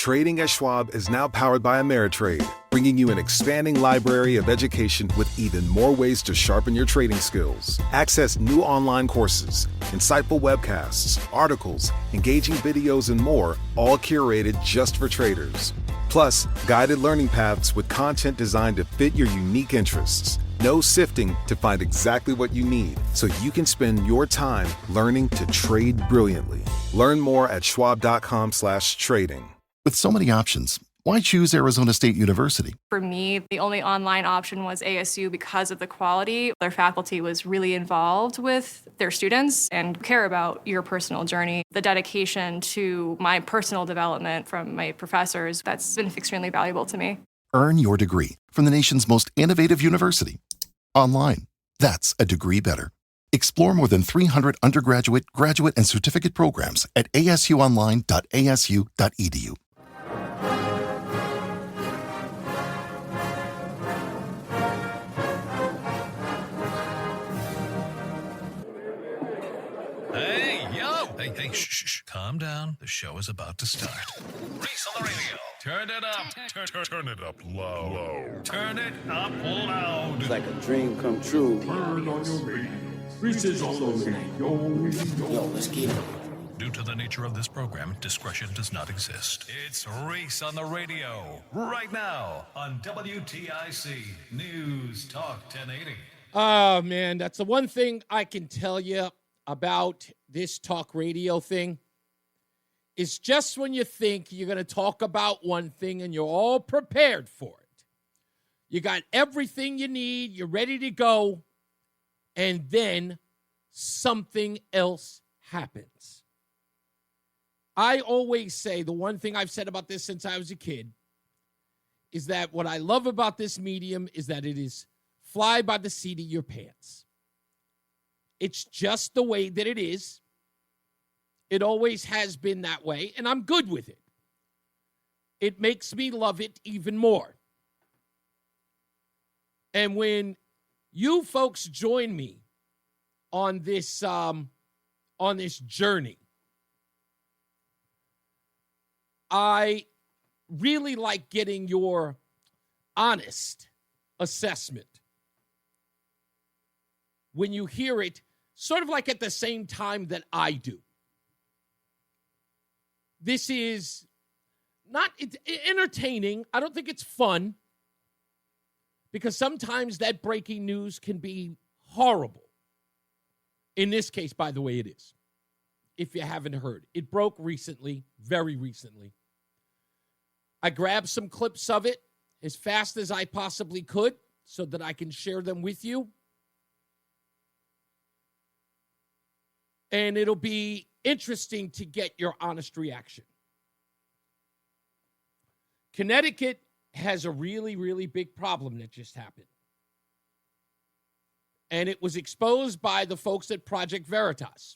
Trading at Schwab is now powered by Ameritrade, bringing you an expanding library of education with even more ways to sharpen your trading skills. Access new online courses, insightful webcasts, articles, engaging videos, and more, all curated just for traders. Plus, guided learning paths with content designed to fit your unique interests. No sifting to find exactly what you need, so you can spend your time learning to trade brilliantly. Learn more at schwab.com/trading. With so many options, why choose Arizona State University? For me, the only online option was ASU because of the quality. Their faculty was really involved with their students and care about your personal journey. The dedication to my personal development from my professors, that's been extremely valuable to me. Earn your degree from the nation's most innovative university. Online. That's a degree better. Explore more than 300 undergraduate, graduate, and certificate programs at asuonline.asu.edu. Hey, shh, calm down. The show is about to start. Reese on the radio. Turn it up. Turn it up low. Turn it up loud. It's like a dream come true. Turn on your radio. Reese is on the radio. Yo, let's get it. Due to the nature of this program, discretion does not exist. It's Reese on the radio. Right now on WTIC News Talk 1080. Oh, man, that's the one thing I can tell you about this talk radio thing is just when you think you're going to talk about one thing and you're all prepared for it. You got everything you need, you're ready to go, and then something else happens. I always say, the one thing I've said about this since I was a kid is that what I love about this medium is that it is fly by the seat of your pants. It's just the way that it is. It always has been that way, and I'm good with it. It makes me love it even more. And when you folks join me on this journey, I really like getting your honest assessment when you hear it sort of like at the same time that I do. This is not it's entertaining. I don't think it's fun because sometimes that breaking news can be horrible. In this case, by the way, it is. If you haven't heard, it broke recently, very recently. I grabbed some clips of it as fast as I possibly could so that I can share them with you. And it'll be interesting to get your honest reaction. Connecticut has a really, really big problem that just happened. And it was exposed by the folks at Project Veritas.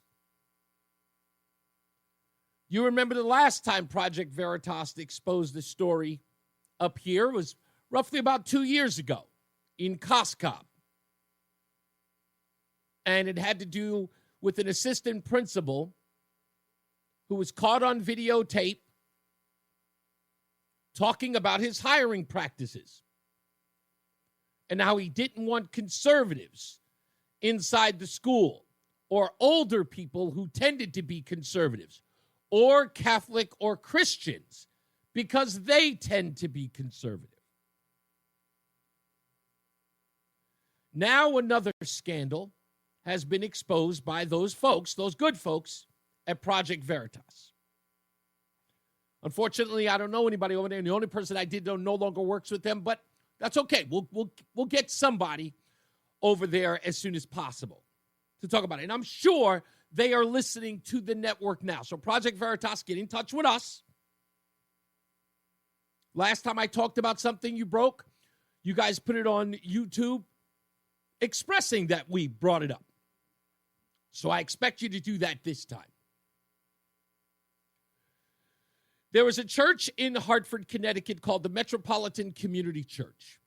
You remember the last time Project Veritas exposed the story up here was roughly about 2 years ago in Coscob. And it had to do with an assistant principal who was caught on videotape talking about his hiring practices and how he didn't want conservatives inside the school or older people who tended to be conservatives or Catholic or Christians because they tend to be conservative. Now another scandal has been exposed by those folks, those good folks at Project Veritas. Unfortunately, I don't know anybody over there, and the only person I did know no longer works with them, but that's okay. We'll get somebody over there as soon as possible to talk about it. And I'm sure they are listening to the network now. So Project Veritas, get in touch with us. Last time I talked about something you broke, you guys put it on YouTube expressing that we brought it up. So I expect you to do that this time. There was a church in Hartford, Connecticut called the Metropolitan Community Church.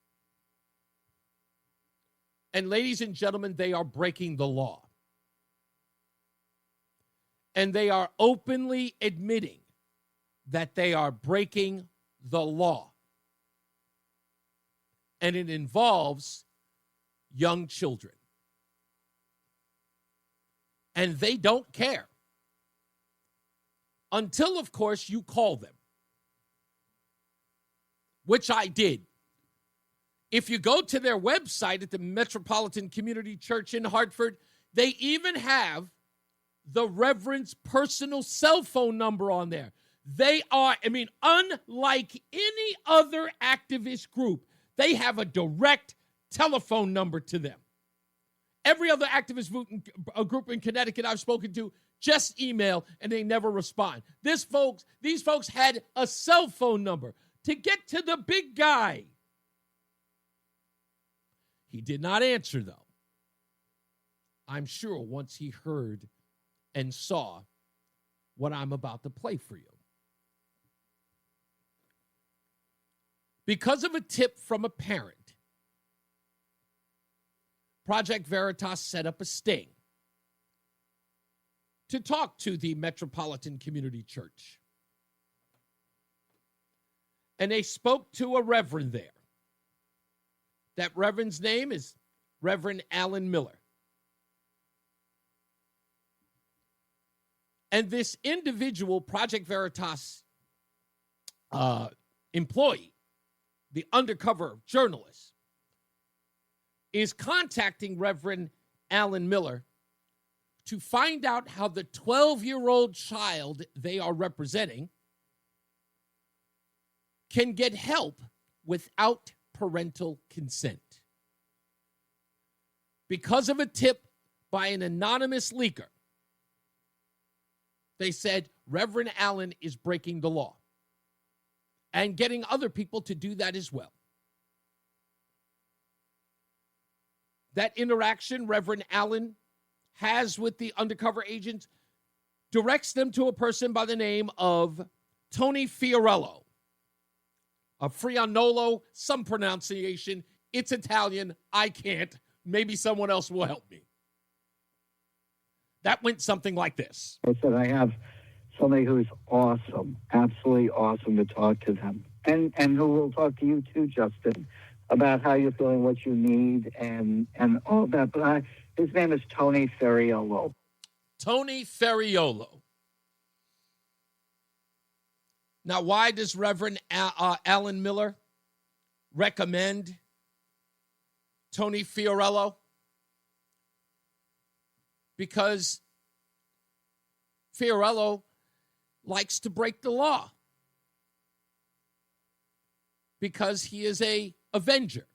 And ladies and gentlemen, they are breaking the law. And they are openly admitting that they are breaking the law. And it involves young children. And they don't care. Until, of course, you call them. Which I did. If you go to their website at the Metropolitan Community Church in Hartford, they even have the Reverend's personal cell phone number on there. They are, unlike any other activist group, they have a direct telephone number to them. Every other activist group in Connecticut I've spoken to just email and they never respond. These folks had a cell phone number to get to the big guy. He did not answer, though. I'm sure once he heard and saw what I'm about to play for you. Because of a tip from a parent, Project Veritas set up a sting to talk to the Metropolitan Community Church. And they spoke to a reverend there. That reverend's name is Reverend Alan Miller. And this individual Project Veritas employee, the undercover journalist, is contacting Reverend Alan Miller to find out how the 12-year-old child they are representing can get help without parental consent. Because of a tip by an anonymous leaker, they said Reverend Allen is breaking the law and getting other people to do that as well. That interaction Reverend Allen has with the undercover agents directs them to a person by the name of Tony Fiorello. A Frianolo, some pronunciation. It's Italian. I can't. Maybe someone else will help me. That went something like this. I said, I have somebody who's awesome, absolutely awesome to talk to them. And who will talk to you too, Justin, about how you're feeling, what you need, and all that. But his name is Tony Fiorello. Tony Fiorello. Now, why does Reverend Alan Miller recommend Tony Fiorello? Because Fiorello likes to break the law. Because he is an avenger,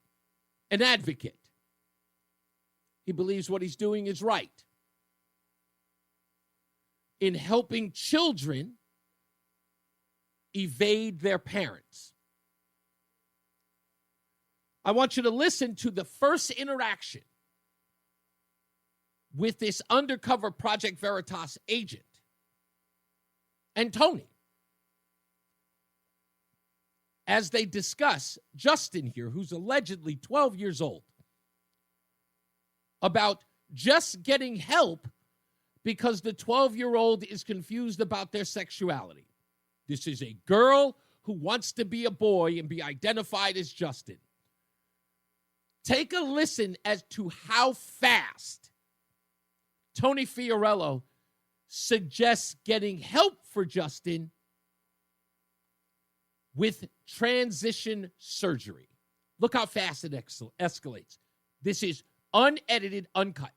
an advocate. He believes what he's doing is right. In helping children evade their parents. I want you to listen to the first interaction with this undercover Project Veritas agent and Tony as they discuss Justin here, who's allegedly 12 years old, about just getting help because the 12-year-old is confused about their sexuality. This is a girl who wants to be a boy and be identified as Justin. Take a listen as to how fast Tony Fiorello suggests getting help for Justin with transition surgery. Look how fast it escalates. This is unedited, uncut.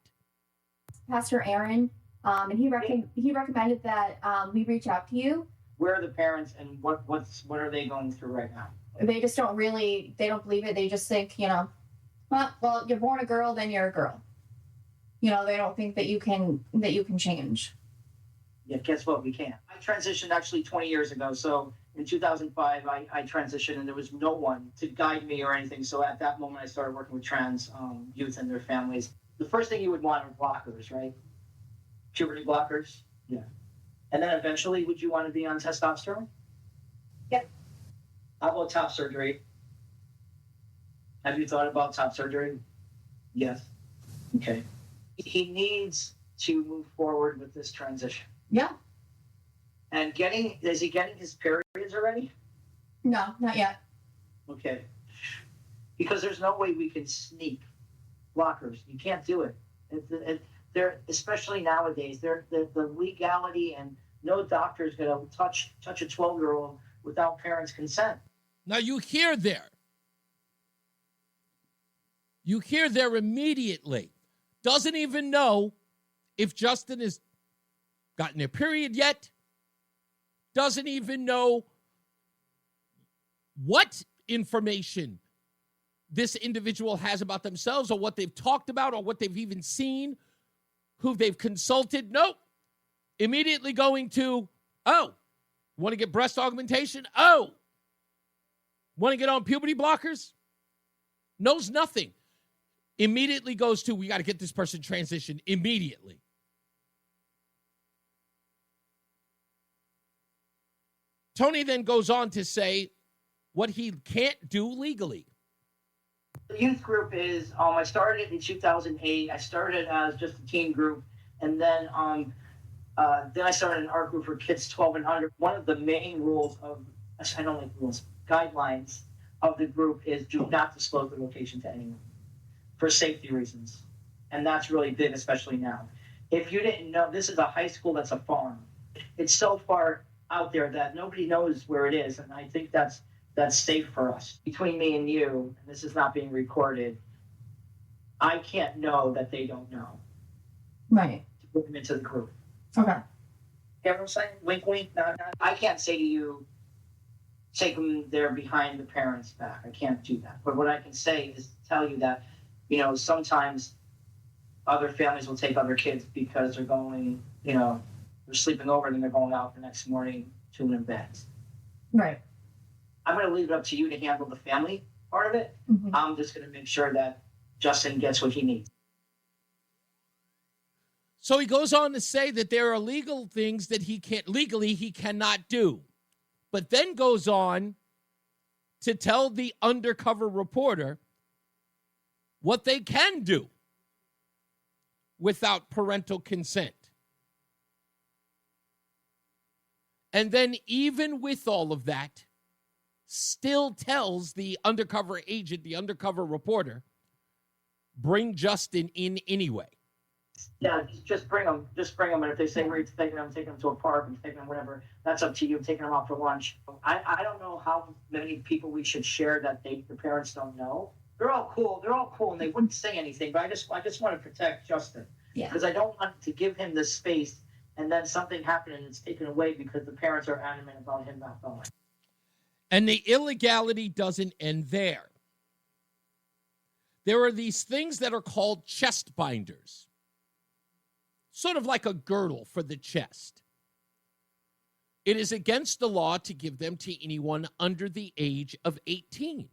Pastor Aaron, and he recommended that we reach out to you. Where are the parents, and what are they going through right now? They just don't believe it. They just think, well, you're born a girl, then you're a girl. They don't think that you can change. Yeah, guess what? We can. I transitioned actually 20 years ago. So in 2005, I transitioned, and there was no one to guide me or anything. So at that moment, I started working with trans youth and their families. The first thing you would want are blockers, right? Puberty blockers. Yeah. And then eventually, would you want to be on testosterone? Yep. How about top surgery? Have you thought about top surgery? Yes. Okay. He needs to move forward with this transition. Yeah. And is he getting his periods already? No, not yet. Okay. Because there's no way we can sneak blockers. You can't do it. They're, especially nowadays, the legality, and no doctor is going to touch a 12-year-old without parents' consent. Now you hear there. You hear there immediately. Doesn't even know if Justin has gotten their period yet. Doesn't even know what information this individual has about themselves, or what they've talked about, or what they've even seen, who they've consulted. Nope. Immediately going to, oh, want to get breast augmentation? Oh, want to get on puberty blockers? Knows nothing. Immediately goes to, we got to get this person transitioned immediately. Tony then goes on to say what he can't do legally. The youth group is, I started in 2008. I started as just a teen group, and then I started an art group for kids 12 and under. One of the main rules I don't like rules, guidelines of the group is do not disclose the location to anyone for safety reasons. And that's really big, especially now. If you didn't know, this is a high school that's a farm. It's so far out there that nobody knows where it is, and I think that's safe for us. Between me and you, and this is not being recorded, I can't know that they don't know. Right. To put them into the group. Okay. You know what I'm saying? Wink, wink. Not. I can't say to you, take them there behind the parents' back. I can't do that. But what I can say is tell you that, sometimes other families will take other kids because they're going, they're sleeping over and then they're going out the next morning to an event. Right. I'm going to leave it up to you to handle the family part of it. Mm-hmm. I'm just going to make sure that Justin gets what he needs. So he goes on to say that there are legal things that he cannot do, but then goes on to tell the undercover reporter what they can do without parental consent. And then even with all of that, still tells the undercover agent, the undercover reporter, bring Justin in anyway. Yeah, just bring them. Just bring them. And if they say we're taking them to a park and taking them whatever, that's up to you. Taking them out for lunch. I don't know how many people we should share that the parents don't know. They're all cool. And they wouldn't say anything. But I just want to protect Justin. Yeah. Because I don't want to give him the space and then something happened and it's taken away because the parents are adamant about him not going. And the illegality doesn't end there. There are these things that are called chest binders, sort of like a girdle for the chest. It is against the law to give them to anyone under the age of 18.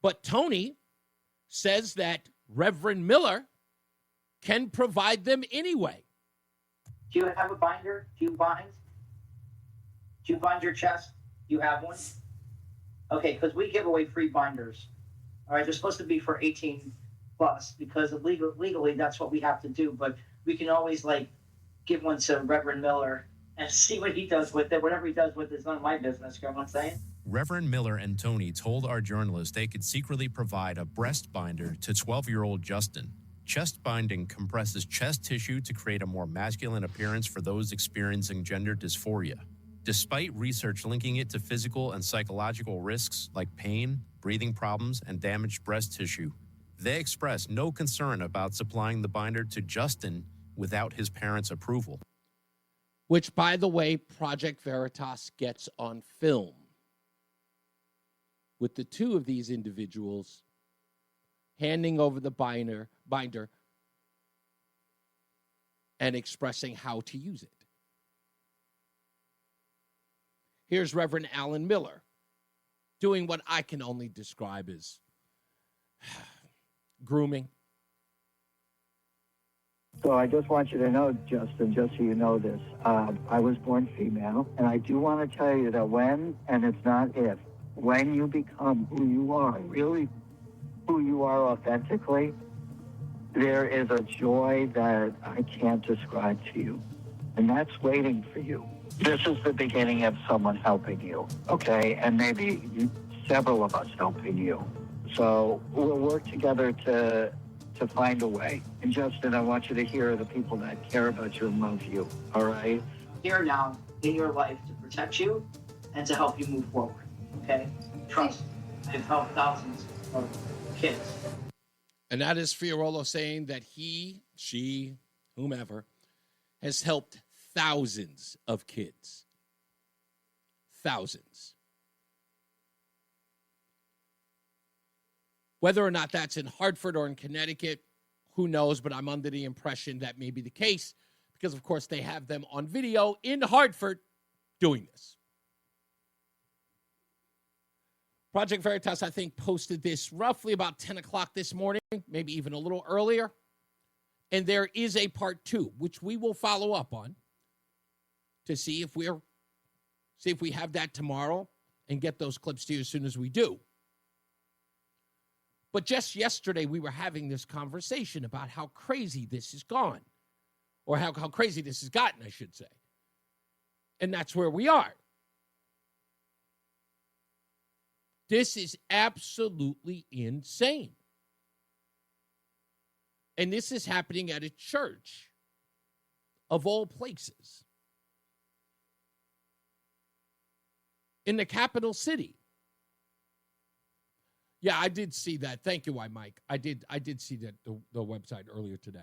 But Tony says that Reverend Miller can provide them anyway. Do you have a binder? Do you bind? Do you bind your chest? Do you have one? Okay, because we give away free binders. All right, they're supposed to be for 18 plus because of legally that's what we have to do. But we can always give one to Reverend Miller and see what he does with it. Whatever he does with it is none of my business. You know what I'm saying? Reverend Miller and Tony told our journalist they could secretly provide a breast binder to 12-year-old Justin. Chest binding compresses chest tissue to create a more masculine appearance for those experiencing gender dysphoria. Despite research linking it to physical and psychological risks like pain, breathing problems, and damaged breast tissue, they express no concern about supplying the binder to Justin without his parents' approval. Which, by the way, Project Veritas gets on film with the two of these individuals handing over the binder and expressing how to use it. Here's Reverend Alan Miller doing what I can only describe as grooming. So I just want you to know, Justin, just so you know this, I was born female, and I do want to tell you that when, and it's not if, when you become who you are, really who you are authentically, there is a joy that I can't describe to you. and that's waiting for you. This is the beginning of someone helping you, okay? And maybe several of us helping you. So we'll work together to find a way. And Justin, I want you to hear the people that care about you and love you, all right? Here now in your life to protect you and to help you move forward, okay? Trust. I've helped thousands of kids. And that is Fiorello saying that he, she, whomever, has helped thousands of kids. Thousands. Whether or not that's in Hartford or in Connecticut, who knows, but I'm under the impression that may be the case because, of course, they have them on video in Hartford doing this. Project Veritas, I think, posted this roughly about 10 o'clock this morning, maybe even a little earlier. And there is a part 2, which we will follow up on to see if we have that tomorrow and get those clips to you as soon as we do. But just yesterday, we were having this conversation about how crazy this has gone, or how crazy this has gotten, I should say. And that's where we are. This is absolutely insane. And this is happening at a church, of all places, in the capital city. Yeah, I did see that. Thank you, Mike. I did see that the website earlier today.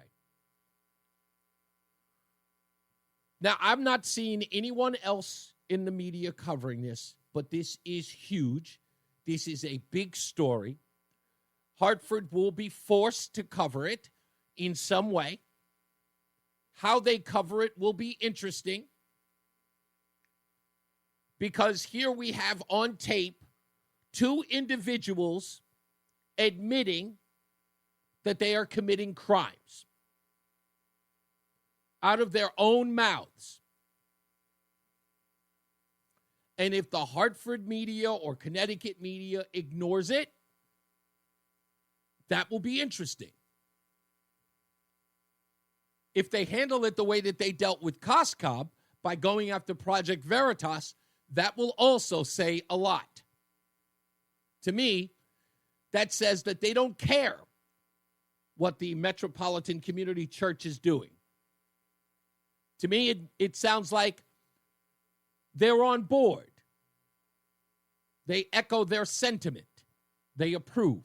Now, I'm not seeing anyone else in the media covering this, but this is huge. This is a big story. Hartford will be forced to cover it in some way. How they cover it will be interesting, because here we have on tape 2 individuals admitting that they are committing crimes out of their own mouths. And if the Hartford media or Connecticut media ignores it, that will be interesting. If they handle it the way that they dealt with Coscob by going after Project Veritas, that will also say a lot. To me, that says that they don't care what the Metropolitan Community Church is doing. To me, it sounds like they're on board. They echo their sentiment. They approve.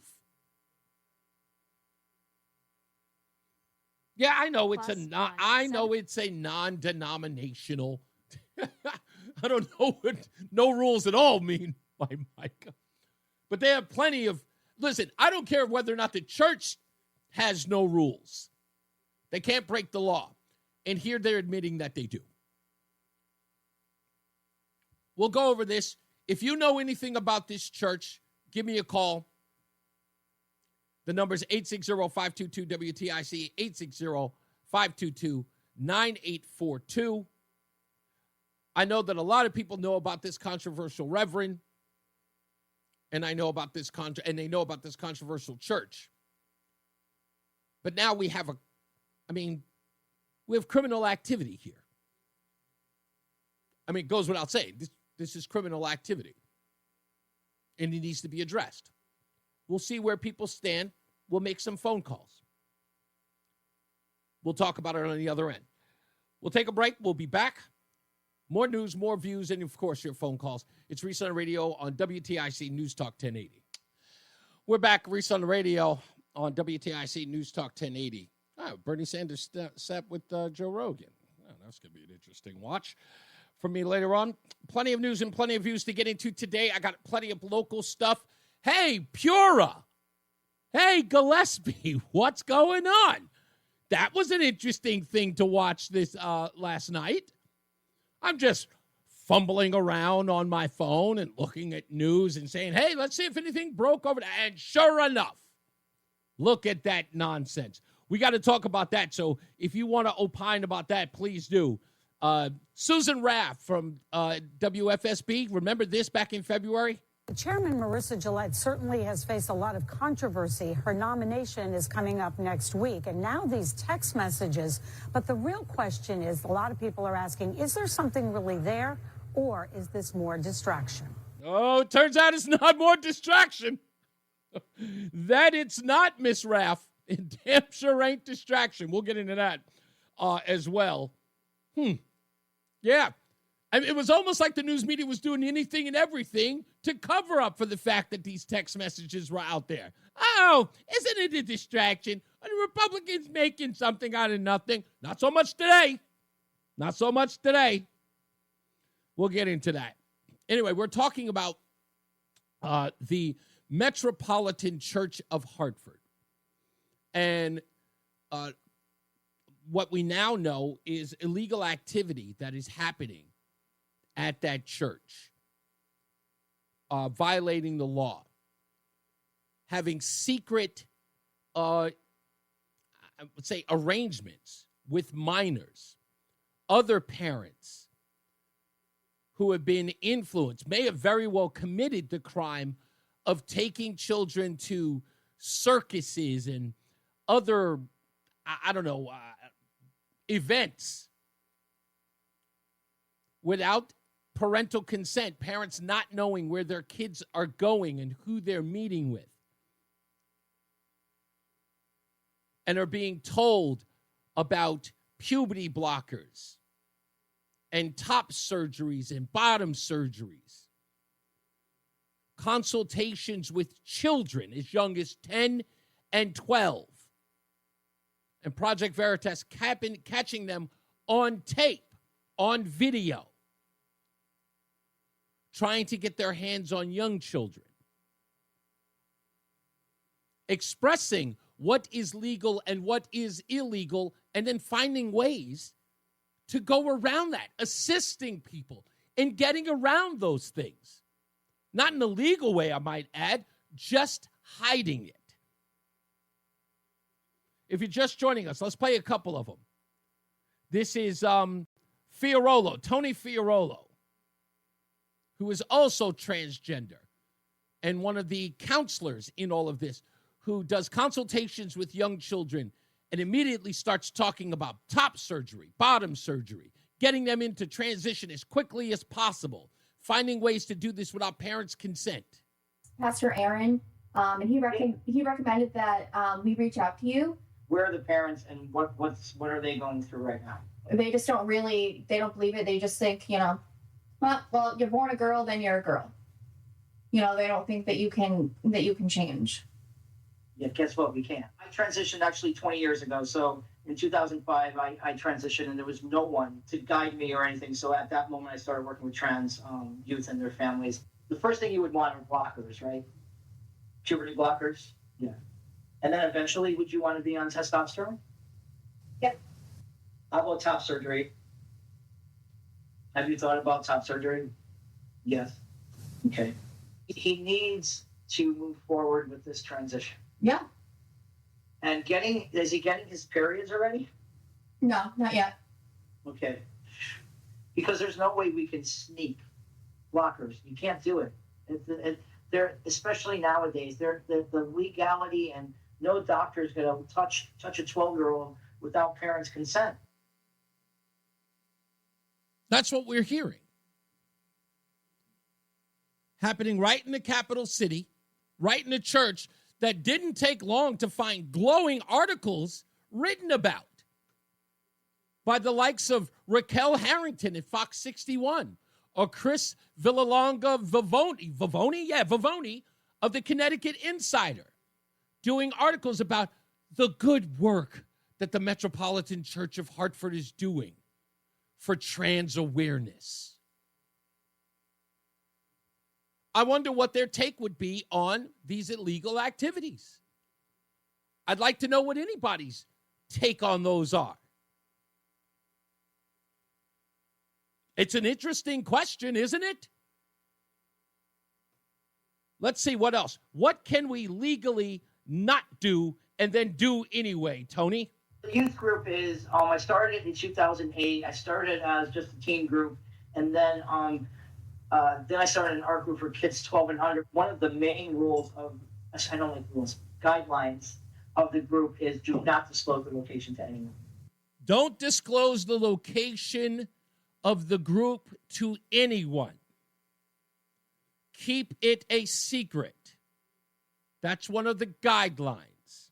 Yeah, I know it's it's a non-denominational. I don't know what no rules at all mean by Micah. But they have plenty of, listen, I don't care whether or not the church has no rules. They can't break the law. And here they're admitting that they do. We'll go over this. If you know anything about this church, give me a call. The number is 860-522-WTIC, 860-522-9842. I know that a lot of people know about this controversial reverend. And I know about this and they know about this controversial church. But now we have we have criminal activity here. I mean, it goes without saying. This is criminal activity. And it needs to be addressed. We'll see where people stand. We'll make some phone calls. We'll talk about it on the other end. We'll take a break. We'll be back. More news, more views, and, of course, your phone calls. It's Reese on the Radio on WTIC News Talk 1080. We're back, Reese on the Radio on WTIC News Talk 1080. Oh, Bernie Sanders sat with Joe Rogan. Oh, that's going to be an interesting watch from me later on. Plenty of news and plenty of views to get into today. I got plenty of local stuff. Hey, Pura. Hey, Gillespie. What's going on? That was an interesting thing to watch this last night. I'm just fumbling around on my phone and looking at news and saying, hey, let's see if anything broke over there. And sure enough, look at that nonsense. We got to talk about that. So if you want to opine about that, please do. Susan Raff from WFSB. Remember this back in February? Chairman Marissa Gillette certainly has faced a lot of controversy. Her nomination is coming up next week, and now these text messages. But the real question is, a lot of people are asking, is there something really there, or is this more distraction? Oh, it turns out it's not more distraction. That it's not, Miss Raff. It damn sure ain't distraction. We'll get into that as well. Yeah. I mean, it was almost like the news media was doing anything and everything to cover up for the fact that these text messages were out there. Oh, isn't it a distraction? Are the Republicans making something out of nothing? Not so much today. Not so much today. We'll get into that. Anyway, we're talking about the Metropolitan Church of Hartford. And what we now know is illegal activity that is happening at that church, violating the law, having secret, I would say, arrangements with minors, other parents who have been influenced, may have very well committed the crime of taking children to circuses and other, events without parental consent, parents not knowing where their kids are going and who they're meeting with, and are being told about puberty blockers and top surgeries and bottom surgeries, consultations with children as young as 10 and 12, and Project Veritas catching them on tape, on video, trying to get their hands on young children, expressing what is legal and what is illegal, and then finding ways to go around that, assisting people in getting around those things. Not in a legal way, I might add, just hiding it. If you're just joining us, let's play a couple of them. This is Fiorello, Tony Fiorello, who is also transgender and one of the counselors in all of this, who does consultations with young children and immediately starts talking about top surgery, bottom surgery, getting them into transition as quickly as possible, finding ways to do this without parents' consent. Pastor Aaron, and he recommended that we reach out to you. Where are the parents, and what are they going through right now? They just don't believe it. They just think, well, you're born a girl, then you're a girl. They don't think that you can change. Yeah, guess what? We can. I transitioned actually 20 years ago. So in 2005, I transitioned, and there was no one to guide me or anything. So at that moment, I started working with trans youth and their families. The first thing you would want are blockers, right? Puberty blockers. Yeah. And then eventually, would you want to be on testosterone? Yep. How about top surgery? Have you thought about top surgery? Yes. Okay. He needs to move forward with this transition. Yeah. And is he getting his periods already? No, not yet. Okay. Because there's no way we can sneak blockers. You can't do it. They're, especially nowadays, the legality, and no doctor is going to touch a 12-year-old without parents' consent. That's what we're hearing. Happening right in the capital city, right in the church that didn't take long to find glowing articles written about by the likes of Raquel Harrington at Fox 61 or Chris Villalonga Vivoni of the Connecticut Insider, doing articles about the good work that the Metropolitan Church of Hartford is doing for trans awareness. I wonder what their take would be on these illegal activities. I'd like to know what anybody's take on those are. It's an interesting question, isn't it? Let's see what else. What can we legally not do and then do anyway, Tony? The youth group is, I started in 2008. I started as just a teen group. And then Then I started an art group for kids 12 and under. One of the main rules I don't like rules, guidelines of the group is do not disclose the location to anyone. Don't disclose the location of the group to anyone. Keep it a secret. That's one of the guidelines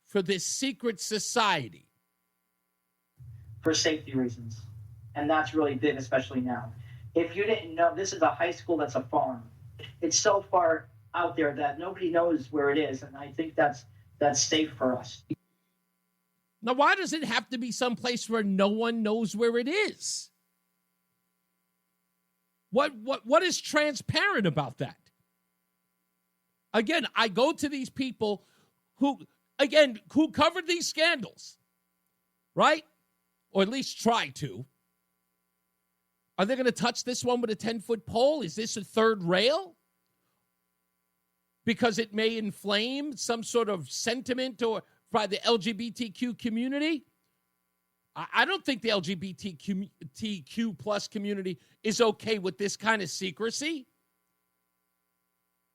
for this secret society. For safety reasons. And that's really big, especially now. If you didn't know, this is a high school that's a farm. It's so far out there that nobody knows where it is, and I think that's safe for us. Now, why does it have to be someplace where no one knows where it is? What is transparent about that? Again, I go to these people who covered these scandals, right? Or at least try to. Are they going to touch this one with a 10-foot pole? Is this a third rail? Because it may inflame some sort of sentiment or by the LGBTQ community? I don't think the LGBTQ plus community is okay with this kind of secrecy.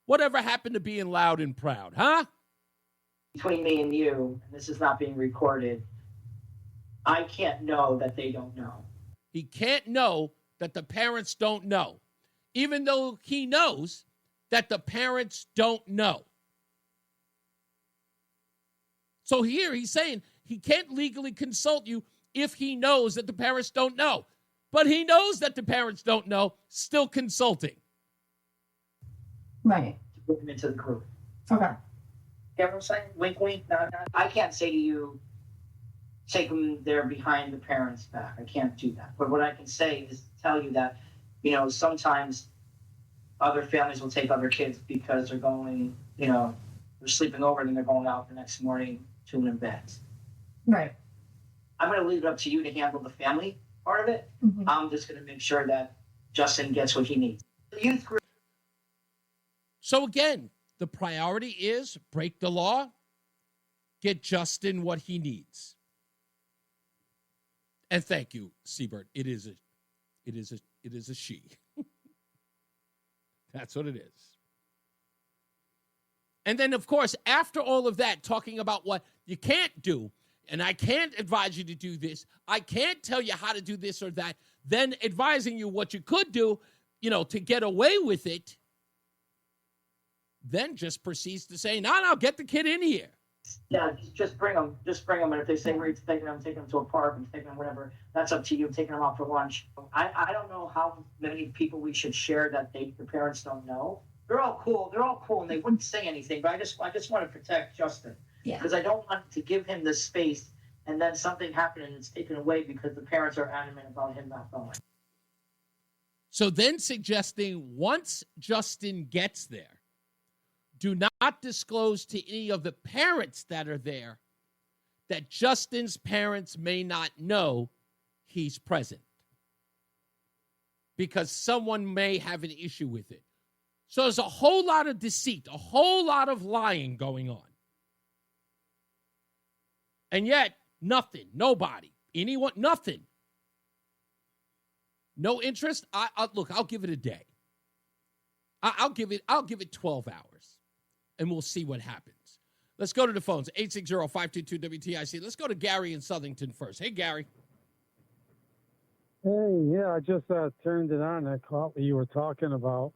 Whatever happened to being loud and proud, huh? Between me and you, and this is not being recorded, I can't know that they don't know. He can't know that the parents don't know, even though he knows that the parents don't know. So here he's saying he can't legally consult you if he knows that the parents don't know. But he knows that the parents don't know, still consulting. Right. To put them into the group. Okay. You know what I'm saying? Wink, wink. No. I can't say to you, take them there behind the parents' back. I can't do that. But what I can say is tell you that, sometimes other families will take other kids because they're going, they're sleeping over and then they're going out the next morning to in bed. Right. I'm going to leave it up to you to handle the family part of it. Mm-hmm. I'm just going to make sure that Justin gets what he needs. The youth group. So again, the priority is break the law, get Justin what he needs. And thank you, Siebert. It is a she. That's what it is. And then, of course, after all of that, talking about what you can't do, and I can't advise you to do this, I can't tell you how to do this or that, then advising you what you could do, to get away with it, then just proceeds to say, no, get the kid in here. Yeah, just bring them. And if they say we're taking them to a park and taking them whatever, that's up to you. Taking them out for lunch. I don't know how many people we should share that the parents don't know. They're all cool, and they wouldn't say anything. But I just want to protect Justin. Yeah. Because I don't want to give him this space and then something happen and it's taken away because the parents are adamant about him not going. So then suggesting once Justin gets there, do not disclose to any of the parents that are there that Justin's parents may not know he's present because someone may have an issue with it. So there's a whole lot of deceit, a whole lot of lying going on. And yet, nothing, nobody, anyone, nothing. No interest? Look, I'll give it a day. I'll give it 12 hours, and we'll see what happens. Let's go to the phones, 860-522-WTIC. Let's go to Gary in Southington first. Hey, Gary. Hey, yeah, I just turned it on. I caught what you were talking about.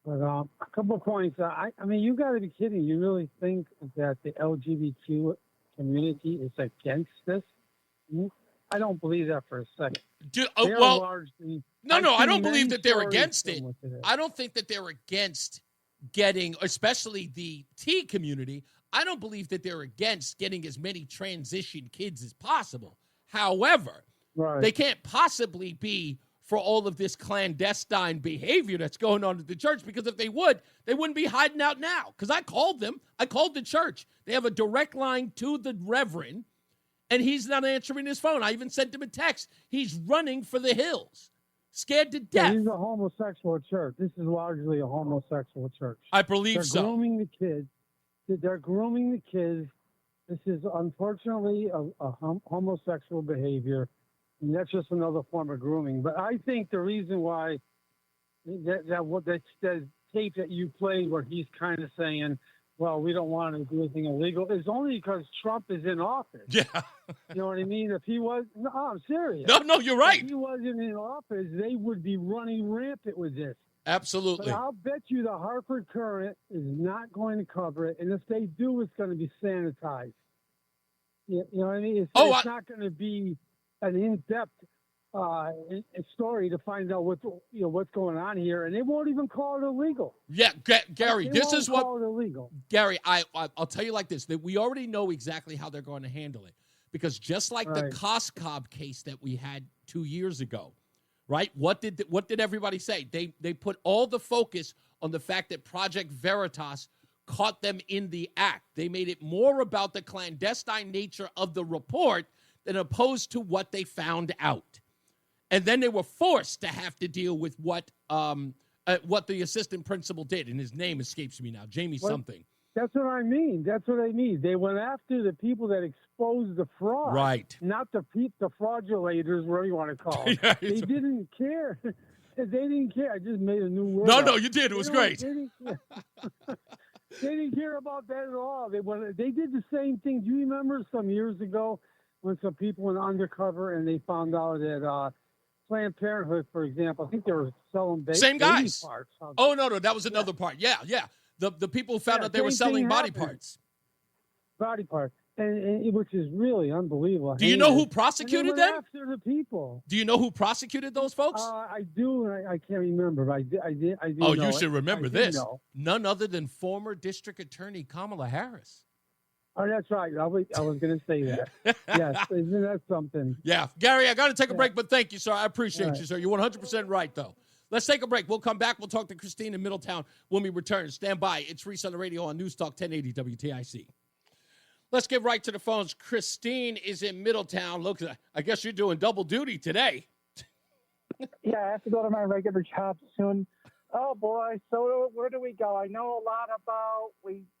But a couple of points. I mean, you got to be kidding. You really think that the LGBTQ community is against this? I don't believe that for a second. I don't believe that they're against it. I don't think that they're against getting, especially the T community, I don't believe that they're against getting as many transition kids as possible. However, they can't possibly be for all of this clandestine behavior that's going on at the church, because if they would, they wouldn't be hiding out now. Because I called them. I called the church. They have a direct line to the reverend, and he's not answering his phone. I even sent him a text. He's running for the hills, scared to death. This is a homosexual church. This is largely a homosexual church. I believe so. They're grooming the kids. They're grooming the kids. This is unfortunately a homosexual behavior. And that's just another form of grooming. But I think the reason why that tape that you played where he's kind of saying, well, we don't want to do anything illegal, is only because Trump is in office. Yeah. You know what I mean? If he was, no, I'm serious. No, you're right. If he wasn't in office, they would be running rampant with this. Absolutely. But I'll bet you the Hartford Current is not going to cover it. And if they do, it's going to be sanitized. You know what I mean? It's not going to be an in-depth story to find out what's going on here, and they won't even call it illegal. Yeah, Gary, this is what call it illegal. Gary, I'll tell you like this: that we already know exactly how they're going to handle it, because just like the Koskov case that we had 2 years ago, right? What did everybody say? They put all the focus on the fact that Project Veritas caught them in the act. They made it more about the clandestine nature of the report than opposed to what they found out. And then they were forced to have to deal with what the assistant principal did, and his name escapes me now, Jamie something. That's what I mean. They went after the people that exposed the fraud, right? Not the fraudulators, whatever you want to call them. Yeah, they didn't care. They didn't care. I just made a new word. No, you did. It was great. They didn't care about that at all. They did the same thing. Do you remember some years ago when some people went undercover and they found out that Planned Parenthood, for example, I think they were selling same guys. Baby parts. Oh no, that was another part. Yeah. The people found out they were selling body parts. Body parts, and which is really unbelievable. Do you know who prosecuted them? After the people. Do you know who prosecuted those folks? I do, and I can't remember. But I do. Oh, you should remember this. None other than former District Attorney Kamala Harris. Oh, that's right. I was going to say that. Yes, isn't that something? Yeah. Gary, I got to take a break, but thank you, sir. I appreciate you, sir. You're 100% right, though. Let's take a break. We'll come back. We'll talk to Christine in Middletown when we return. Stand by. It's Reese on the radio on NewsTalk 1080 WTIC. Let's get right to the phones. Christine is in Middletown. Look, I guess you're doing double duty today. Yeah, I have to go to my regular job soon. Oh, boy. So where do we go? I know a lot about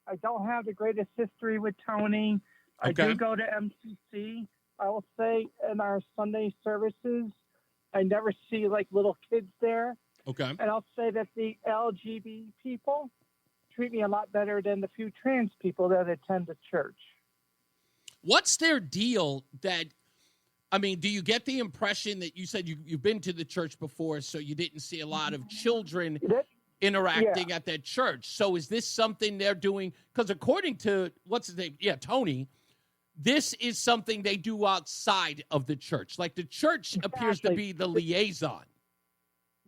I don't have the greatest history with Tony. I do go to MCC. I will say in our Sunday services, I never see little kids there. Okay. And I'll say that the LGBT people treat me a lot better than the few trans people that attend the church. What's their deal do you get the impression that you said you've been to the church before, so you didn't see a lot of children interacting at that church? So is this something they're doing? Because according to, what's his name? Yeah, Tony, this is something they do outside of the church. Like the church appears to be the liaison.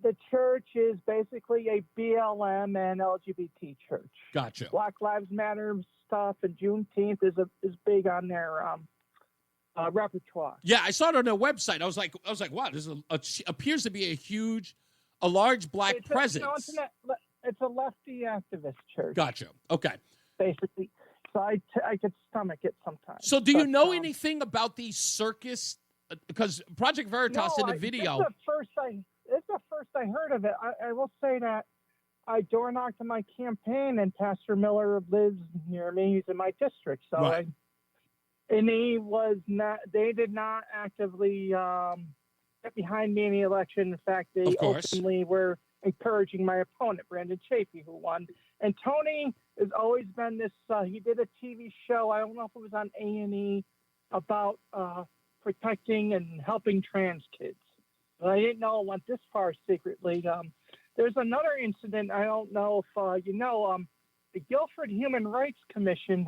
The church is basically a BLM and LGBT church. Gotcha. Black Lives Matter stuff, and Juneteenth is big on their repertoire. Yeah, I saw it on their website. I was like, wow, this appears to be a large black presence. It's a lefty activist church. Gotcha. Okay. Basically, so I could stomach it sometimes. So, do you know anything about these circus? Because Project Veritas in the video. It's the first I heard of it. I will say that I door knocked on my campaign, and Pastor Miller lives near me. He's in my district, so right. They did not actively get behind me in the election. In fact, they openly were encouraging my opponent, Brandon Chafee, who won. And Tony has always been this. He did a TV show. I don't know if it was on A&E about protecting and helping trans kids. But I didn't know it went this far secretly. There's another incident. I don't know if the Guilford Human Rights Commission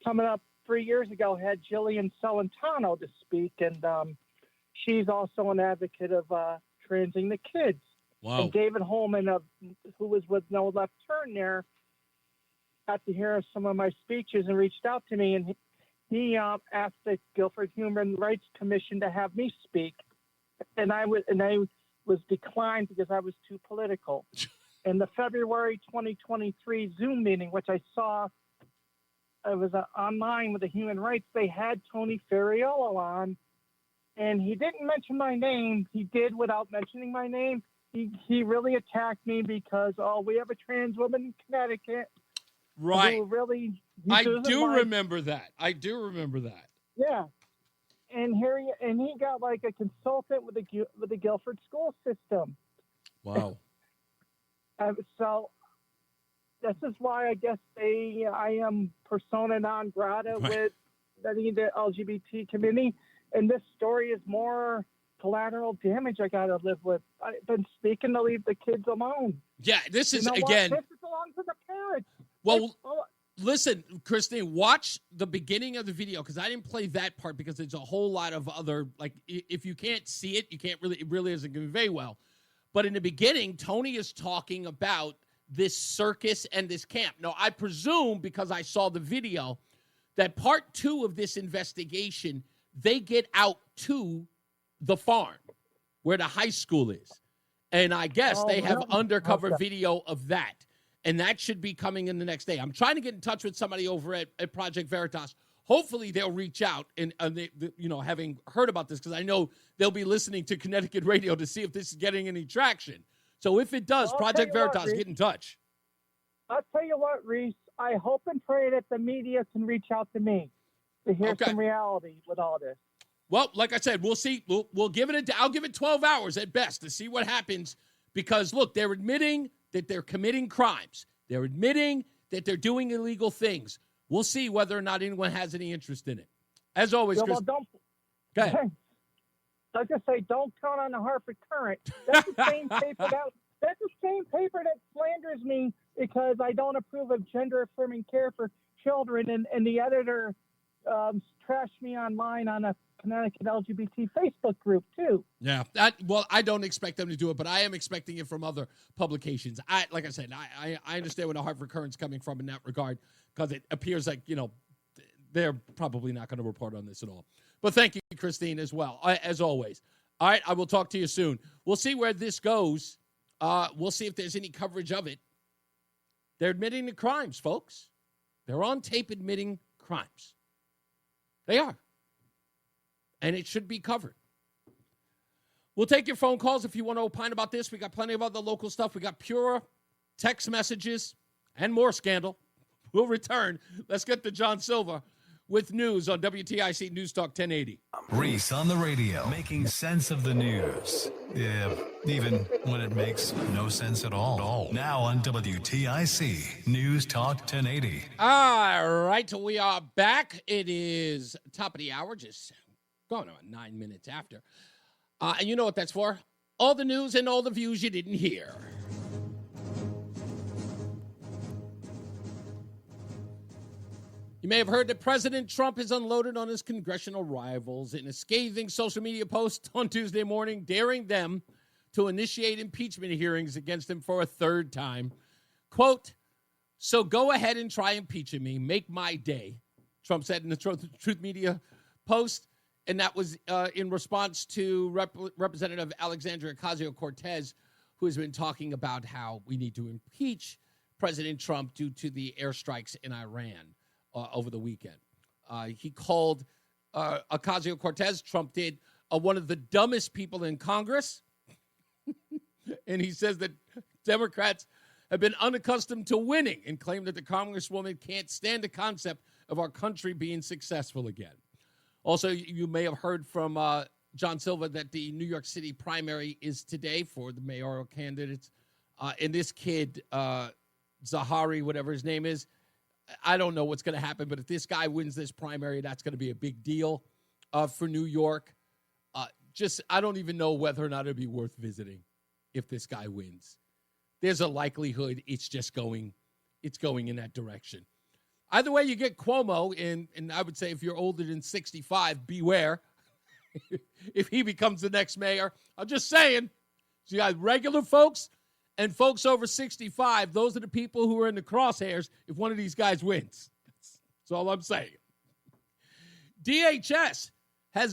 coming up 3 years ago had Jillian Celentano to speak, and she's also an advocate of transing the kids. Wow. And David Holman, who was with No Left Turn there, got to hear some of my speeches and reached out to me, and he asked the Guilford Human Rights Commission to have me speak, and I was declined because I was too political. In the February 2023 Zoom meeting, which I saw, it was online with the Human Rights, they had Tony Ferriello on, and he didn't mention my name. He did without mentioning my name. He really attacked me because, we have a trans woman in Connecticut. Right. I do remember that. Yeah. And he got like a consultant with the Guilford school system. Wow. So this is why I guess I am persona non grata with the LGBT community. And this story is more collateral damage I got to live with. I've been speaking to leave the kids alone. Yeah, this is, This again. belongs to the parents. Well, listen, Christine, watch the beginning of the video because I didn't play that part because there's a whole lot of other, like, if you can't see it, it really doesn't convey well. But in the beginning, Tony is talking about this circus and this camp. Now, I presume because I saw the video that part 2 of this investigation, they get out to the farm where the high school is. And I guess they have undercover video of that. And that should be coming in the next day. I'm trying to get in touch with somebody over at Project Veritas. Hopefully they'll reach out and they, having heard about this, because I know they'll be listening to Connecticut radio to see if this is getting any traction. So if it does, Project Veritas, get in touch. I'll tell you what, Reese, I hope and pray that the media can reach out to me to hear some reality with all this. Well, like I said, we'll see. We'll give it I'll give it 12 hours at best to see what happens, because look, they're admitting that they're committing crimes. They're admitting that they're doing illegal things. We'll see whether or not anyone has any interest in it. As always, Chris. Go ahead. I just say, don't count on the Hartford Current. That's the same paper that's the same paper that slanders me because I don't approve of gender-affirming care for children, and the editor trashed me online on a Connecticut LGBT Facebook group too. Yeah, I don't expect them to do it, but I am expecting it from other publications. Like I said, I understand where the Hartford Current's coming from in that regard, because it appears like, they're probably not going to report on this at all. But thank you, Christine, as well, as always. All right, I will talk to you soon. We'll see where this goes. We'll see if there's any coverage of it. They're admitting the crimes, folks. They're on tape admitting crimes. They are. And it should be covered. We'll take your phone calls if you want to opine about this. We got plenty of other local stuff. We got pure text messages and more scandal. We'll return. Let's get to John Silver with news on WTIC News Talk 1080. Reese on the radio, making sense of the news. Yeah, even when it makes no sense at all. Now on WTIC News Talk 1080. All right, we are back. It is top of the hour, just going on 9 minutes after. And you know what that's for? All the news and all the views you didn't hear. You may have heard that President Trump has unloaded on his congressional rivals in a scathing social media post on Tuesday morning, daring them to initiate impeachment hearings against him for a third time. Quote, "So go ahead and try impeaching me. Make my day," Trump said in the Truth Media post. And that was in response to Representative Alexandria Ocasio-Cortez, who has been talking about how we need to impeach President Trump due to the airstrikes in Iran over the weekend. He called Ocasio-Cortez, Trump did, one of the dumbest people in Congress. And he says that Democrats have been unaccustomed to winning and claim that the Congresswoman can't stand the concept of our country being successful again. Also, you may have heard from John Silver that the New York City primary is today for the mayoral candidates. And this kid, Zahari, whatever his name is, I don't know what's going to happen, but if this guy wins this primary, that's going to be a big deal for New York. I don't even know whether or not it'd be worth visiting if this guy wins. There's a likelihood it's going in that direction. Either way, you get Cuomo, and I would say if you're older than 65, beware if he becomes the next mayor. I'm just saying, so you got regular folks and folks over 65. Those are the people who are in the crosshairs if one of these guys wins. That's all I'm saying. DHS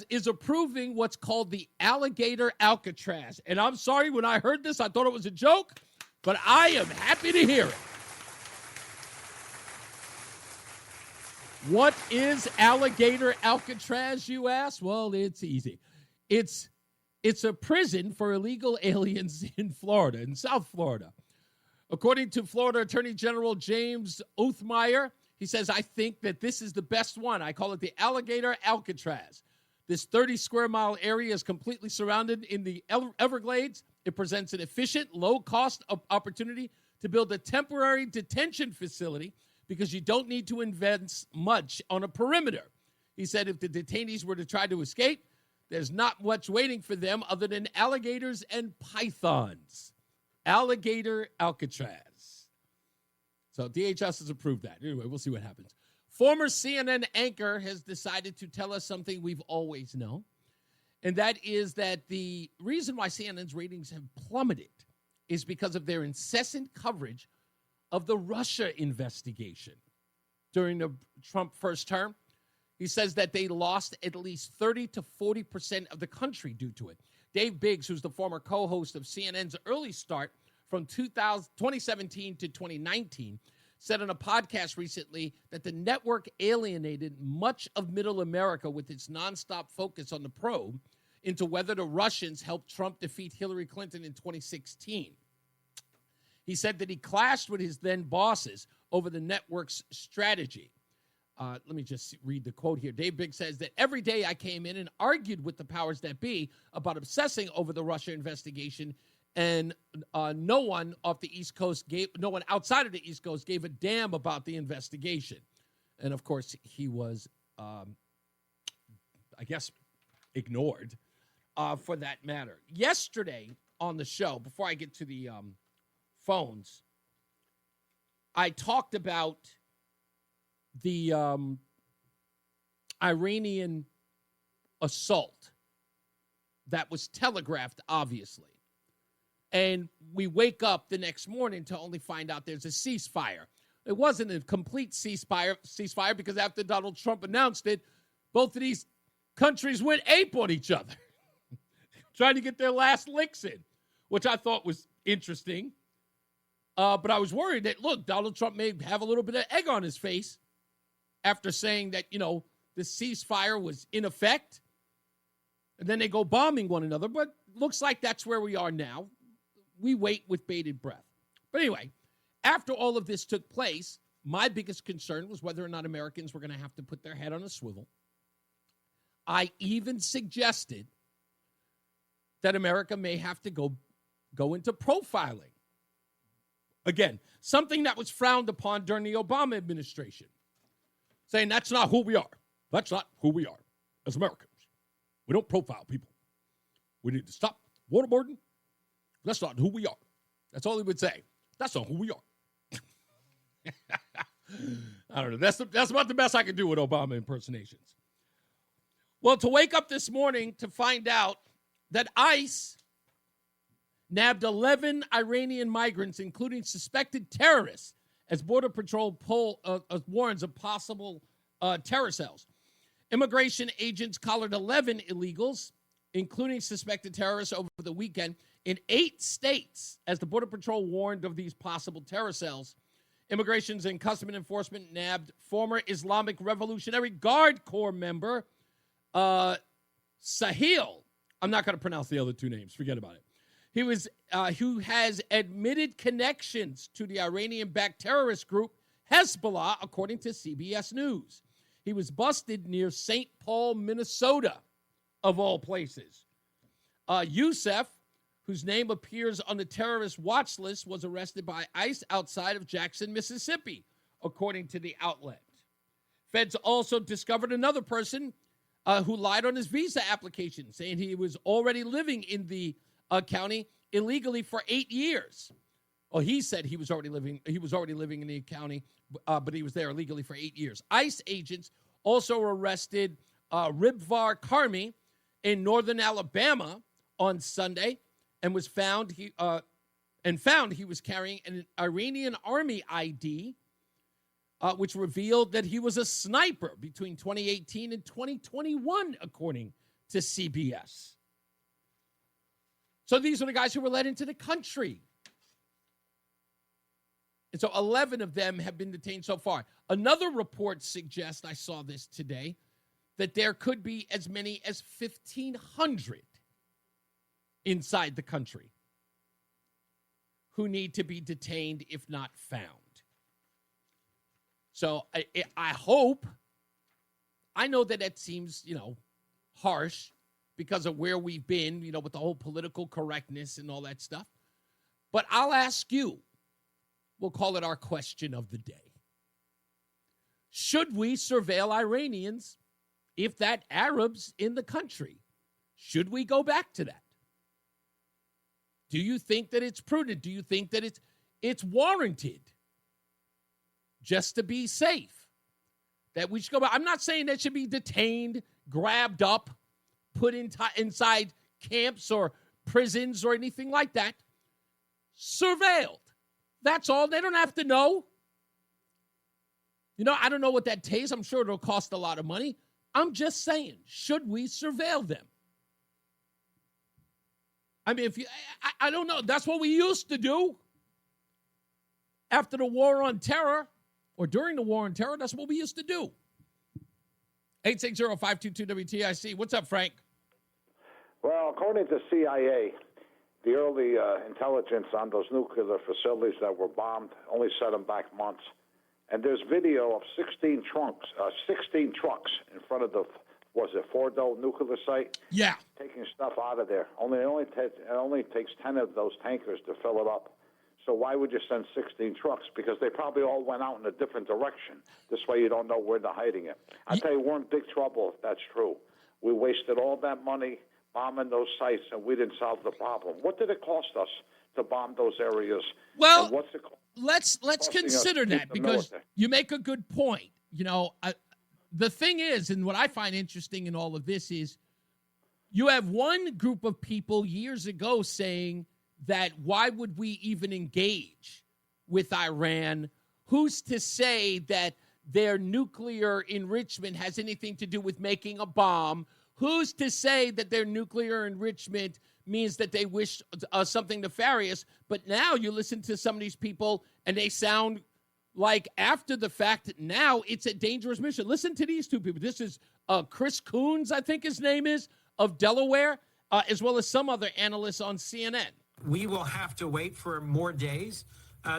is approving what's called the alligator Alcatraz. And I'm sorry, when I heard this, I thought it was a joke, but I am happy to hear it. What is alligator Alcatraz, you ask? Well, it's easy. It's a prison for illegal aliens in Florida, in South Florida. According to Florida Attorney General James Othmeyer, he says, "I think that this is the best one. I call it the alligator Alcatraz. This 30-square-mile area is completely surrounded in the Everglades It presents an efficient, low-cost opportunity to build a temporary detention facility because you don't need to invest much on a perimeter. He said if the detainees were to try to escape, there's not much waiting for them other than alligators and pythons. Alligator Alcatraz. So DHS has approved that. Anyway, we'll see what happens. Former CNN anchor has decided to tell us something we've always known, and that is that the reason why CNN's ratings have plummeted is because of their incessant coverage of the Russia investigation during the Trump first term. He says that they lost at least 30 to 40% of the country due to it. Dave Biggs, who's the former co-host of CNN's early start from 2017 to 2019, said on a podcast recently that the network alienated much of middle America with its nonstop focus on the probe into whether the Russians helped Trump defeat Hillary Clinton in 2016. He said that he clashed with his then bosses over the network's strategy. Let me just read the quote here. Dave Biggs says that every day I came in and argued with the powers that be about obsessing over the Russia investigation, and no one outside of the East Coast gave a damn about the investigation. And of course, he was, I guess, ignored for that matter. Yesterday on the show, before I get to the phones, I talked about the Iranian assault that was telegraphed, obviously. And we wake up the next morning to only find out there's a ceasefire. It wasn't a complete ceasefire because after Donald Trump announced it, both of these countries went ape on each other, trying to get their last licks in, which I thought was interesting. But I was worried that, look, Donald Trump may have a little bit of egg on his face after saying that, the ceasefire was in effect. And then they go bombing one another. But looks like that's where we are now. We wait with bated breath. But anyway, after all of this took place, my biggest concern was whether or not Americans were going to have to put their head on a swivel. I even suggested that America may have to go into profiling. Again, something that was frowned upon during the Obama administration, saying that's not who we are. That's not who we are as Americans. We don't profile people. We need to stop waterboarding. That's not who we are. That's all he would say. That's not who we are. I don't know. That's about the best I can do with Obama impersonations. Well, to wake up this morning to find out that ICE nabbed 11 Iranian migrants, including suspected terrorists, as Border Patrol warns of possible terror cells. Immigration agents collared 11 illegals, including suspected terrorists, over the weekend in 8 states, as the Border Patrol warned of these possible terror cells. Immigrations and Customs Enforcement nabbed former Islamic Revolutionary Guard Corps member Sahil. I'm not going to pronounce the other 2 names. Forget about it. He was who has admitted connections to the Iranian-backed terrorist group Hezbollah, according to CBS News. He was busted near St. Paul, Minnesota, of all places. Youssef, whose name appears on the terrorist watch list, was arrested by ICE outside of Jackson, Mississippi, according to the outlet. Feds also discovered another person who lied on his visa application, saying he was already living in the county illegally for 8 years. Well, he said he was already living in the county, but he was there illegally for 8 years. ICE agents also arrested Ribvar Karmi in northern Alabama on Sunday, and found he was carrying an Iranian army ID, which revealed that he was a sniper between 2018 and 2021, according to CBS. So these are the guys who were let into the country. And so 11 of them have been detained so far. Another report suggests, I saw this today, that there could be as many as 1,500 inside the country who need to be detained if not found. So I hope, I know that seems, harsh, because of where we've been, with the whole political correctness and all that stuff. But I'll ask you, we'll call it our question of the day. Should we surveil Iranians if that Arabs in the country? Should we go back to that? Do you think that it's prudent? Do you think that it's warranted just to be safe? That we should go back? I'm not saying they should be detained, grabbed up, put inside camps or prisons or anything like that. Surveilled. That's all. They don't have to know. I don't know what that takes. I'm sure it'll cost a lot of money. I'm just saying, should we surveil them? I mean, I don't know. That's what we used to do after the war on terror or during the war on terror. That's what we used to do. 860-522-WTIC. What's up, Frank? Well, according to CIA, the early intelligence on those nuclear facilities that were bombed only set them back months. And there's video of 16 trucks in front of the, Fordo nuclear site? Yeah. Taking stuff out of there. It only takes 10 of those tankers to fill it up. So why would you send 16 trucks? Because they probably all went out in a different direction. This way you don't know where they're hiding it. I tell you, we're in big trouble if that's true. We wasted all that money bombing those sites, and we didn't solve the problem. What did it cost us to bomb those areas? Well, and what's it cost? Let's consider that, because you make a good point. The thing is, and what I find interesting in all of this is, you have one group of people years ago saying that why would we even engage with Iran? Who's to say that their nuclear enrichment has anything to do with making a bomb? Who's to say that their nuclear enrichment means that they wish something nefarious? But now you listen to some of these people, and they sound like after the fact, now it's a dangerous mission. Listen to these two people. This is Chris Coons, I think his name is, of Delaware, as well as some other analysts on CNN. We will have to wait for more days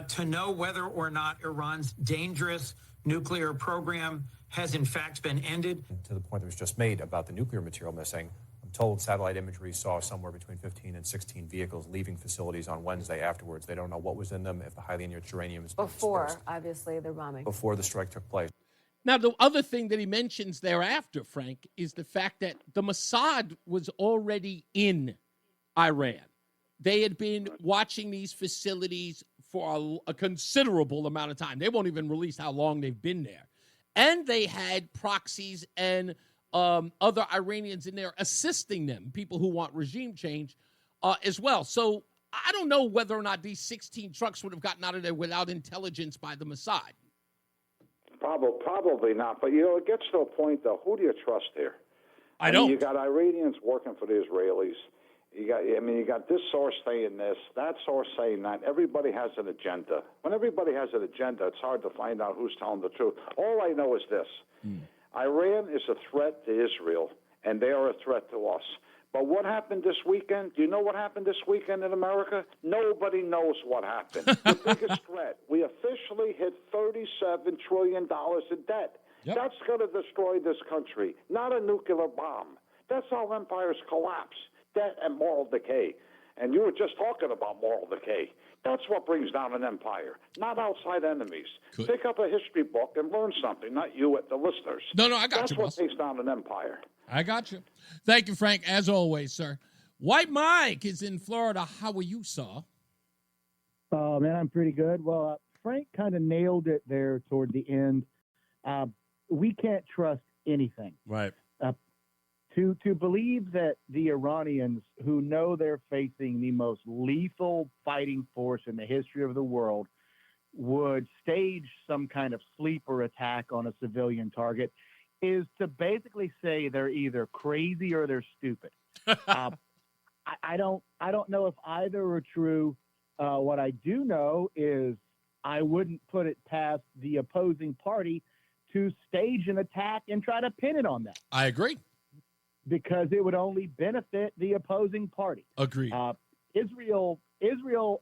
to know whether or not Iran's dangerous nuclear program has in fact been ended. To the point that was just made about the nuclear material missing, I'm told satellite imagery saw somewhere between 15 and 16 vehicles leaving facilities on Wednesday afterwards. They don't know what was in them, if the highly enriched uranium is before, obviously, they're bombing. Before the strike took place. Now, the other thing that he mentions thereafter, Frank, is the fact that the Mossad was already in Iran. They had been watching these facilities for a considerable amount of time. They won't even release how long they've been there. And they had proxies and other Iranians in there assisting them, people who want regime change as well. So I don't know whether or not these 16 trucks would have gotten out of there without intelligence by the Mossad. Probably not. But, it gets to a point, though, who do you trust here? I don't. You got Iranians working for the Israelis. You got this source saying this, that source saying that. Everybody has an agenda. When everybody has an agenda, it's hard to find out who's telling the truth. All I know is this. Iran is a threat to Israel, and they are a threat to us. But what happened this weekend? Do you know what happened this weekend in America? Nobody knows what happened. The biggest threat. We officially hit $37 trillion in debt. Yep. That's going to destroy this country, not a nuclear bomb. That's how empires collapse. Debt and moral decay. And you were just talking about moral decay. That's what brings down an empire, not outside enemies. Pick up a history book and learn something, not you at the listeners. No, I got That's you, what takes down an empire. I got you. Thank you, Frank, as always, sir. White Mike is in Florida. How are you, sir? Oh, man, I'm pretty good. Well, Frank kind of nailed it there toward the end. We can't trust anything. Right. To believe that the Iranians, who know they're facing the most lethal fighting force in the history of the world, would stage some kind of sleeper attack on a civilian target is to basically say they're either crazy or they're stupid. I don't know if either are true. What I do know is I wouldn't put it past the opposing party to stage an attack and try to pin it on them. I agree. Because it would only benefit the opposing party. Agreed. Israel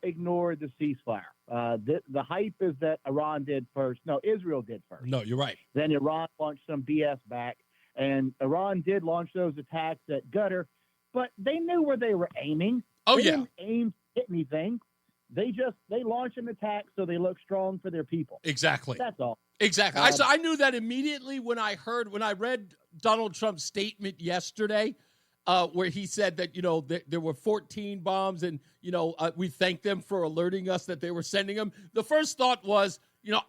ignored the ceasefire. The hype is that Iran did first. No, Israel did first. No, you're right. Then Iran launched some BS back, and Iran did launch those attacks at Qatar, but they knew where they were aiming. Oh, they yeah. didn't aim to hit anything. They launched an attack so they look strong for their people. Exactly. That's all. Exactly. I knew that immediately when I read Donald Trump's statement yesterday, where he said that, there were 14 bombs and, we thank them for alerting us that they were sending them. The first thought was,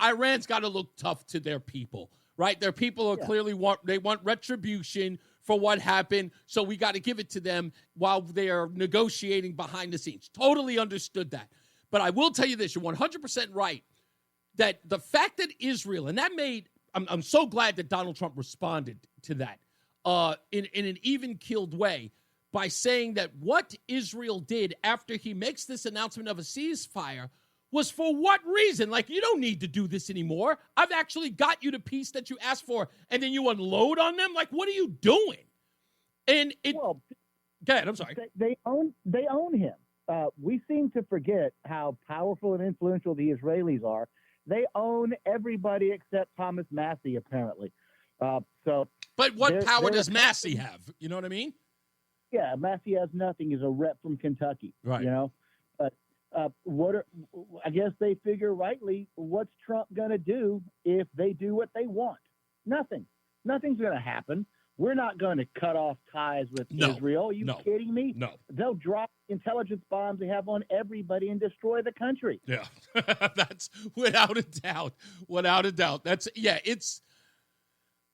Iran's got to look tough to their people, right? Their people are clearly want retribution for what happened, so we got to give it to them while they are negotiating behind the scenes. Totally understood that. But I will tell you this, you're 100% right, that the fact that Israel, and that made, I'm so glad that Donald Trump responded to that in an even-keeled way by saying that what Israel did after he makes this announcement of a ceasefire was for what reason? Like, you don't need to do this anymore. I've actually got you the peace that you asked for, and then you unload on them? Like, what are you doing? And go ahead, I'm sorry. They own him. We seem to forget how powerful and influential the Israelis are. They own everybody except Thomas Massey, apparently. But what power does Massey have? You know what I mean? Yeah, Massey has nothing. He's a rep from Kentucky. Right. But I guess they figure rightly, what's Trump going to do if they do what they want? Nothing. Nothing's going to happen. We're not going to cut off ties with Israel. Are you kidding me? No. They'll drop intelligence bombs they have on everybody and destroy the country. Yeah, that's without a doubt. Without a doubt. It's,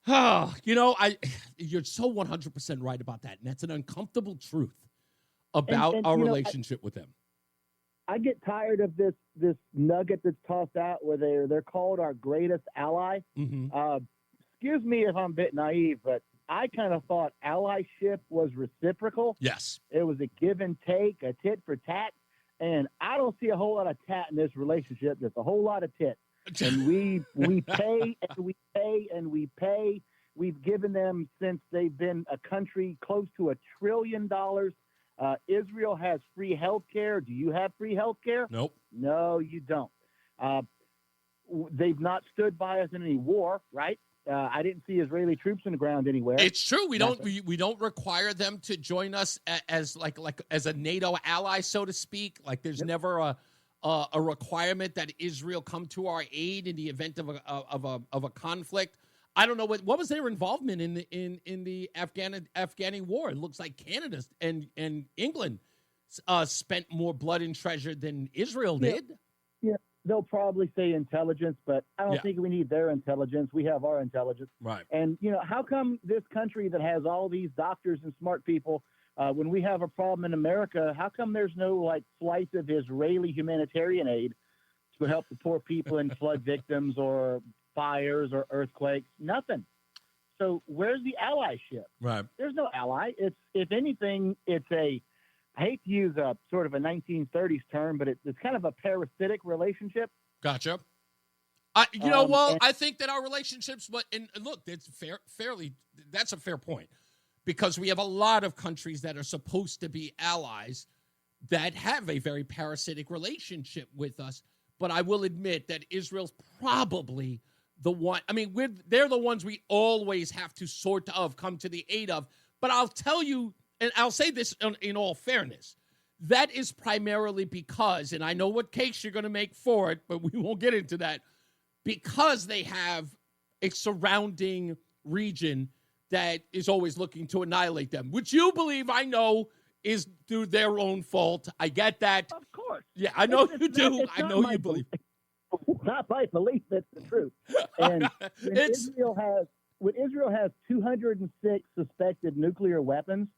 you're so 100% right about that. And that's an uncomfortable truth about our relationship with them. I get tired of this nugget that's tossed out where they're called our greatest ally. Mm-hmm. Excuse me if I'm a bit naive, but I kind of thought allyship was reciprocal. Yes. It was a give and take, a tit for tat. And I don't see a whole lot of tat in this relationship. There's a whole lot of tit. And we pay and we pay and we pay. We've given them, since they've been a country, close to $1 trillion. Israel has free health care. Do you have free health care? Nope. No, you don't. They've not stood by us in any war, right? I didn't see Israeli troops on the ground anywhere. It's true. We don't require them to join us as as a NATO ally, so to speak. Like there's never a requirement that Israel come to our aid in the event of a conflict. I don't know what was their involvement in the Afghani war. It looks like Canada and England spent more blood and treasure than Israel did. Yeah. They'll probably say intelligence, but I don't think we need their intelligence. We have our intelligence. Right. And, how come this country that has all these doctors and smart people, when we have a problem in America, how come there's no, slice of Israeli humanitarian aid to help the poor people and flood victims or fires or earthquakes? Nothing. So where's the allyship? Right. There's no ally. It's, if anything, it's I hate to use a sort of a 1930s term, but it's kind of a parasitic relationship. Gotcha. I think that our relationships, and look, it's that's a fair point, because we have a lot of countries that are supposed to be allies that have a very parasitic relationship with us. But I will admit that Israel's probably the one. I mean, they're the ones we always have to come to the aid of. But I'll tell you, and I'll say this in all fairness, that is primarily because, and I know what case you're going to make for it, but we won't get into that, because they have a surrounding region that is always looking to annihilate them, which you believe, I know, is through their own fault. I get that. Of course. Yeah, I know you do. I know you believe. It's not my belief, it's the truth. And when Israel has 206 suspected nuclear weapons,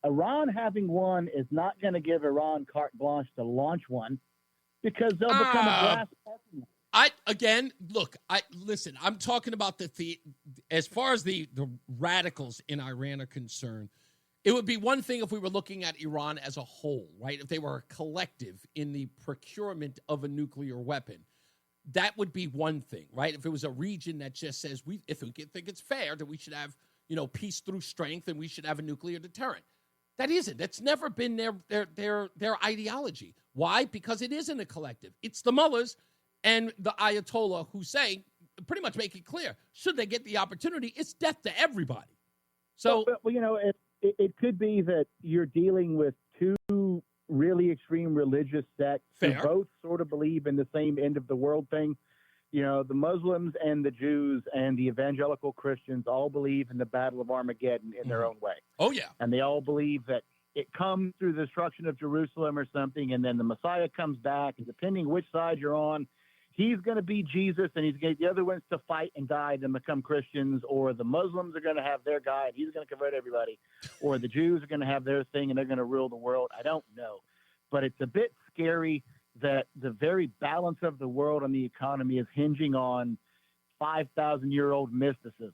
Iran having one is not going to give Iran carte blanche to launch one, because they'll become a glass partner. Listen, I'm talking about as far as the radicals in Iran are concerned, it would be one thing if we were looking at Iran as a whole, right? If they were a collective in the procurement of a nuclear weapon, that would be one thing, right? If it was a region that just says, if we think it's fair that we should have, peace through strength and we should have a nuclear deterrent. That isn't. That's never been their ideology. Why? Because it isn't a collective. It's the mullahs and the Ayatollah who pretty much make it clear, should they get the opportunity, it's death to everybody. So, well, it could be that you're dealing with two really extreme religious sects who both sort of believe in the same end of the world thing. You know, the Muslims and the Jews and the evangelical Christians all believe in the Battle of Armageddon in their own way. Oh, yeah. And they all believe that it comes through the destruction of Jerusalem or something, and then the Messiah comes back, and depending which side you're on, he's going to be Jesus, and he's going to get the other ones to fight and die and become Christians, or the Muslims are going to have their guy, and he's going to convert everybody, or the Jews are going to have their thing, and they're going to rule the world. I don't know. But it's a bit scary that the very balance of the world and the economy is hinging on 5,000-year-old mysticism.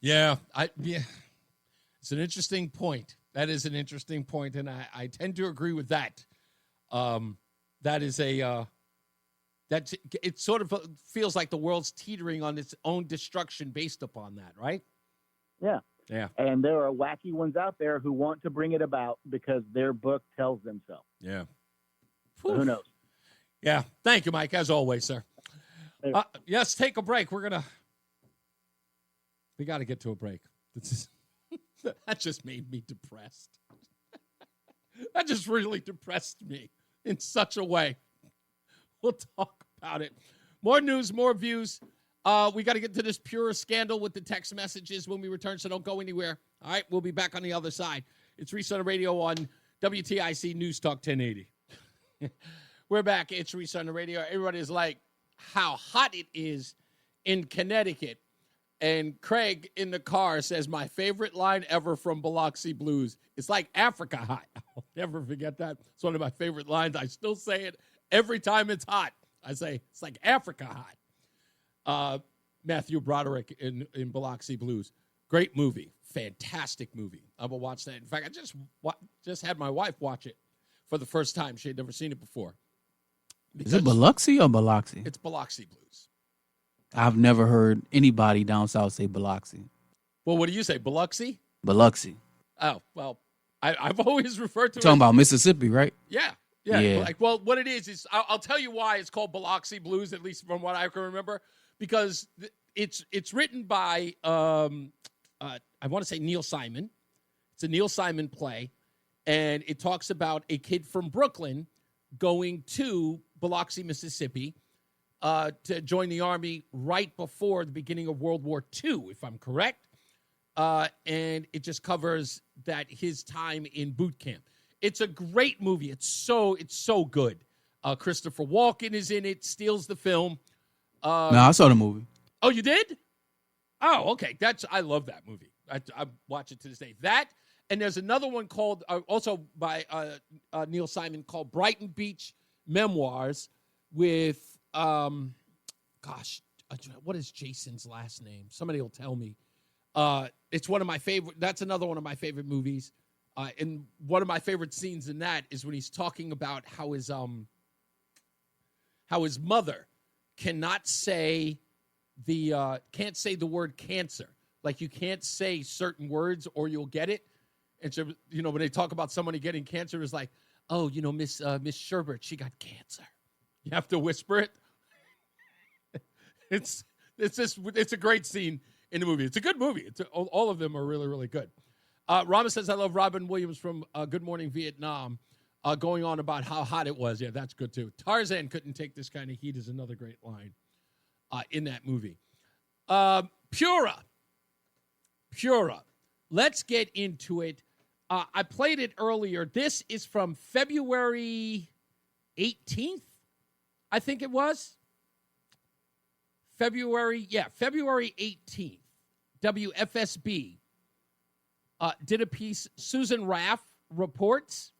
Yeah, it's an interesting point. That is an interesting point, and I tend to agree with that. That is it sort of feels like the world's teetering on its own destruction based upon that, right? Yeah. Yeah. And there are wacky ones out there who want to bring it about because their book tells them so. Yeah. So who knows? Yeah. Thank you, Mike, as always, sir. Yes, take a break. We got to get to a break. That just made me depressed. That just really depressed me in such a way. We'll talk about it. More news, more views. We got to get to this pure scandal with the text messages when we return, so don't go anywhere. All right, we'll be back on the other side. It's Reese on the radio on WTIC News Talk 1080. We're back. It's Reese on the radio. Everybody's like, how hot it is in Connecticut. And Craig in the car says, my favorite line ever from Biloxi Blues. It's like Africa hot. I'll never forget that. It's one of my favorite lines. I still say it every time it's hot. I say, it's like Africa hot. Matthew Broderick in Biloxi Blues. Great movie. Fantastic movie. I will watch that. In fact, I just had my wife watch it for the first time. She had never seen it before. Is it Biloxi or Biloxi? It's Biloxi Blues. I've never heard anybody down south say Biloxi. Well, what do you say, Biloxi? Biloxi. Oh, well, I've always referred to it. Talking about Mississippi, right? Yeah. Like, well, what it is I'll tell you why it's called Biloxi Blues, at least from what I can remember, because it's written by, I want to say Neil Simon. It's a Neil Simon play, and it talks about a kid from Brooklyn going to Biloxi, Mississippi, to join the Army right before the beginning of World War II, if I'm correct. And it just covers his time in boot camp. It's a great movie. It's so good. Christopher Walken is in it, steals the film. No, I saw the movie. Oh, you did? Oh, okay. I love that movie. I watch it to this day. That, and there's another one called, also by Neil Simon, called Brighton Beach Memoirs with, what is Jason's last name? Somebody will tell me. It's one of my favorite. That's another one of my favorite movies. And one of my favorite scenes in that is when he's talking about how his mother cannot say can't say the word cancer. Like, you can't say certain words or you'll get it. And so, when they talk about somebody getting cancer, it's like, oh, Miss Sherbert, she got cancer. You have to whisper it. It's a great scene in the movie. It's a good movie. All of them are really, really good. Rama says, I love Robin Williams from Good Morning Vietnam going on about how hot it was. Yeah, that's good too. Tarzan couldn't take this kind of heat is another great line in that movie. Pura. Let's get into it. I played it earlier. This is from February 18th, I think it was. February 18th. WFSB did a piece. Susan Raff reports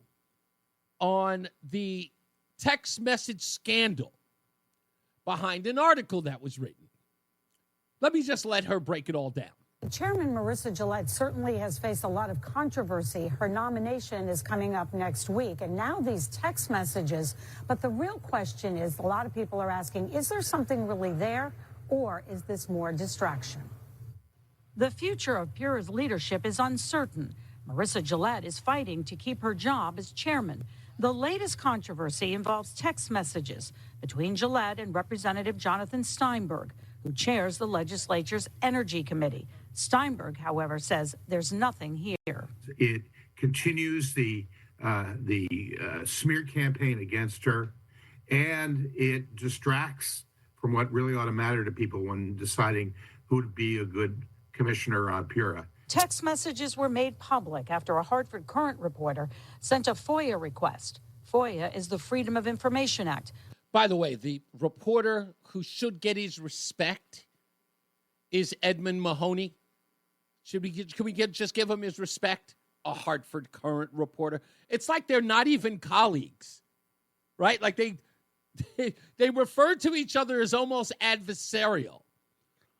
on the text message scandal behind an article that was written. Let me just let her break it all down. Chairman Marissa Gillette certainly has faced a lot of controversy. Her nomination is coming up next week, and now these text messages. But the real question is, a lot of people are asking, is there something really there, or is this more distraction? The future of Pura's leadership is uncertain. Marissa Gillette is fighting to keep her job as chairman. The latest controversy involves text messages between Gillette and Representative Jonathan Steinberg, who chairs the legislature's Energy Committee. Steinberg, however, says there's nothing here. It continues the smear campaign against her, and it distracts from what really ought to matter to people when deciding who to be a good commissioner on PURA. Text messages were made public after a Hartford Current reporter sent a FOIA request. FOIA is the Freedom of Information Act. By the way, the reporter who should get his respect is Edmund Mahoney. Can we just give him his respect? A Hartford Current reporter. It's like they're not even colleagues, right? Like they refer to each other as almost adversarial.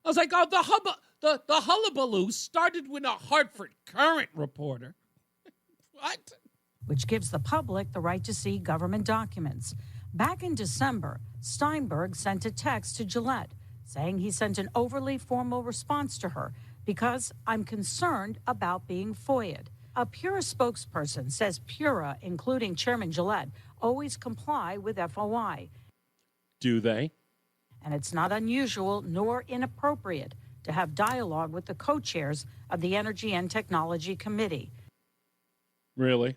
I was like, oh, the hullabaloo started with a Hartford Current reporter. What? Which gives the public the right to see government documents. Back in December, Steinberg sent a text to Gillette saying he sent an overly formal response to her because I'm concerned about being FOIA'd. A PURA spokesperson says PURA, including Chairman Gillette, always comply with FOI. Do they? And it's not unusual nor inappropriate to have dialogue with the co-chairs of the Energy and Technology Committee. Really?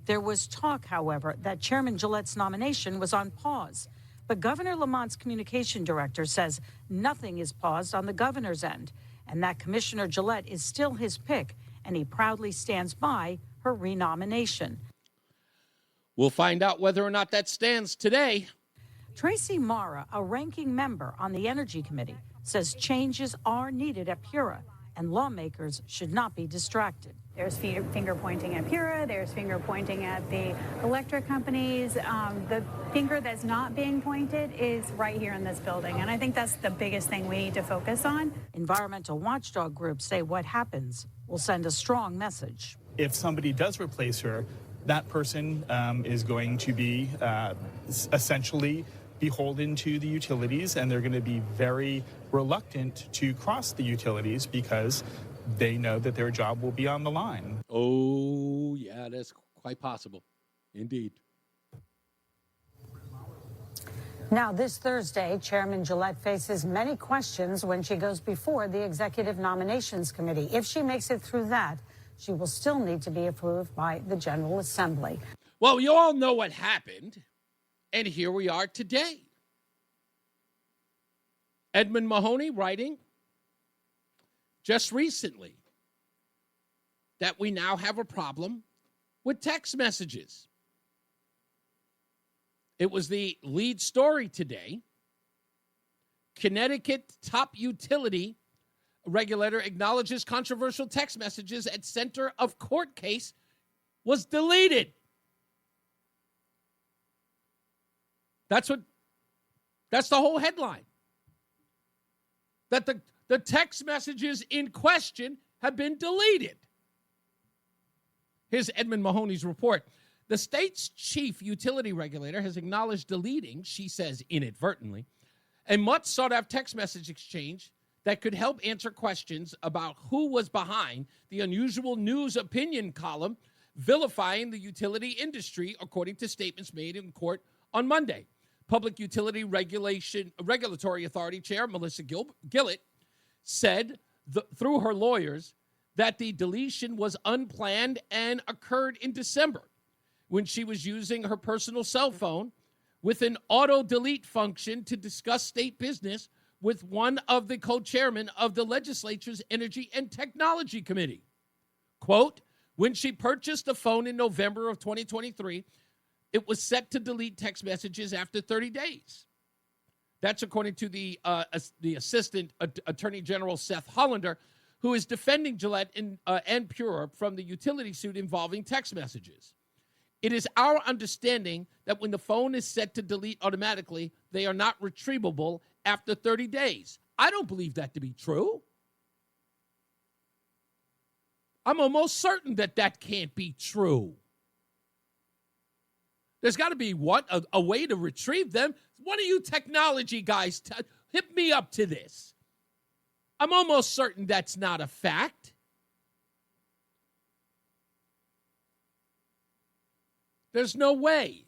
There was talk, however, that Chairman Gillette's nomination was on pause. But Governor Lamont's communication director says nothing is paused on the governor's end, and that Commissioner Gillette is still his pick, and he proudly stands by her renomination. We'll find out whether or not that stands today. Tracy Mara, a ranking member on the Energy Committee, says changes are needed at PURA, and lawmakers should not be distracted. There's finger pointing at PURA, there's finger pointing at the electric companies. The finger that's not being pointed is right here in this building, and I think that's the biggest thing we need to focus on. Environmental watchdog groups say what happens will send a strong message. If somebody does replace her, that person is going to be essentially beholden to the utilities, and they're going to be very reluctant to cross the utilities because they know that their job will be on the line. Oh, yeah, that's quite possible. Indeed. Now, this Thursday, Chairman Gillette faces many questions when she goes before the Executive Nominations Committee. If she makes it through that, she will still need to be approved by the General Assembly. Well, you all know what happened, and here we are today. Edmund Mahoney writing just recently that we now have a problem with text messages. It was the lead story today. Connecticut top utility regulator acknowledges controversial text messages at center of court case was deleted. That's the whole headline. That the text messages in question have been deleted. Here's Edmund Mahoney's report. The state's chief utility regulator has acknowledged deleting, she says inadvertently, a much sought-after text message exchange that could help answer questions about who was behind the unusual news opinion column vilifying the utility industry, according to statements made in court on Monday. Public Utility Regulatory Authority Chair Melissa Gillett said through her lawyers that the deletion was unplanned and occurred in December when she was using her personal cell phone with an auto-delete function to discuss state business with one of the co-chairmen of the legislature's Energy and Technology Committee. Quote, when she purchased the phone in November of 2023, it was set to delete text messages after 30 days. That's according to the Assistant Attorney General Seth Hollander, who is defending Gillette and PURA from the utility suit involving text messages. It is our understanding that when the phone is set to delete automatically, they are not retrievable after 30 days. I don't believe that to be true. I'm almost certain that can't be true. There's got to be a way to retrieve them. One of you technology guys, hit me up to this. I'm almost certain that's not a fact. There's no way.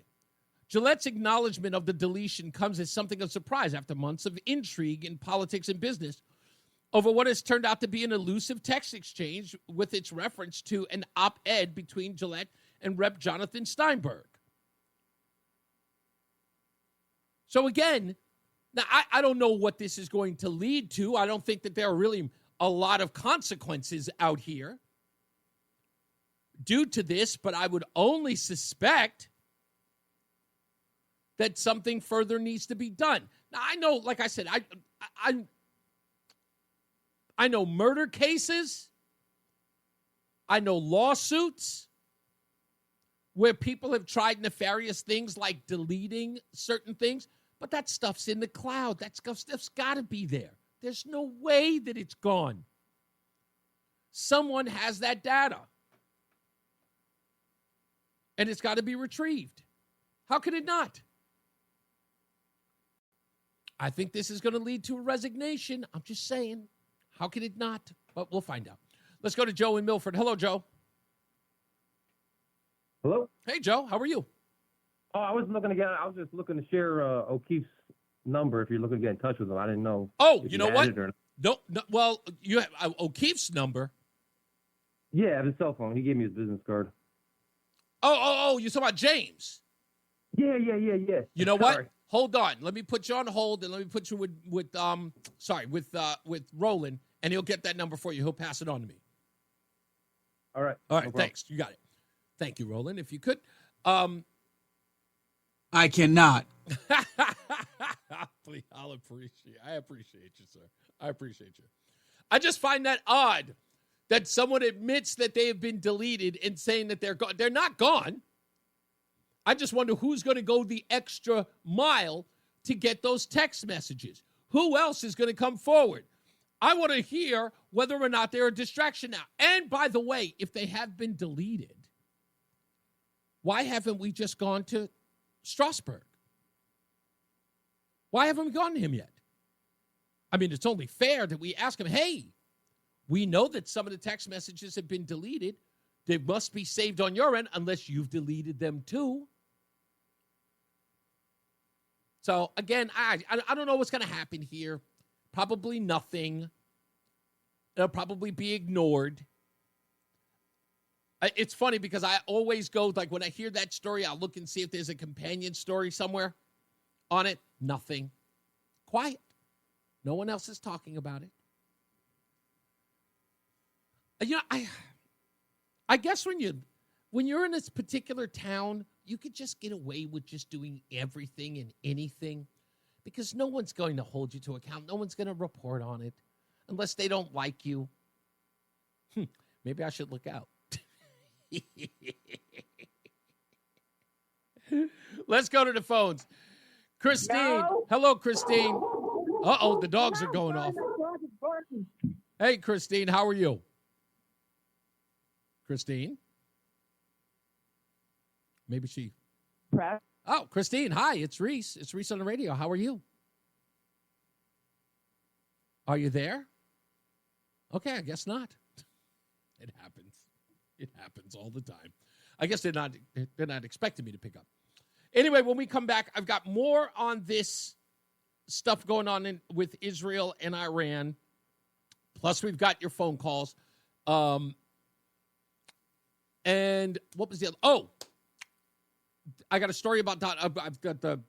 Gillette's acknowledgement of the deletion comes as something of surprise after months of intrigue in politics and business over what has turned out to be an elusive text exchange with its reference to an op-ed between Gillette and Rep. Jonathan Steinberg. So again, now I don't know what this is going to lead to. I don't think that there are really a lot of consequences out here due to this, but I would only suspect that something further needs to be done. Now, I know, like I said, I know murder cases. I know lawsuits where people have tried nefarious things like deleting certain things, but that stuff's in the cloud. That stuff's got to be there. There's no way that it's gone. Someone has that data, and it's got to be retrieved. How could it not? I think this is going to lead to a resignation. I'm just saying. How could it not? But we'll find out. Let's go to Joe in Milford. Hello, Joe. Hello? Hey, Joe. How are you? Oh, I was just looking to share O'Keefe's number if you're looking to get in touch with him. I didn't know. Oh, you know what? No, well, you have O'Keefe's number. Yeah, I have his cell phone. He gave me his business card. Oh, you're talking about James. Yeah. You know what? Hold on. Let me put you on hold, and let me put you with Roland, and he'll get that number for you. He'll pass it on to me. All right. All right. Thanks. You got it. Thank you, Roland. If you could. I cannot. Please, I appreciate you, sir. I appreciate you. I just find that odd that someone admits that they have been deleted and saying that they're gone. They're not gone. I just wonder who's going to go the extra mile to get those text messages. Who else is going to come forward? I want to hear whether or not they're a distraction now. And by the way, if they have been deleted, why haven't we just gone to Strasbourg? Why haven't we gone to him yet? I mean, it's only fair that we ask him, hey, we know that some of the text messages have been deleted. They must be saved on your end unless you've deleted them too. So, again, I don't know what's going to happen here. Probably nothing. It'll probably be ignored. It's funny because I always go, like, when I hear that story, I'll look and see if there's a companion story somewhere on it. Nothing. Quiet. No one else is talking about it. You know, I guess when you're in this particular town, you could just get away with just doing everything and anything because no one's going to hold you to account. No one's going to report on it unless they don't like you. Maybe I should look out. Let's go to the phones. Christine. No. Hello, Christine. Uh-oh, the dogs are going off. Hey, Christine, how are you? Christine? Maybe she... Oh, Christine, hi, it's Reese. It's Reese on the radio. How are you? Are you there? Okay, I guess not. It happens. It happens all the time. I guess they're not expecting me to pick up. Anyway, when we come back, I've got more on this stuff going on with Israel and Iran. Plus, we've got your phone calls. And what was the other? Oh, I got a story about I've got the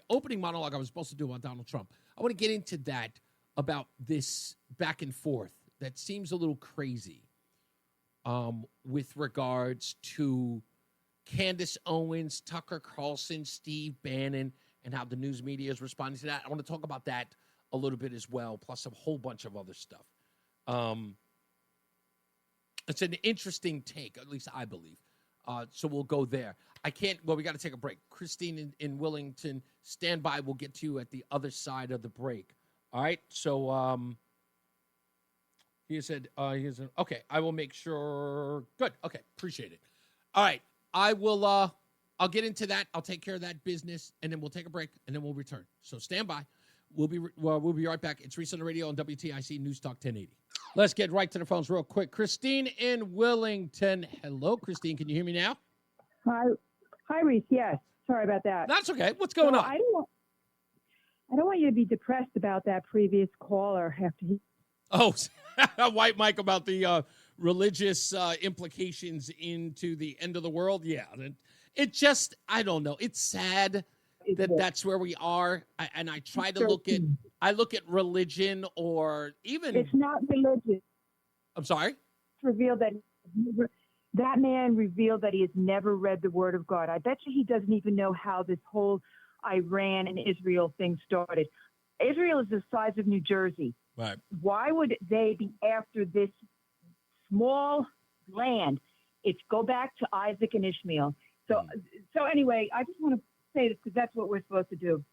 opening monologue I was supposed to do about Donald Trump. I want to get into that about this back and forth that seems a little crazy with regards to Candace Owens, Tucker Carlson, Steve Bannon, and how the news media is responding to that. I want to talk about that a little bit as well, plus a whole bunch of other stuff. It's an interesting take, at least I believe. So we'll go there. We got to take a break. Christine in Willington, stand by. We'll get to you at the other side of the break. All right. So he said, okay, I will make sure. Good. Okay. Appreciate it. All right. I will, I'll get into that. I'll take care of that business, and then we'll take a break, and then we'll return. So stand by. We'll be right back. It's Reese on the radio on WTIC News Talk 1080. Let's get right to the phones real quick. Christine in Willington. Hello, Christine. Can you hear me now? Hi, Reese. Yes. Sorry about that. That's okay. What's going on? I don't want you to be depressed about that previous caller after he. Oh, White Mike about the religious implications into the end of the world. Yeah, it just, I don't know. It's sad that that's where we are. And I try to look at religion or even. It's not religion. I'm sorry? It's revealed that man revealed that he has never read the Word of God. I bet you he doesn't even know how this whole Iran and Israel thing started. Israel is the size of New Jersey. Right. Why would they be after this small land? It's go back to Isaac and Ishmael. So anyway, I just want to say this because that's what we're supposed to do.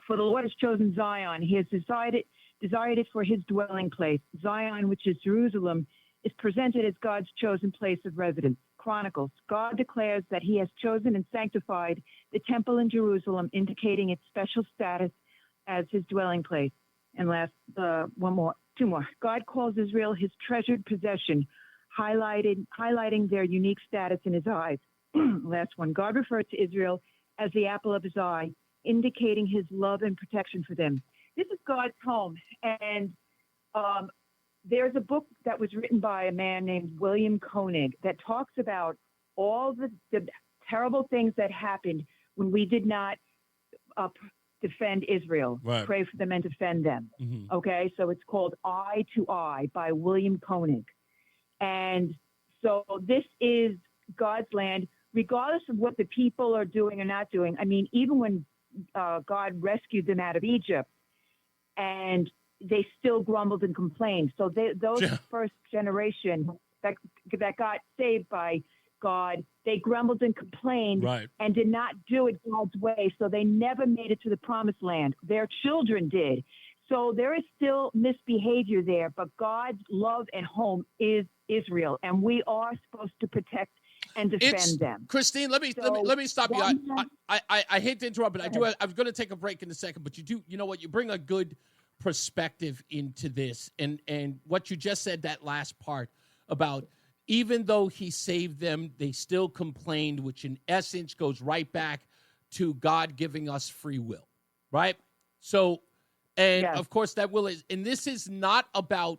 For the Lord has chosen Zion. He has desired it for his dwelling place. Zion, which is Jerusalem, is presented as God's chosen place of residence. Chronicles. God declares that he has chosen and sanctified the temple in Jerusalem, indicating its special status as his dwelling place. And last, two more. God calls Israel his treasured possession, highlighting their unique status in his eyes. Last one. God referred to Israel as the apple of his eye, indicating his love and protection for them. This is God's home. And there's a book that was written by a man named William Koenig that talks about all the terrible things that happened when we did not defend Israel, right. Pray for them and defend them. Mm-hmm. Okay, so it's called Eye to Eye by William Koenig. And so this is God's land, regardless of what the people are doing or not doing. I mean, even when God rescued them out of Egypt, and they still grumbled and complained. So those first generation that got saved by God, they grumbled and complained right. and did not do it God's way. So they never made it to the promised land. Their children did. So there is still misbehavior there, but God's love and home is Israel, and we are supposed to protect and defend them. Christine, let me stop you. I hate to interrupt, but I'm going to take a break in a second. But you know what? You bring a good perspective into this, and what you just said, that last part about even though he saved them, they still complained, which in essence goes right back to God giving us free will, right? So, and of course that will is, and this is not about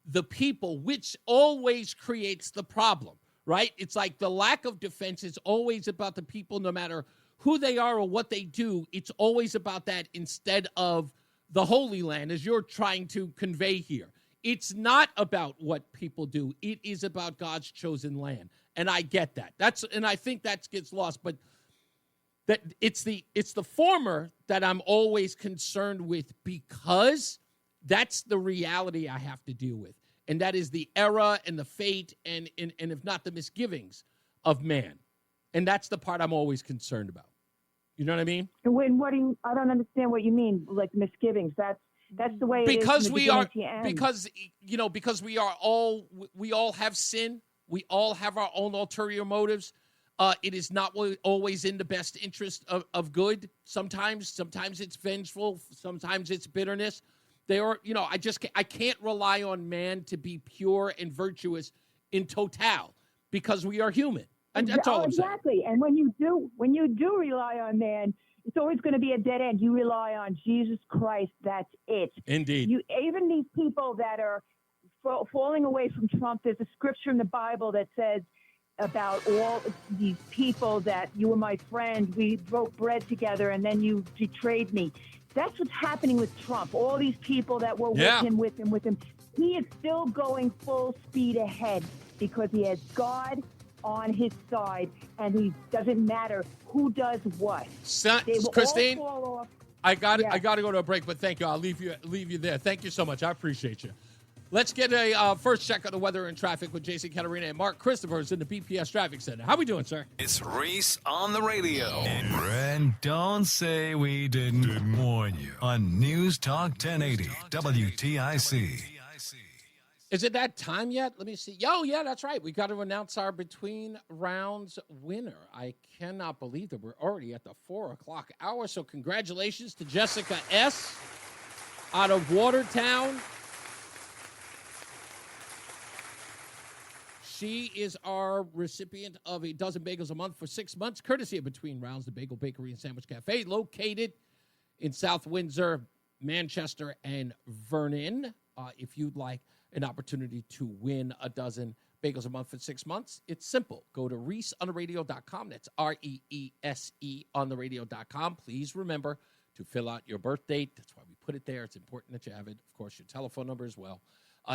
the people, which always creates the problem, right? It's like the lack of defense is always about the people, no matter who they are or what they do. It's always about that instead of the Holy Land, as you're trying to convey here. It's not about what people do. It is about God's chosen land. And I get that. And I think that gets lost, but that it's the former that I'm always concerned with, because that's the reality I have to deal with. And that is the era and the fate and if not the misgivings of man. And that's the part I'm always concerned about. You know what I mean? When I don't understand what you mean, like misgivings. That's the way it is from the beginning to end. Because we all have sin. We all have our own ulterior motives. It is not always in the best interest of good. Sometimes it's vengeful. Sometimes it's bitterness. I can't rely on man to be pure and virtuous in total, because we are human. And that's all I'm saying. Exactly. And when you do rely on man, it's always going to be a dead end. You rely on Jesus Christ. That's it. Indeed. Even these people that are falling away from Trump, there's a scripture in the Bible that says about all these people that you were my friend, we broke bread together, and then you betrayed me. That's what's happening with Trump. All these people that were with him. He is still going full speed ahead because he has God on his side, and he doesn't matter who does what. Christine, all fall off. I got to go to a break, but thank you. I'll leave you there. Thank you so much. I appreciate you. Let's get a first check on the weather and traffic with Jason Caterina and Mark Christopher's in the BPS Traffic Center. How we doing, sir? It's Reese on the radio. And don't say we didn't warn you on NewsTalk 1080 WTIC. Is it that time yet? Let me see. Oh, yeah, that's right. We got to announce our between rounds winner. I cannot believe that we're already at the 4 o'clock hour. So congratulations to Jessica S. out of Watertown. She is our recipient of a dozen bagels a month for 6 months, courtesy of Between Rounds, the Bagel Bakery and Sandwich Cafe, located in South Windsor, Manchester, and Vernon. If you'd like an opportunity to win a dozen bagels a month for 6 months, it's simple. Go to ReeseOnTheRadio.com. That's REESE on the radio.com. Please remember to fill out your birth date. That's why we put it there. It's important that you have it. Of course, your telephone number as well.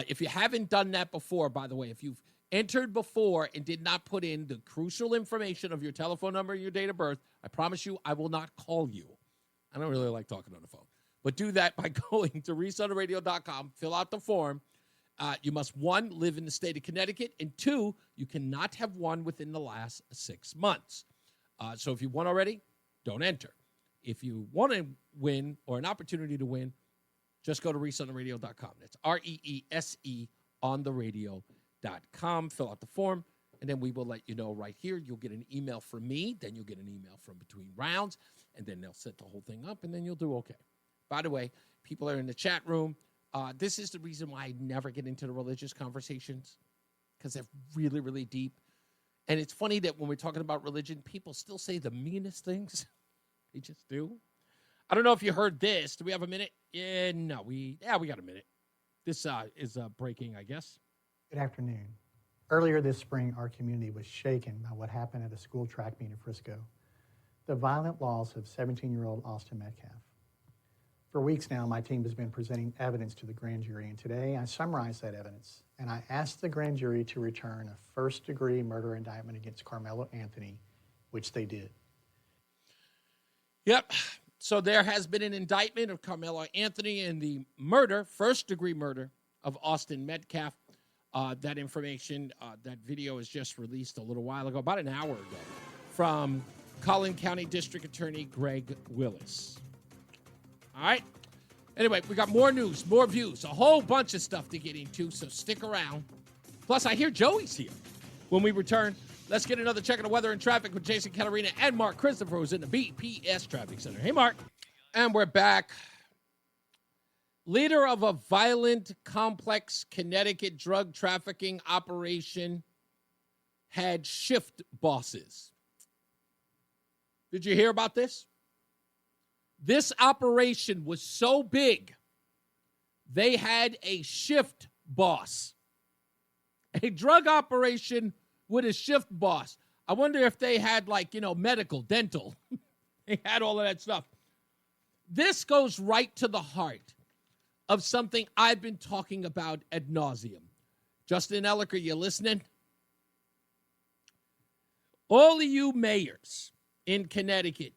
If you haven't done that before, by the way, if you've entered before and did not put in the crucial information of your telephone number and your date of birth, I promise you I will not call you. I don't really like talking on the phone. But do that by going to ReeseOnTheRadio.com, fill out the form. You must, 1, live in the state of Connecticut, and 2, you cannot have won within the last 6 months. So if you won already, don't enter. If you want to win or an opportunity to win, just go to ReeseOnTheRadio.com. That's REESE on the radio.com. Fill out the form, and then we will let you know right here. You'll get an email from me, then you'll get an email from Between Rounds, and then they'll set the whole thing up, and then you'll do okay. By the way, people are in the chat room. This is the reason why I never get into the religious conversations, because they're really, really deep. And it's funny that when we're talking about religion, people still say the meanest things. They just do. I don't know if you heard this. Do we have a minute? No, we got a minute. This is breaking, I guess. Good afternoon. Earlier this spring, our community was shaken by what happened at a school track meet in Frisco. The violent loss of 17-year-old Austin Metcalf. For weeks now, my team has been presenting evidence to the grand jury, and today I summarized that evidence, and I asked the grand jury to return a first-degree murder indictment against Carmelo Anthony, which they did. Yep. So there has been an indictment of Carmelo Anthony in the first-degree murder of Austin Metcalf. That information, that video was just released a little while ago, about an hour ago, from Collin County District Attorney Greg Willis. All right. Anyway, we got more news, more views, a whole bunch of stuff to get into, so stick around. Plus, I hear Joey's here. When we return, let's get another check of the weather and traffic with Jason Catarina and Mark Christopher, who's in the BPS Traffic Center. Hey, Mark. And we're back. Leader of a violent, complex Connecticut drug trafficking operation had shift bosses. Did you hear about this? This operation was so big, they had a shift boss. A drug operation with a shift boss. I wonder if they had, medical, dental. They had all of that stuff. This goes right to the heart of something I've been talking about ad nauseum. Justin Ellicker, you listening? All of you mayors in Connecticut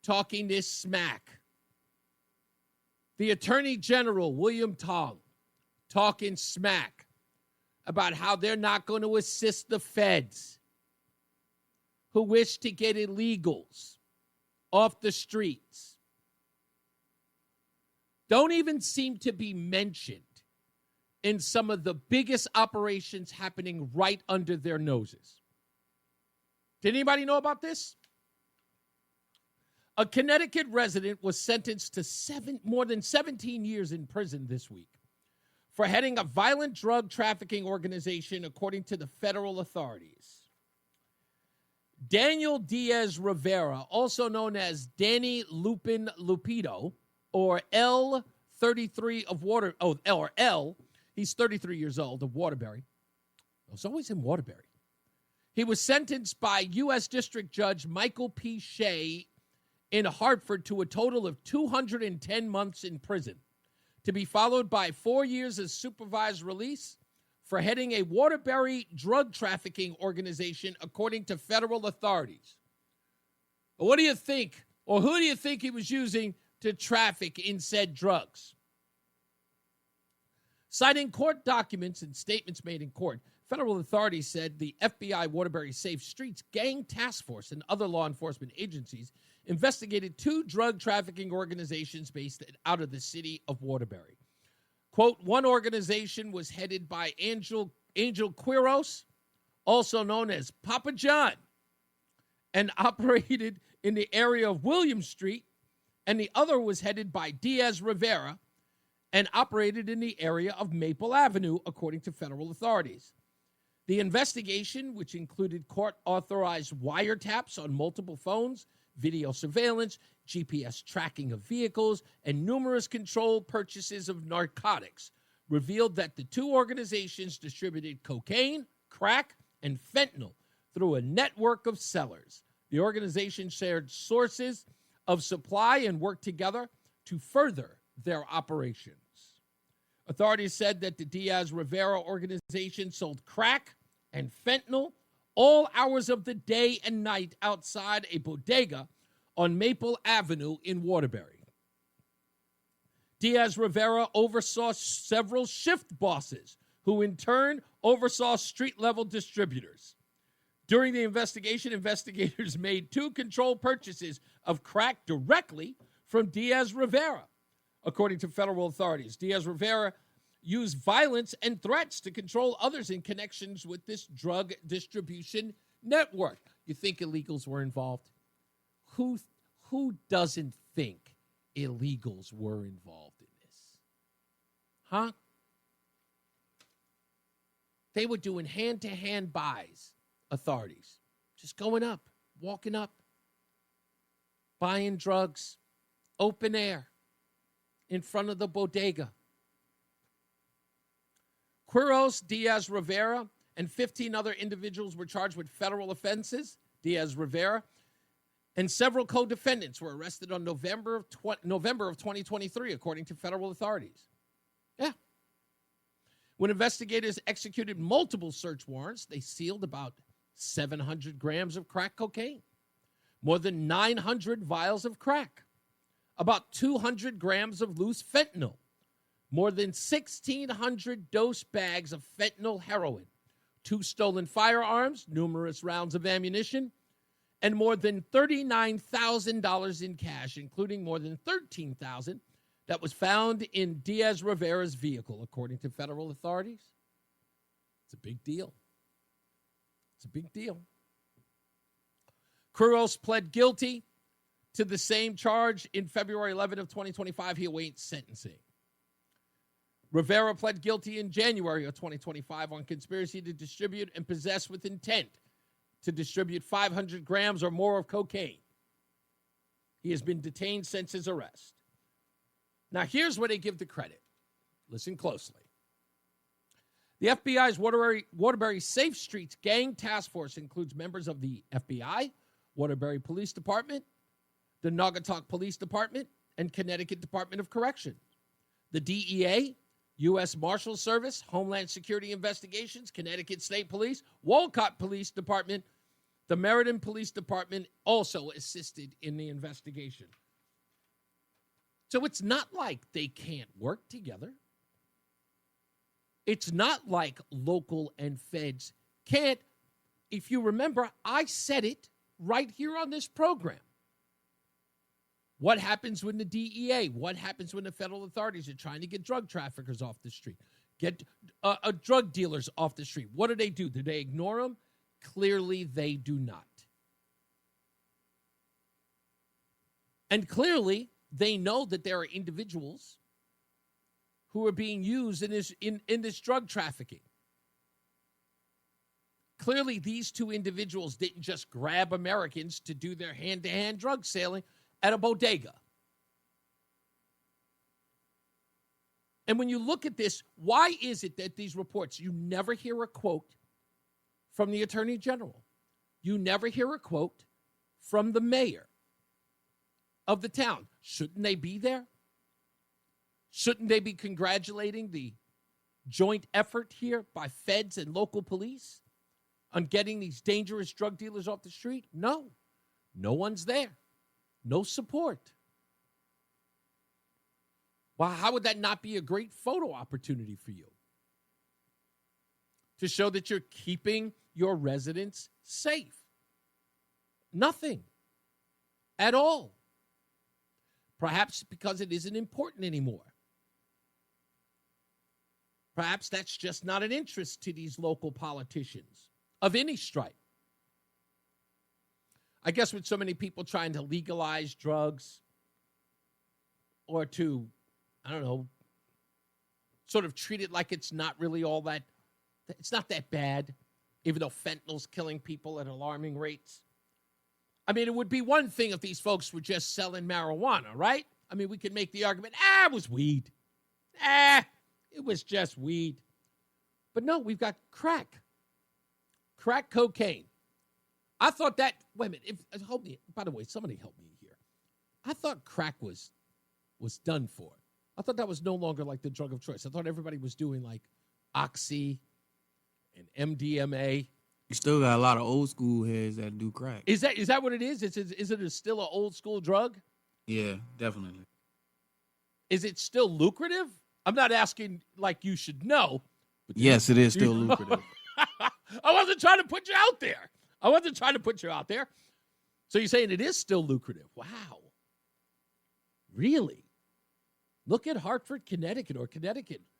talking this smack. The Attorney General, William Tong, talking smack about how they're not going to assist the feds who wish to get illegals off the streets. Don't even seem to be mentioned in some of the biggest operations happening right under their noses. Did anybody know about this? A Connecticut resident was sentenced to more than 17 years in prison this week for heading a violent drug trafficking organization, according to the federal authorities. Daniel Diaz Rivera, also known as Danny Lupin Lupido, or L33 of L. He's 33 years old, of Waterbury. It's always in Waterbury. He was sentenced by U.S. District Judge Michael P. Shea in Hartford to a total of 210 months in prison, to be followed by 4 years of supervised release for heading a Waterbury drug trafficking organization, according to federal authorities. What do you think, or who do you think he was using to traffic in said drugs? Citing court documents and statements made in court, federal authorities said the FBI Waterbury Safe Streets Gang Task Force and other law enforcement agencies investigated 2 drug trafficking organizations based out of the city of Waterbury. Quote, one organization was headed by Angel Quiros, also known as Papa John, and operated in the area of William Street, and the other was headed by Diaz Rivera and operated in the area of Maple Avenue, according to federal authorities. The investigation, which included court-authorized wiretaps on multiple phones, video surveillance, GPS tracking of vehicles, and numerous controlled purchases of narcotics, revealed that the two organizations distributed cocaine, crack, and fentanyl through a network of sellers. The organization shared sources of supply and worked together to further their operations. Authorities said that the Diaz-Rivera organization sold crack and fentanyl all hours of the day and night outside a bodega on Maple Avenue in Waterbury. Diaz-Rivera oversaw several shift bosses who in turn oversaw street-level distributors. During the investigation, investigators made 2 controlled purchases of crack directly from Diaz-Rivera. According to federal authorities, Diaz-Rivera used violence and threats to control others in connections with this drug distribution network. You think illegals were involved? Who doesn't think illegals were involved in this? Huh? They were doing hand-to-hand buys, authorities. Just going up, walking up, buying drugs, open air, in front of the bodega. Quiros, Diaz-Rivera, and 15 other individuals were charged with federal offenses. Diaz-Rivera and several co-defendants were arrested on November of 2023, according to federal authorities. Yeah. When investigators executed multiple search warrants, they sealed about 700 grams of crack cocaine, more than 900 vials of crack, about 200 grams of loose fentanyl, more than 1,600 dose bags of fentanyl heroin, 2 stolen firearms, numerous rounds of ammunition, and more than $39,000 in cash, including more than $13,000 that was found in Diaz-Rivera's vehicle, according to federal authorities. It's a big deal. It's a big deal. Quiros pled guilty to the same charge in February 11 of 2025. He awaits sentencing. Rivera pled guilty in January of 2025 on conspiracy to distribute and possess with intent to distribute 500 grams or more of cocaine. He has been detained since his arrest. Now, here's where they give the credit. Listen closely. The FBI's Waterbury Safe Streets Gang Task Force includes members of the FBI, Waterbury Police Department, the Naugatuck Police Department, and Connecticut Department of Corrections. The DEA, U.S. Marshals Service, Homeland Security Investigations, Connecticut State Police, Walcott Police Department, the Meriden Police Department also assisted in the investigation. So it's not like they can't work together. It's not like local and feds can't. If you remember, I said it right here on this program. What happens when the DEA? What happens when the federal authorities are trying to get drug traffickers off the street, get drug dealers off the street? What do? Do they ignore them? Clearly, they do not. And clearly, they know that there are individuals who are being used in this drug trafficking. Clearly, these 2 individuals didn't just grab Americans to do their hand-to-hand drug selling at a bodega. And when you look at this, why is it that these reports, you never hear a quote from the Attorney General? You never hear a quote from the mayor of the town. Shouldn't they be there? Shouldn't they be congratulating the joint effort here by feds and local police on getting these dangerous drug dealers off the street? No. No one's there. No support. Well, how would that not be a great photo opportunity for you? To show that you're keeping your residents safe. Nothing at all. Perhaps because it isn't important anymore. Perhaps that's just not an interest to these local politicians of any stripe. I guess with so many people trying to legalize drugs or to, I don't know, sort of treat it like it's not really all that, it's not that bad. even though fentanyl's killing people at alarming rates. I mean, it would be one thing if these folks were just selling marijuana, right? I mean, we could make the argument, it was weed. It was just weed. But no, we've got crack cocaine. I thought that, wait a minute, help me. By the way, somebody help me here. I thought crack was done for. I thought that was no longer like the drug of choice. I thought everybody was doing like Oxy and MDMA. You still got a lot of old school heads that do crack. Is that what it is? Is it still an old school drug? Yeah, definitely. Is it still lucrative? I'm not asking like you should know. Yes, it is still lucrative. I wasn't trying to put you out there. So you're saying it is still lucrative. Wow. Really? Look at Hartford, Connecticut,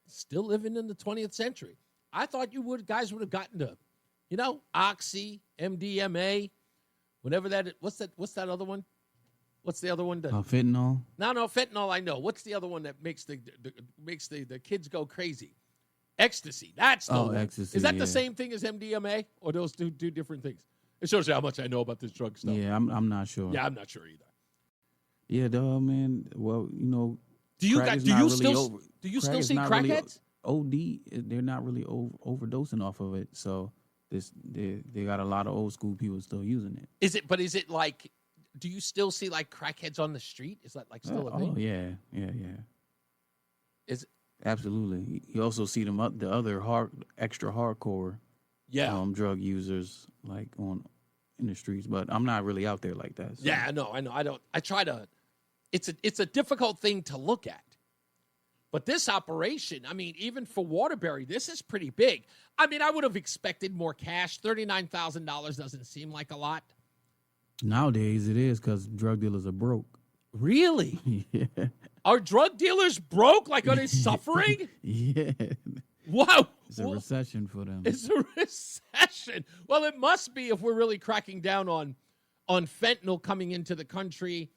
still living in the 20th century. I thought guys would have gotten to, Oxy, MDMA, whatever that is. What's that other one? What's the other one? Fentanyl? No, fentanyl I know. What's the other one that makes the kids go crazy? Ecstasy. That's the one. Ecstasy. Is that the same thing as MDMA, or those two different things? It shows you how much I know about this drug stuff. Yeah, I'm not sure. Yeah, I'm not sure either. Yeah, man. Well, do you still see crackheads? OD, they're not really overdosing off of it. So they got a lot of old school people still using it. Is it like? Do you still see like crackheads on the street? Is that like still a thing? Oh yeah. Is it? Absolutely. You also see them the other extra hardcore, drug users like in the streets. But I'm not really out there like that. So. Yeah, I know. I don't. I try to. It's a difficult thing to look at. But this operation, I mean, even for Waterbury, this is pretty big. I mean, I would have expected more cash. $39,000 doesn't seem like a lot. Nowadays it is because drug dealers are broke. Really? Yeah. Are drug dealers broke? Like, are they suffering? Yeah. Wow. It's a recession for them. It's a recession. Well, it must be if we're really cracking down on fentanyl coming into the country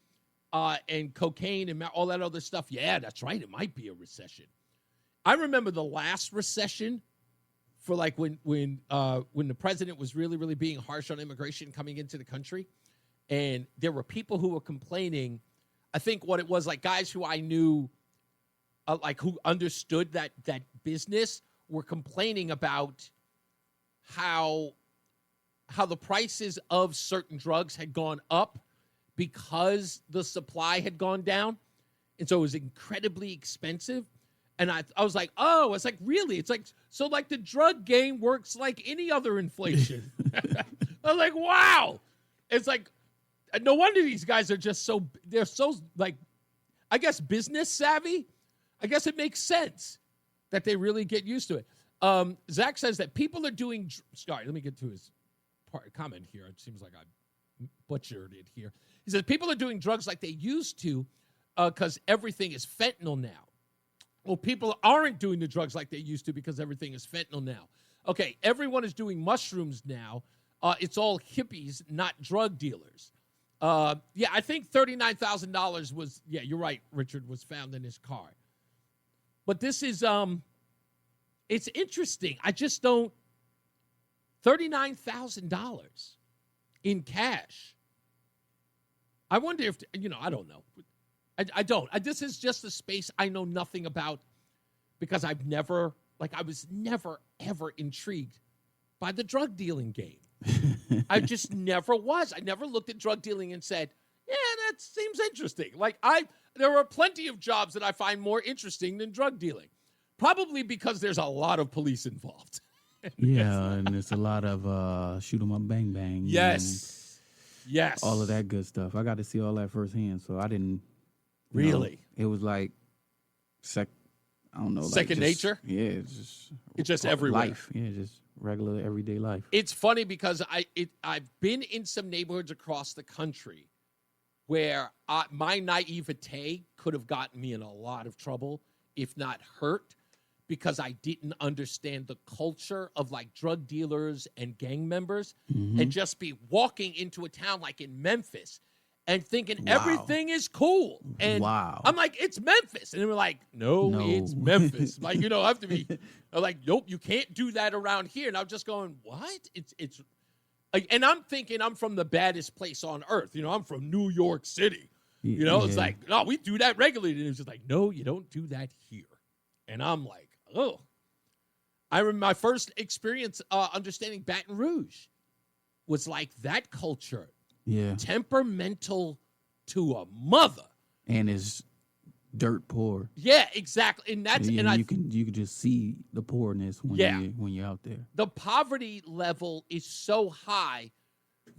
and cocaine and all that other stuff. Yeah, that's right. It might be a recession. I remember the last recession for like when the president was really, really being harsh on immigration coming into the country. And there were people who were complaining. I think what it was, like guys who I knew, like who understood that business, were complaining about how the prices of certain drugs had gone up because the supply had gone down. And so it was incredibly expensive. And I was like, oh, it's like, really? It's like, so like the drug game works like any other inflation. I was like, wow. It's like, no wonder these guys are just they're so like, I guess business savvy. I guess it makes sense that they really get used to it. Zach says that people are doing, sorry, let me get to his comment here. It seems like I butchered it here. He says people are doing drugs like they used to because everything is fentanyl now. Well, people aren't doing the drugs like they used to because everything is fentanyl now. Okay, everyone is doing mushrooms now. It's all hippies, not drug dealers. Yeah, I think $39,000 was, yeah, you're right, Richard, was found in his car. But this is, it's interesting. I just don't, $39,000 in cash. I wonder if, I don't know. I don't. This is just a space I know nothing about because I was never, ever intrigued by the drug dealing game. I just never was. I never looked at drug dealing and said, yeah, that seems interesting. Like there are plenty of jobs that I find more interesting than drug dealing. Probably because there's a lot of police involved. Yeah, and there's a lot of shoot 'em up, bang bang. Yes. Yes. All of that good stuff. I got to see all that firsthand, so I didn't. Really? It was like I don't know. Second nature? Yeah, it's just everywhere. Life. Yeah, just regular everyday life. It's funny because I've been in some neighborhoods across the country where my naivete could have gotten me in a lot of trouble, if not hurt, because I didn't understand the culture of like drug dealers and gang members, and just be walking into a town like in Memphis and thinking everything is cool. And I'm like, it's Memphis. And they were like, no, it's Memphis. Like, I have to be like, nope, you can't do that around here. And I'm just going, what? It's like, and I'm thinking I'm from the baddest place on earth. I'm from New York City. It's like, no, we do that regularly. And it was just like, no, you don't do that here. And I'm like, oh. I remember my first experience understanding Baton Rouge was like that culture. Yeah. Temperamental to a mother. And is dirt poor. Yeah, exactly. And that's you can just see the poorness when you're out there. The poverty level is so high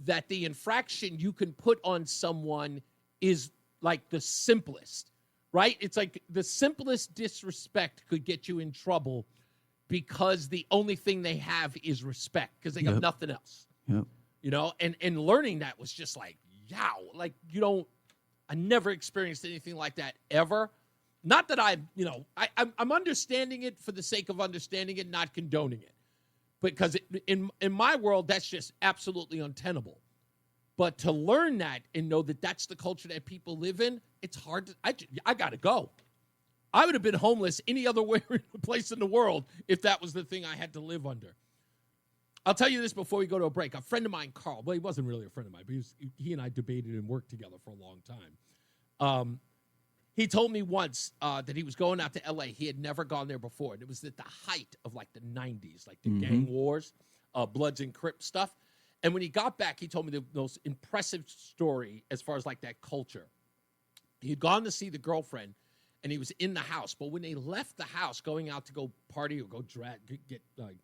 that the infraction you can put on someone is like the simplest, right? It's like the simplest disrespect could get you in trouble because the only thing they have is respect because they got nothing else. Yep. And learning that was just like, yow, like I never experienced anything like that ever. Not that I'm understanding it for the sake of understanding it, not condoning it. Because in my world, that's just absolutely untenable. But to learn that and know that that's the culture that people live in, it's hard to, I got to go. I would have been homeless any other place in the world if that was the thing I had to live under. I'll tell you this before we go to a break. A friend of mine, Carl, well, he wasn't really a friend of mine, but he and I debated and worked together for a long time. He told me once that he was going out to L.A. He had never gone there before. And it was at the height of, like, the 90s, like the gang wars, Bloods and Crips stuff. And when he got back, he told me the most impressive story as far as, like, that culture. He had gone to see the girlfriend, and he was in the house. But when they left the house, going out to go party or go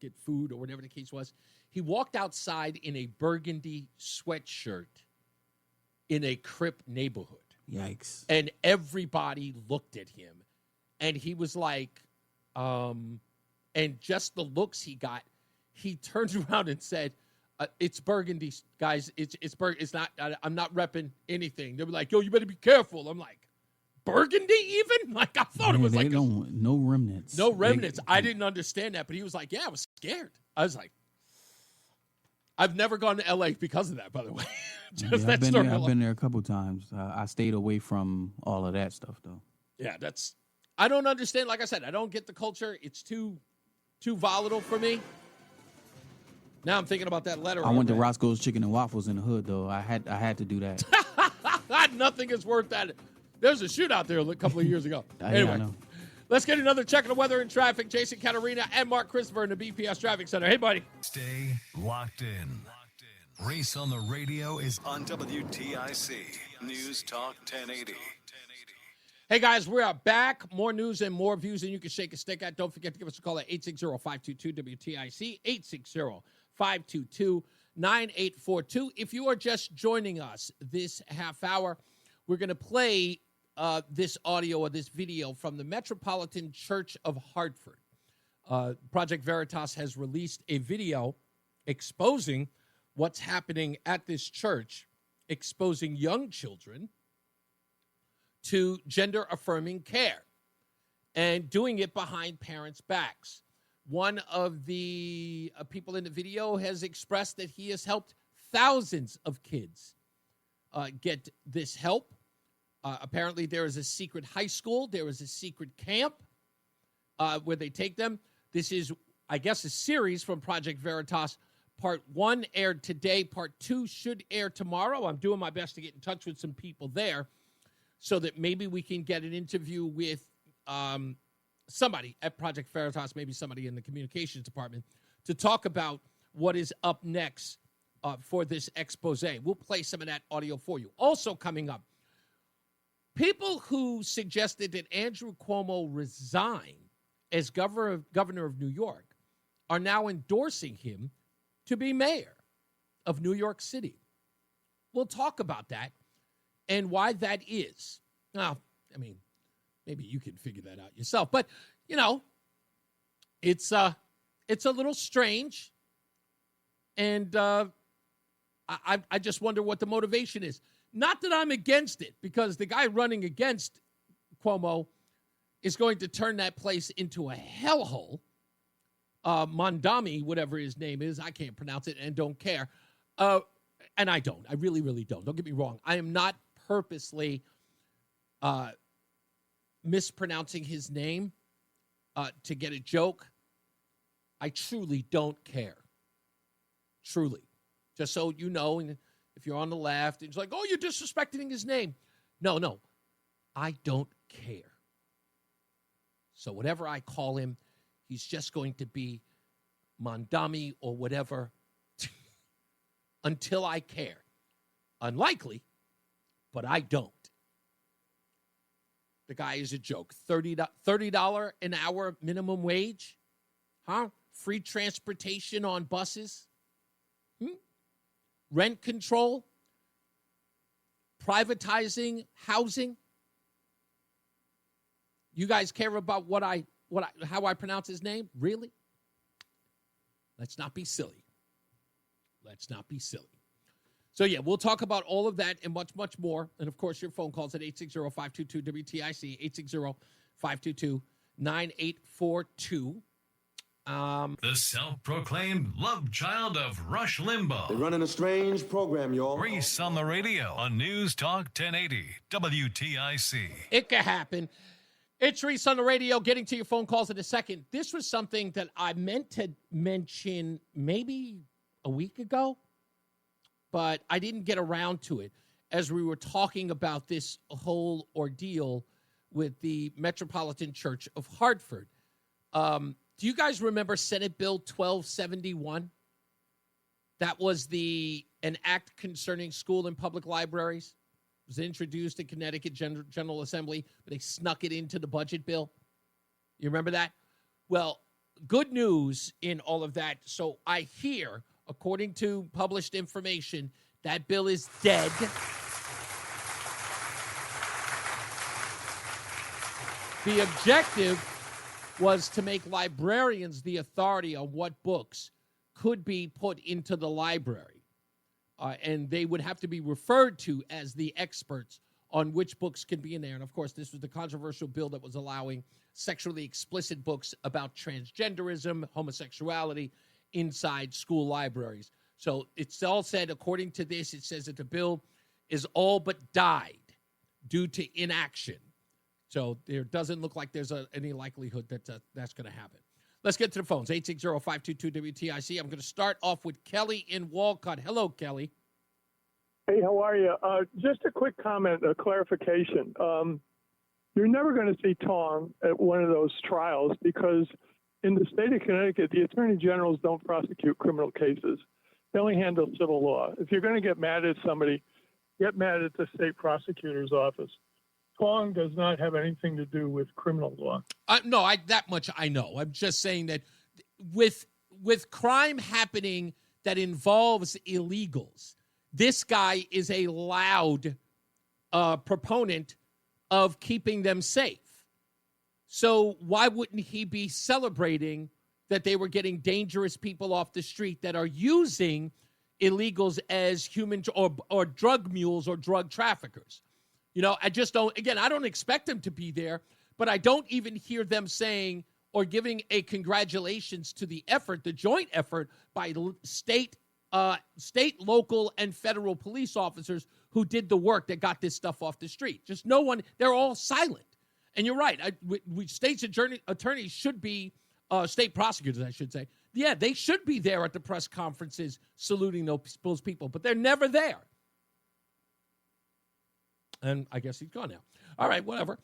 get food or whatever the case was, he walked outside in a burgundy sweatshirt in a Crip neighborhood. Yikes. And everybody looked at him. And he was like, and just the looks he got, he turned around and said, it's burgundy, guys. It's burgundy. It's not, I'm not repping anything. They were like, yo, you better be careful. I'm like, burgundy even? Like, I thought it was like no remnants. No remnants. I didn't understand that, but he was like, yeah, I was scared. I was like, I've never gone to LA because of that, by the way. I've been there a couple times. I stayed away from all of that stuff, though. Yeah, I don't understand. Like I said, I don't get the culture. It's too volatile for me. Now I'm thinking about that letter. I went to Roscoe's Chicken and Waffles in the hood, though. I had to do that. Nothing is worth that. There's a shootout there a couple of years ago. Anyway, I know. Let's get another check of the weather and traffic. Jason Caterina and Mark Christopher in the BPS Traffic Center. Hey, buddy. Stay locked in. Reese on the radio is on WTIC News Talk 1080. Hey, guys, we're back. More news and more views than you can shake a stick at. Don't forget to give us a call at 860-522-WTIC, 860-522-9842. If you are just joining us this half hour, we're going to play this audio or this video from the Metropolitan Church of Hartford. Project Veritas has released a video exposing what's happening at this church, exposing young children to gender-affirming care and doing it behind parents' backs. One of the people in the video has expressed that he has helped thousands of kids get this help. Apparently, there is a secret high school. There is a secret camp where they take them. This is, I guess, a series from Project Veritas. Part 1 aired today. Part 2 should air tomorrow. I'm doing my best to get in touch with some people there so that maybe we can get an interview with somebody at Project Veritas, maybe somebody in the communications department, to talk about what is up next for this expose. We'll play some of that audio for you. Also coming up, people who suggested that Andrew Cuomo resign as governor of New York are now endorsing him to be mayor of New York City. We'll talk about that and why that is. Now, I mean, maybe you can figure that out yourself, but it's a little strange, and I just wonder what the motivation is. Not that I'm against it, because the guy running against Cuomo is going to turn that place into a hellhole. Mondami, whatever his name is, I can't pronounce it and don't care. And I don't. I really, really don't. Don't get me wrong. I am not purposely mispronouncing his name to get a joke, I truly don't care. Truly. Just so you know, and if you're on the left, it's like, oh, you're disrespecting his name. No. I don't care. So whatever I call him, he's just going to be Mondami or whatever until I care. Unlikely, but I don't. The guy is a joke. $30 an hour minimum wage? Huh? Free transportation on buses? Rent control? Privatizing housing? You guys care about how I pronounce his name? Really? Let's not be silly. Let's not be silly. So, yeah, we'll talk about all of that and much, much more. And, of course, your phone calls at 860-522-WTIC, 860-522-9842. The self-proclaimed love child of Rush Limbaugh. They're running a strange program, y'all. Reese on the radio on News Talk 1080 WTIC. It could happen. It's Reese on the radio, getting to your phone calls in a second. This was something that I meant to mention maybe a week ago, but I didn't get around to it as we were talking about this whole ordeal with the Metropolitan Church of Hartford. Do you guys remember Senate Bill 1271? That was an act concerning school and public libraries. It was introduced in Connecticut General Assembly, but they snuck it into the budget bill. You remember that? Well, good news in all of that. So I hear, according to published information, that bill is dead. The objective was to make librarians the authority on what books could be put into the library. And they would have to be referred to as the experts on which books can be in there. And, of course, this was the controversial bill that was allowing sexually explicit books about transgenderism, homosexuality inside school libraries. So it's all said, according to this, it says that the bill is all but died due to inaction. So there doesn't look like there's any likelihood that that's going to happen. Let's get to the phones, 860-522-WTIC. I'm going to start off with Kelly in Walcott. Hello, Kelly. Hey, how are you? Just a quick comment, a clarification. You're never going to see Tong at one of those trials because in the state of Connecticut, the attorney generals don't prosecute criminal cases. They only handle civil law. If you're going to get mad at somebody, get mad at the state prosecutor's office. Tong does not have anything to do with criminal law. No, that much I know. I'm just saying that with crime happening that involves illegals, this guy is a loud proponent of keeping them safe. So why wouldn't he be celebrating that they were getting dangerous people off the street that are using illegals as human or drug mules or drug traffickers? You know, I just don't, again, I don't expect them to be there, but I don't even hear them saying or giving a congratulations to the effort, the joint effort by state, local, and federal police officers who did the work that got this stuff off the street. Just no one, they're all silent. And you're right. State's attorneys should be, state prosecutors, I should say. Yeah, they should be there at the press conferences saluting those people, but they're never there. And I guess he's gone now. All right, whatever.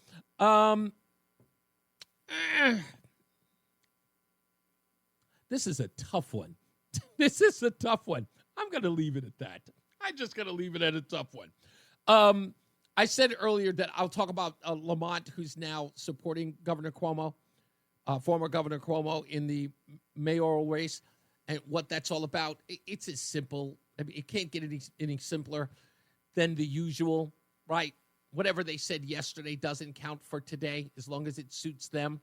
This is a tough one. This is a tough one. I'm going to leave it at that. I'm just going to leave it at a tough one. I said earlier that I'll talk about Lamont, who's now supporting Governor Cuomo, former Governor Cuomo, in the mayoral race, and what that's all about. It's as simple. I mean, it can't get any simpler than the usual. Right. Whatever they said yesterday doesn't count for today as long as it suits them.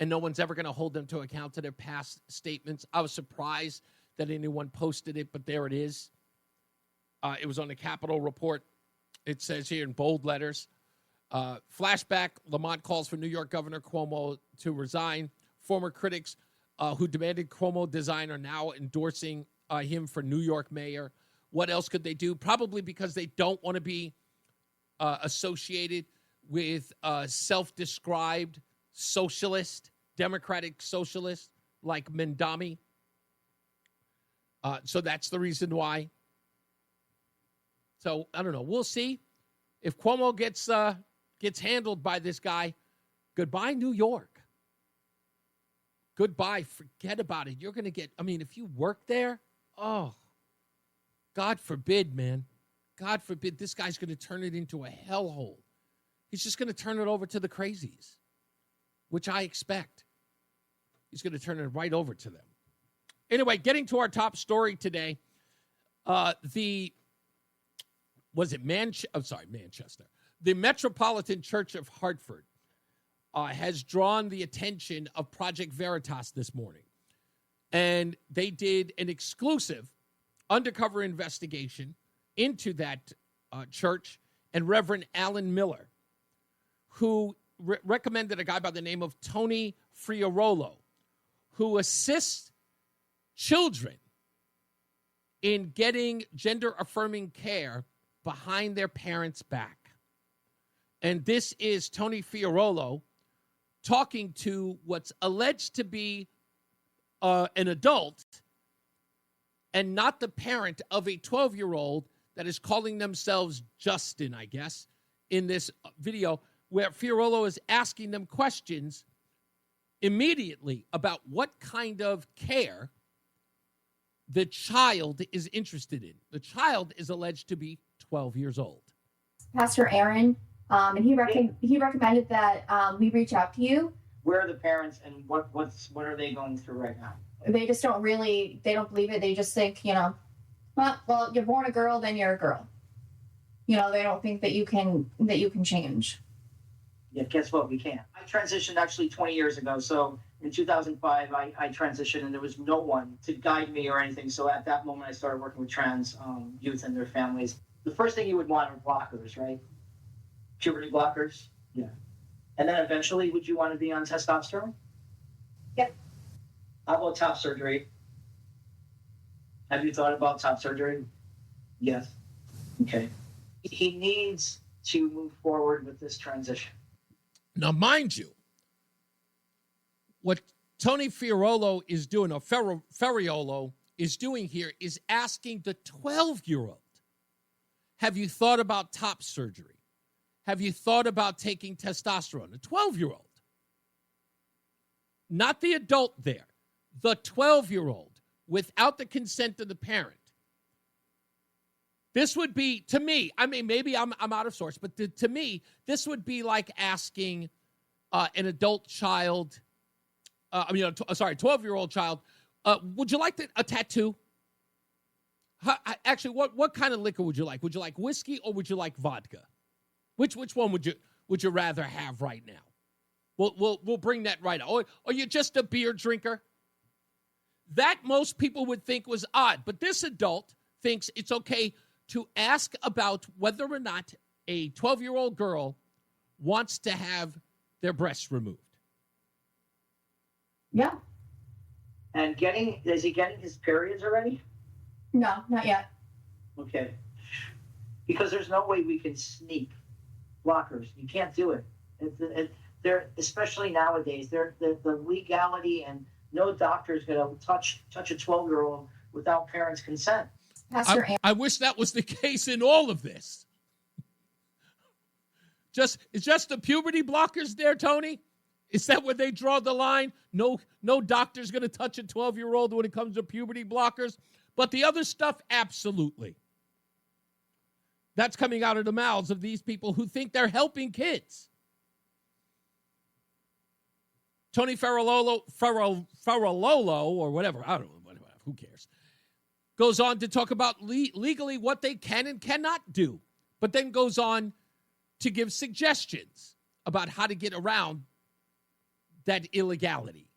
And no one's ever going to hold them to account to their past statements. I was surprised that anyone posted it, but there it is. It was on the Capitol Report. It says here in bold letters, flashback, Lamont calls for New York Governor Cuomo to resign. Former critics who demanded Cuomo resign are now endorsing him for New York mayor. What else could they do? Probably because they don't want to be associated with self-described socialist, democratic socialist like Mendami. So that's the reason why. So I don't know. We'll see if Cuomo gets handled by this guy. Goodbye, New York. Goodbye. Forget about it. You're going to get, I mean, if you work there, oh, God forbid, man. God forbid this guy's going to turn it into a hellhole. He's just going to turn it over to the crazies, which I expect. He's going to turn it right over to them. Anyway, getting to our top story today, Manchester. The Metropolitan Church of Hartford has drawn the attention of Project Veritas this morning. And they did an exclusive undercover investigation into that church and Reverend Alan Miller, who recommended a guy by the name of Tony Friarolo, who assists children in getting gender-affirming care behind their parents' back. And this is Tony Friarolo talking to what's alleged to be an adult and not the parent of a 12-year-old that is calling themselves Justin, I guess, in this video, where Friarolo is asking them questions immediately about what kind of care the child is interested in. The child is alleged to be 12 years old. Pastor Aaron, and he recommended that we reach out to you. Where are the parents, and what are they going through right now? They just don't believe it. They just think, well, you're born a girl, then you're a girl. They don't think that you can change. Yeah, guess what? We can't. I transitioned actually 20 years ago. So in 2005, I transitioned, and there was no one to guide me or anything. So at that moment, I started working with trans youth and their families. The first thing you would want are blockers, right? Puberty blockers. Yeah. And then eventually, would you want to be on testosterone? Yep. How about top surgery? Have you thought about top surgery? Yes. Okay. He needs to move forward with this transition. Now, mind you, what Tony Friarolo is doing, or Ferriolo is doing here, is asking the 12-year-old, have you thought about top surgery? Have you thought about taking testosterone? A 12-year-old. Not the adult there. The 12-year-old, without the consent of the parent. This would be, to me, I mean, maybe I'm out of source, but to me, this would be like asking an adult child, 12-year-old child, would you like a tattoo? Actually, what kind of liquor would you like? Would you like whiskey or would you like vodka? Which one would you rather have right now? We'll bring that right out. Or are you just a beer drinker? That most people would think was odd, but this adult thinks it's okay to ask about whether or not a 12-year-old girl wants to have their breasts removed. Yeah. And is he getting his periods already? No, not yet. Okay. Because there's no way we can sneak blockers. You can't do it. They're, especially nowadays, the legality, and no doctor is going to touch a 12-year-old without parents' consent. I wish that was the case in all of this. It's just the puberty blockers there, Tony? Is that where they draw the line? No doctor's going to touch a 12-year-old when it comes to puberty blockers. But the other stuff, absolutely. That's coming out of the mouths of these people who think they're helping kids. Tony Ferriolo, or whatever, I don't know, whatever, who cares, goes on to talk about legally what they can and cannot do, but then goes on to give suggestions about how to get around that illegality.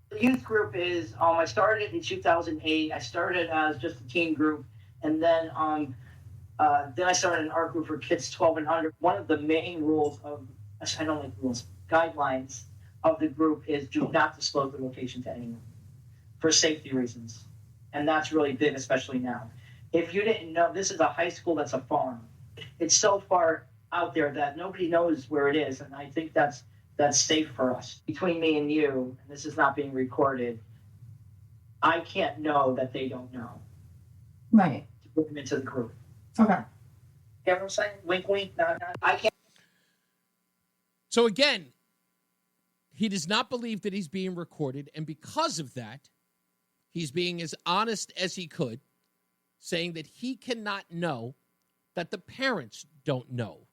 The youth group is, I started in 2008. I started as just a teen group, and then I started an art group for kids 12 and under. One of the main rules guidelines of the group is do not disclose the location to anyone for safety reasons. And that's really big, especially now. If you didn't know, this is a high school that's a farm. It's so far out there that nobody knows where it is, and I think that's safe for us. Between me and you, and this is not being recorded, I can't know that they don't know. Right. To put them into the group. Okay. You know what I'm saying? Wink, wink. No, I can't. So again, he does not believe that he's being recorded, and because of that, he's being as honest as he could, saying that he cannot know that the parents don't know,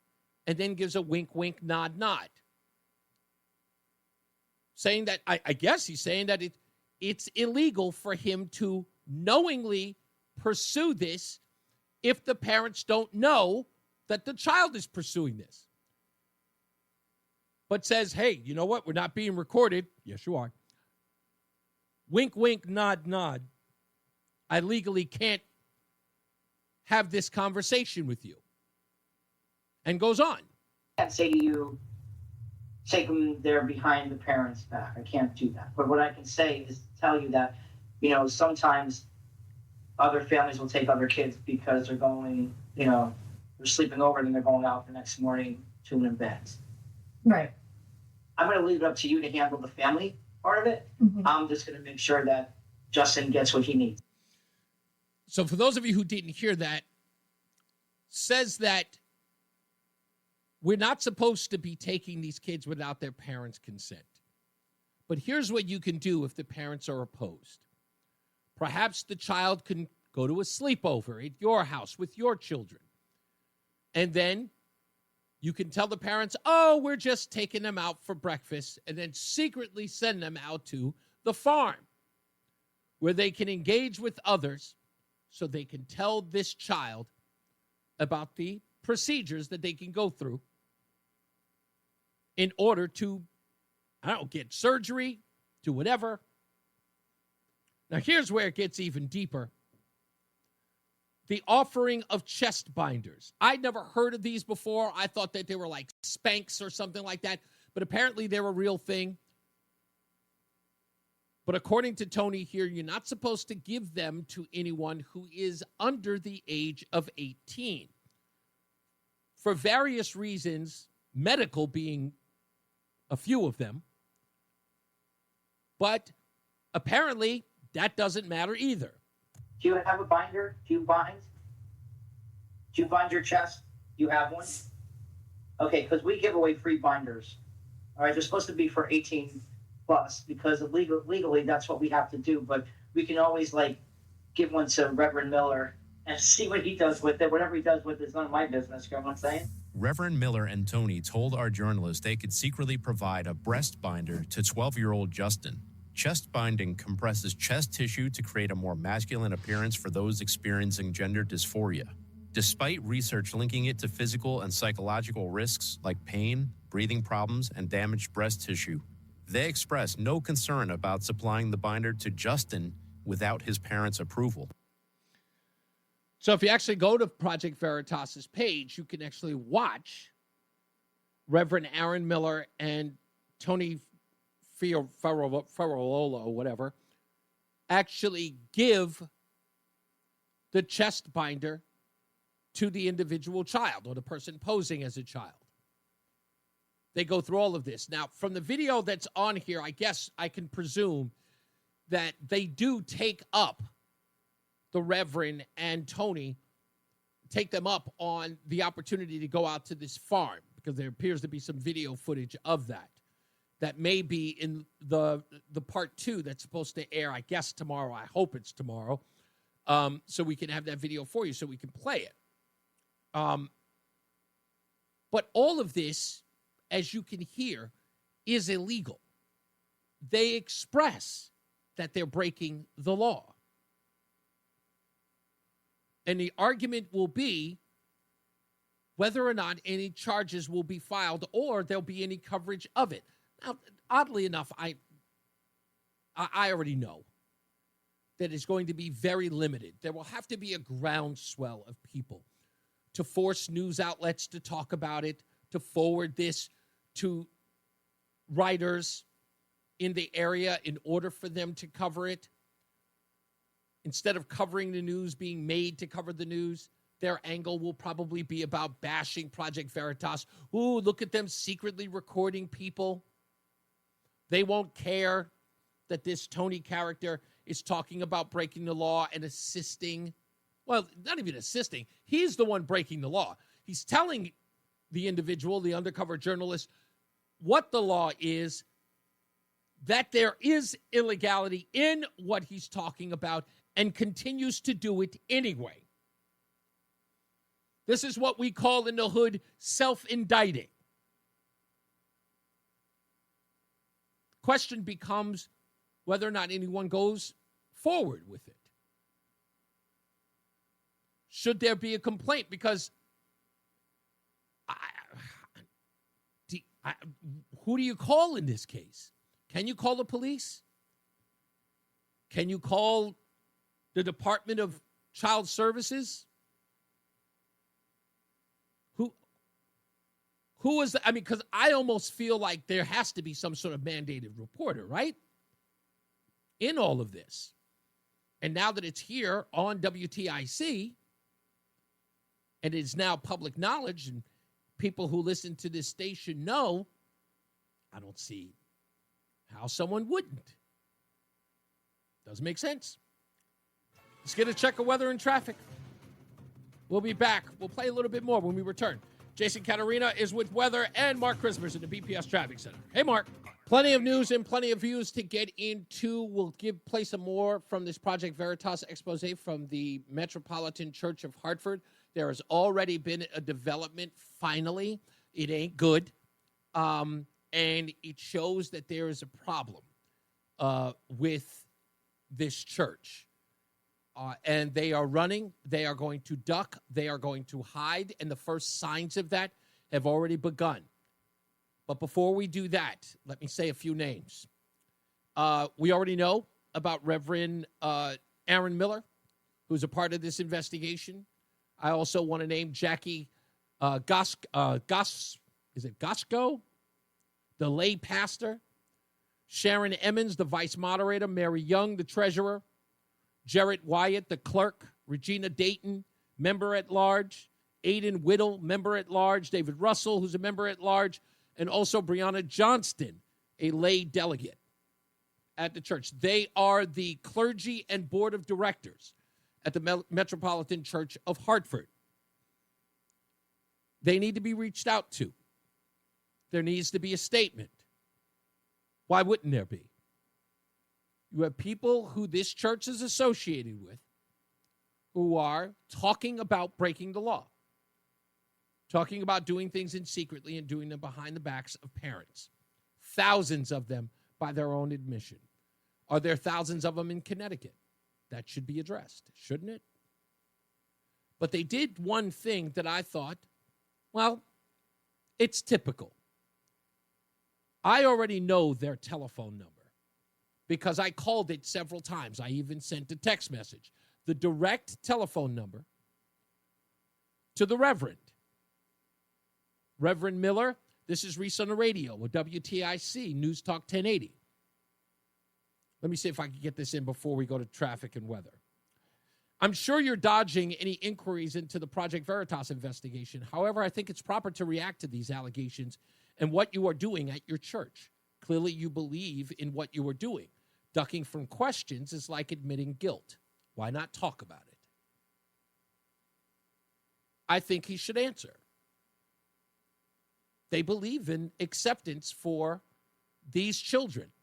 and then gives a wink, wink, nod, nod. Saying that, I guess he's saying that it's illegal for him to knowingly pursue this if the parents don't know that the child is pursuing this. But says, hey, you know what? We're not being recorded. Yes, you are. Wink, wink, nod, nod. I legally can't have this conversation with you. And goes on. I can't say to you, take them there behind the parents' back. I can't do that. But what I can say is tell you that, sometimes other families will take other kids because they're going, they're sleeping over and then they're going out the next morning to in bed. Right. I'm going to leave it up to you to handle the family part of it. Mm-hmm. I'm just going to make sure that Justin gets what he needs. So for those of you who didn't hear that, says that we're not supposed to be taking these kids without their parents' consent. But here's what you can do if the parents are opposed. Perhaps the child can go to a sleepover at your house with your children. And then you can tell the parents, oh, we're just taking them out for breakfast, and then secretly send them out to the farm where they can engage with others so they can tell this child about the procedures that they can go through in order to, get surgery, do whatever. Now, here's where it gets even deeper. The offering of chest binders. I'd never heard of these before. I thought that they were like Spanx or something like that, but apparently they're a real thing. But according to Tony here, you're not supposed to give them to anyone who is under the age of 18. For various reasons, medical being a few of them. But apparently that doesn't matter either. Do you have a binder? Do you bind? Do you bind your chest? Do you have one? Okay, because we give away free binders. All right, they're supposed to be for 18 plus because of legally that's what we have to do. But we can always give one to Reverend Miller and see what he does with it. Whatever he does with it is none of my business. You know what I'm saying? Reverend Miller and Tony told our journalist they could secretly provide a breast binder to 12-year-old Justin. Chest binding compresses chest tissue to create a more masculine appearance for those experiencing gender dysphoria. Despite research linking it to physical and psychological risks like pain, breathing problems, and damaged breast tissue, they express no concern about supplying the binder to Justin without his parents' approval. So if you actually go to Project Veritas's page, you can actually watch Reverend Aaron Miller and Tony Ferrolola or whatever, actually give the chest binder to the individual child or the person posing as a child. They go through all of this. Now, from the video that's on here, I guess I can presume that they do take up the Reverend and Tony, take them up on the opportunity to go out to this farm because there appears to be some video footage of that. That may be in the part 2 that's supposed to air, I guess, tomorrow. I hope it's tomorrow. So we can have that video for you so we can play it. But all of this, as you can hear, is illegal. They express that they're breaking the law. And the argument will be whether or not any charges will be filed or there'll be any coverage of it. Now, oddly enough, I already know that it's going to be very limited. There will have to be a groundswell of people to force news outlets to talk about it, to forward this to writers in the area in order for them to cover it. Instead of covering the news, being made to cover the news, their angle will probably be about bashing Project Veritas. Ooh, look at them secretly recording people. They won't care that this Tony character is talking about breaking the law and assisting. Well, not even assisting. He's the one breaking the law. He's telling the individual, the undercover journalist, what the law is, that there is illegality in what he's talking about, and continues to do it anyway. This is what we call in the hood self-indicting. Question becomes whether or not anyone goes forward with it. Should there be a complaint? Because who do you call in this case? Can you call the police? Can you call the Department of Child Services? Who is the, I mean, because I almost feel like there has to be some sort of mandated reporter, right? In all of this. And now that it's here on WTIC, and it's now public knowledge, and people who listen to this station know, I don't see how someone wouldn't. Doesn't make sense. Let's get a check of weather and traffic. We'll be back. We'll play a little bit more when we return. Jason Caterina is with weather, and Mark Christmas in the BPS Traffic Center. Hey, Mark. Plenty of news and plenty of views to get into. We'll play some more from this Project Veritas expose from the Metropolitan Church of Hartford. There has already been a development, finally. It ain't good. And it shows that there is a problem with this church. And they are running. They are going to duck. They are going to hide. And the first signs of that have already begun. But before we do that, let me say a few names. We already know about Reverend Aaron Miller, who's a part of this investigation. I also want to name Jackie Gosko, the lay pastor, Sharon Emmons, the vice moderator, Mary Young, the treasurer, Jarrett Wyatt, the clerk, Regina Dayton, member at large, Aidan Whittle, member at large, David Russell, who's a member at large, and also Brianna Johnston, a lay delegate at the church. They are the clergy and board of directors at the Metropolitan Church of Hartford. They need to be reached out to. There needs to be a statement. Why wouldn't there be? You have people who this church is associated with who are talking about breaking the law, talking about doing things in secretly and doing them behind the backs of parents. Thousands of them by their own admission. Are there thousands of them in Connecticut? That should be addressed, shouldn't it? But they did one thing that I thought, well, it's typical. I already know their telephone number because I called it several times. I even sent a text message. The direct telephone number to the Reverend Miller. This is Reese on the radio with WTIC, NewsTalk 1080. Let me see if I can get this in before we go to traffic and weather. I'm sure you're dodging any inquiries into the Project Veritas investigation. However, I think it's proper to react to these allegations and what you are doing at your church. Clearly, you believe in what you are doing. Ducking from questions is like admitting guilt. Why not talk about it? I think he should answer. They believe in acceptance for these children.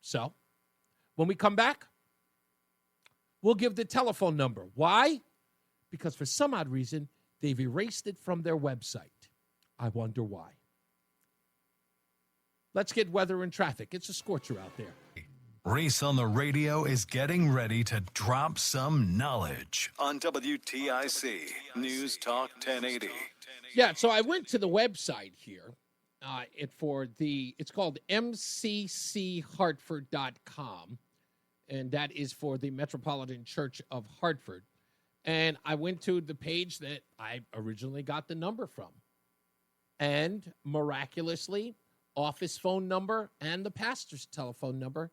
So, when we come back, we'll give the telephone number. Why? Because for some odd reason, they've erased it from their website. I wonder why. Let's get weather and traffic. It's a scorcher out there. Reese on the radio is getting ready to drop some knowledge on WTIC News Talk 1080. Yeah, so I went to the website here. It's called mcchartford.com, and that is for the Metropolitan Church of Hartford. And I went to the page that I originally got the number from. And miraculously, office phone number and the pastor's telephone number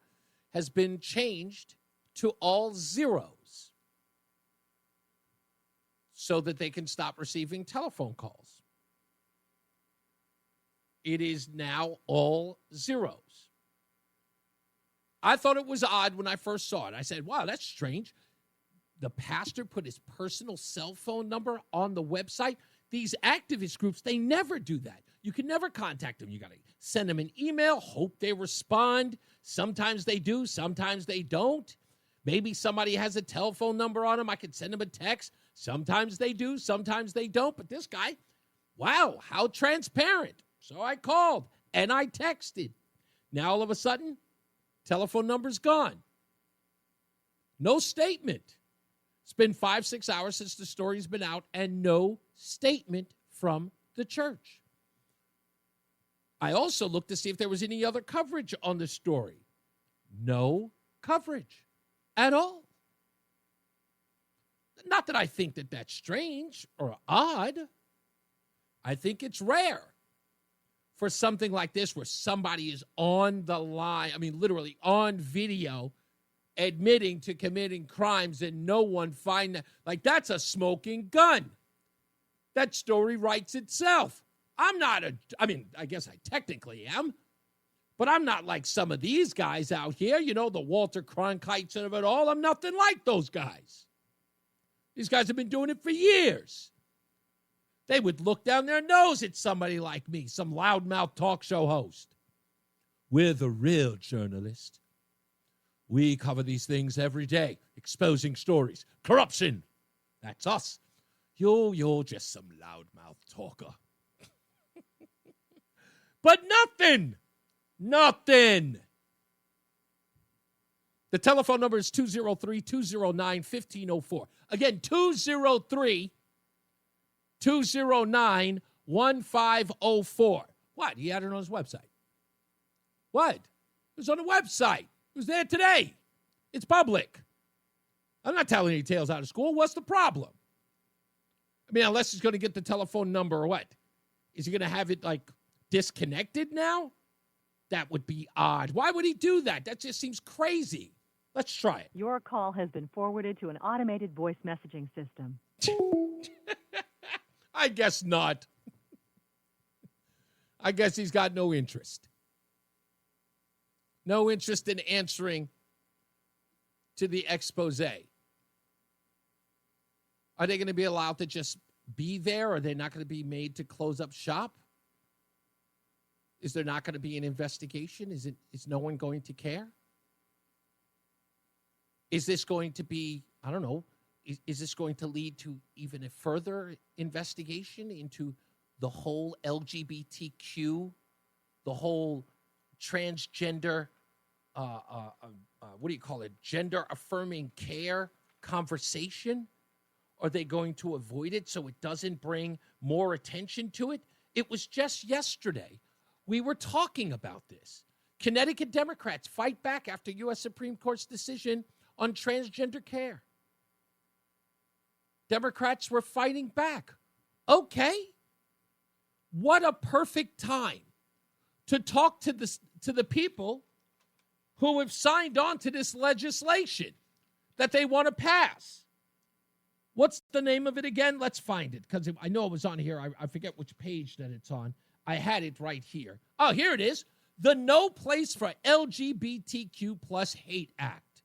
has been changed to all zeros. so that they can stop receiving telephone calls. It is now all zeros. I thought it was odd when I first saw it. I said, wow, that's strange. The pastor put his personal cell phone number on the website. These activist groups, they never do that. You can never contact them. You got to send them an email, hope they respond. Sometimes they do, sometimes they don't. Maybe somebody has a telephone number on them. I could send them a text. Sometimes they do, sometimes they don't. But this guy, wow, how transparent. So I called and I texted. Now all of a sudden, telephone number's gone. No statement. It's been 5-6 hours since the story's been out and no statement from the church. I also looked to see if there was any other coverage on the story. No coverage at all. Not that I think that that's strange or odd. I think it's rare for something like this where somebody is on the line, I mean, literally on video, admitting to committing crimes and no one find that. Like, that's a smoking gun. That story writes itself. I guess I technically am, but I'm not like some of these guys out here, the Walter Cronkites of it all. I'm nothing like those guys. These guys have been doing it for years. They would look down their nose at somebody like me, some loudmouth talk show host. We're the real journalist. We cover these things every day, exposing stories. Corruption. That's us. You're just some loudmouth talker. But nothing. The telephone number is 203-209-1504. Again, 203-209-1504. What? He had it on his website. What? It was on the website. It was there today. It's public. I'm not telling any tales out of school. What's the problem? I mean, unless he's going to get the telephone number or what? Is he going to have it, disconnected now? That would be odd. Why would he do that? That just seems crazy. Let's try it. Your call has been forwarded to an automated voice messaging system. I guess not. I guess he's got no interest. No interest in answering to the expose. Are they going to be allowed to just be there? Or are they not going to be made to close up shop? Is there not going to be an investigation? Is no one going to care? Is this going to be, I don't know, is this going to lead to even a further investigation into the whole LGBTQ, the whole transgender, gender affirming care conversation? Are they going to avoid it so it doesn't bring more attention to it? It was just yesterday. We were talking about this. Connecticut Democrats fight back after U.S. Supreme Court's decision on transgender care. Democrats were fighting back. Okay. What a perfect time to talk to the people who have signed on to this legislation that they want to pass. What's the name of it again? Let's find it, because I know it was on here. I forget which page that it's on. I had it right here. Oh, here it is. The No Place for LGBTQ plus Hate Act.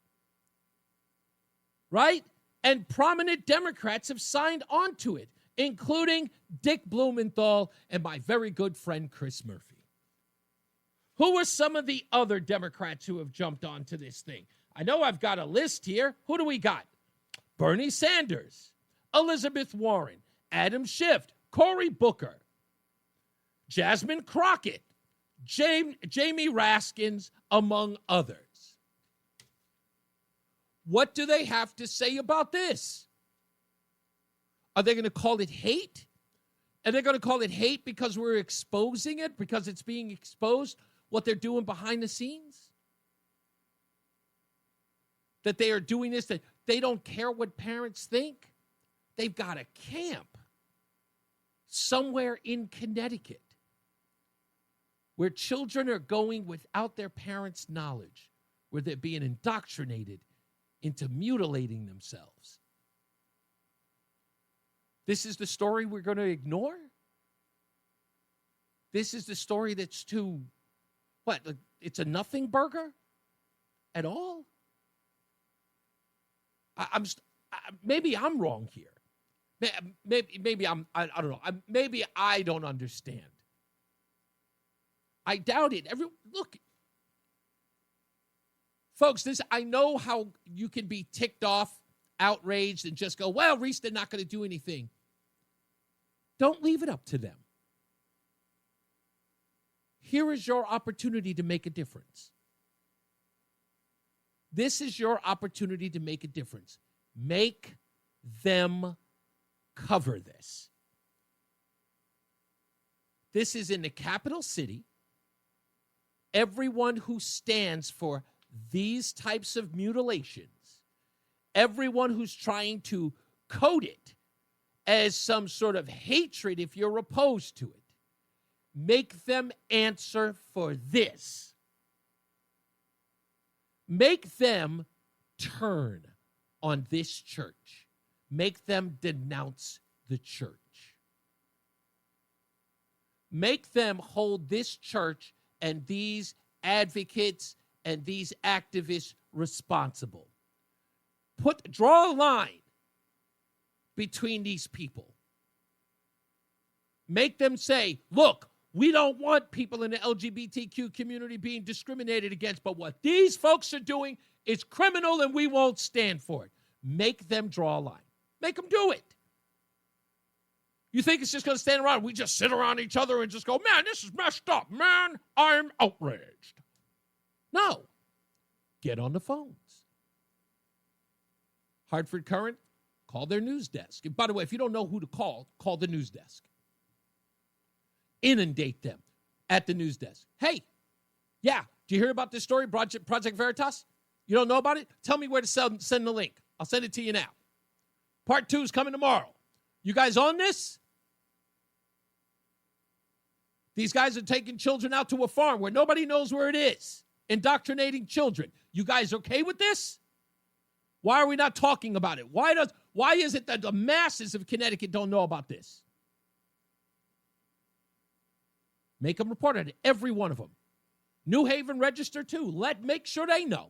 Right? And prominent Democrats have signed on to it, including Dick Blumenthal and my very good friend Chris Murphy. Who are some of the other Democrats who have jumped onto this thing? I know I've got a list here. Who do we got? Bernie Sanders, Elizabeth Warren, Adam Schiff, Cory Booker, Jasmine Crockett, Jamie Raskins, among others. What do they have to say about this? Are they going to call it hate? Are they going to call it hate because we're exposing it, because it's being exposed, what they're doing behind the scenes? That they are doing this, that they don't care what parents think? They've got a camp somewhere in Connecticut where children are going without their parents' knowledge, where they're being indoctrinated into mutilating themselves. This is the story we're going to ignore? This is the story that's too, what, it's a nothing burger at all? Maybe I'm wrong here. Maybe I don't know. Maybe I don't understand. I doubt it. Look, folks, I know how you can be ticked off, outraged, and just go, well, Reese, they're not going to do anything. Don't leave it up to them. Here is your opportunity to make a difference. This is your opportunity to make a difference. Make them cover this. This is in the capital city. Everyone who stands for these types of mutilations, everyone who's trying to code it as some sort of hatred if you're opposed to it, make them answer for this. Make them turn on this church. Make them denounce the church. Make them hold this church and these advocates and these activists responsible. Draw a line between these people. Make them say, look, we don't want people in the LGBTQ community being discriminated against, but what these folks are doing is criminal and we won't stand for it. Make them draw a line. Make them do it. You think it's just going to stand around and we just sit around each other and just go, man, this is messed up, man. I'm outraged. No. Get on the phones. Hartford Current, call their news desk. And by the way, if you don't know who to call the news desk. Inundate them at the news desk. Hey, yeah, do you hear about this story, Project Veritas? You don't know about it? Tell me where to send the link. I'll send it to you now. Part 2 is coming tomorrow. You guys on this? These guys are taking children out to a farm where nobody knows where it is, indoctrinating children. You guys okay with this? Why are we not talking about it? Why is it that the masses of Connecticut don't know about this? Make them report on it, every one of them. New Haven Register, too. Make sure they know.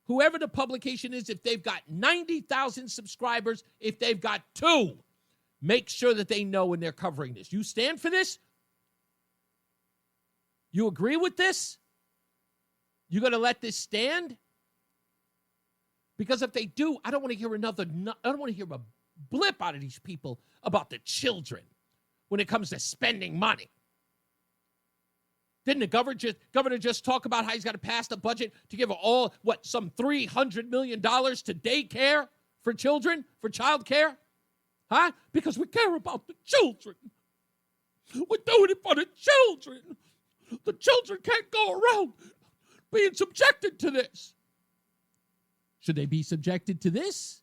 Whoever the publication is, if they've got 90,000 subscribers, if they've got 2, make sure that they know when they're covering this. You stand for this? You agree with this? You going to let this stand? Because if they do, I don't want to hear a blip out of these people about the children when it comes to spending money. Didn't the governor just talk about how he's got to pass the budget to give some $300 million to daycare for children, for child care? Huh? Because we care about the children. We're doing it for the children. The children can't go around being subjected to this. Should they be subjected to this?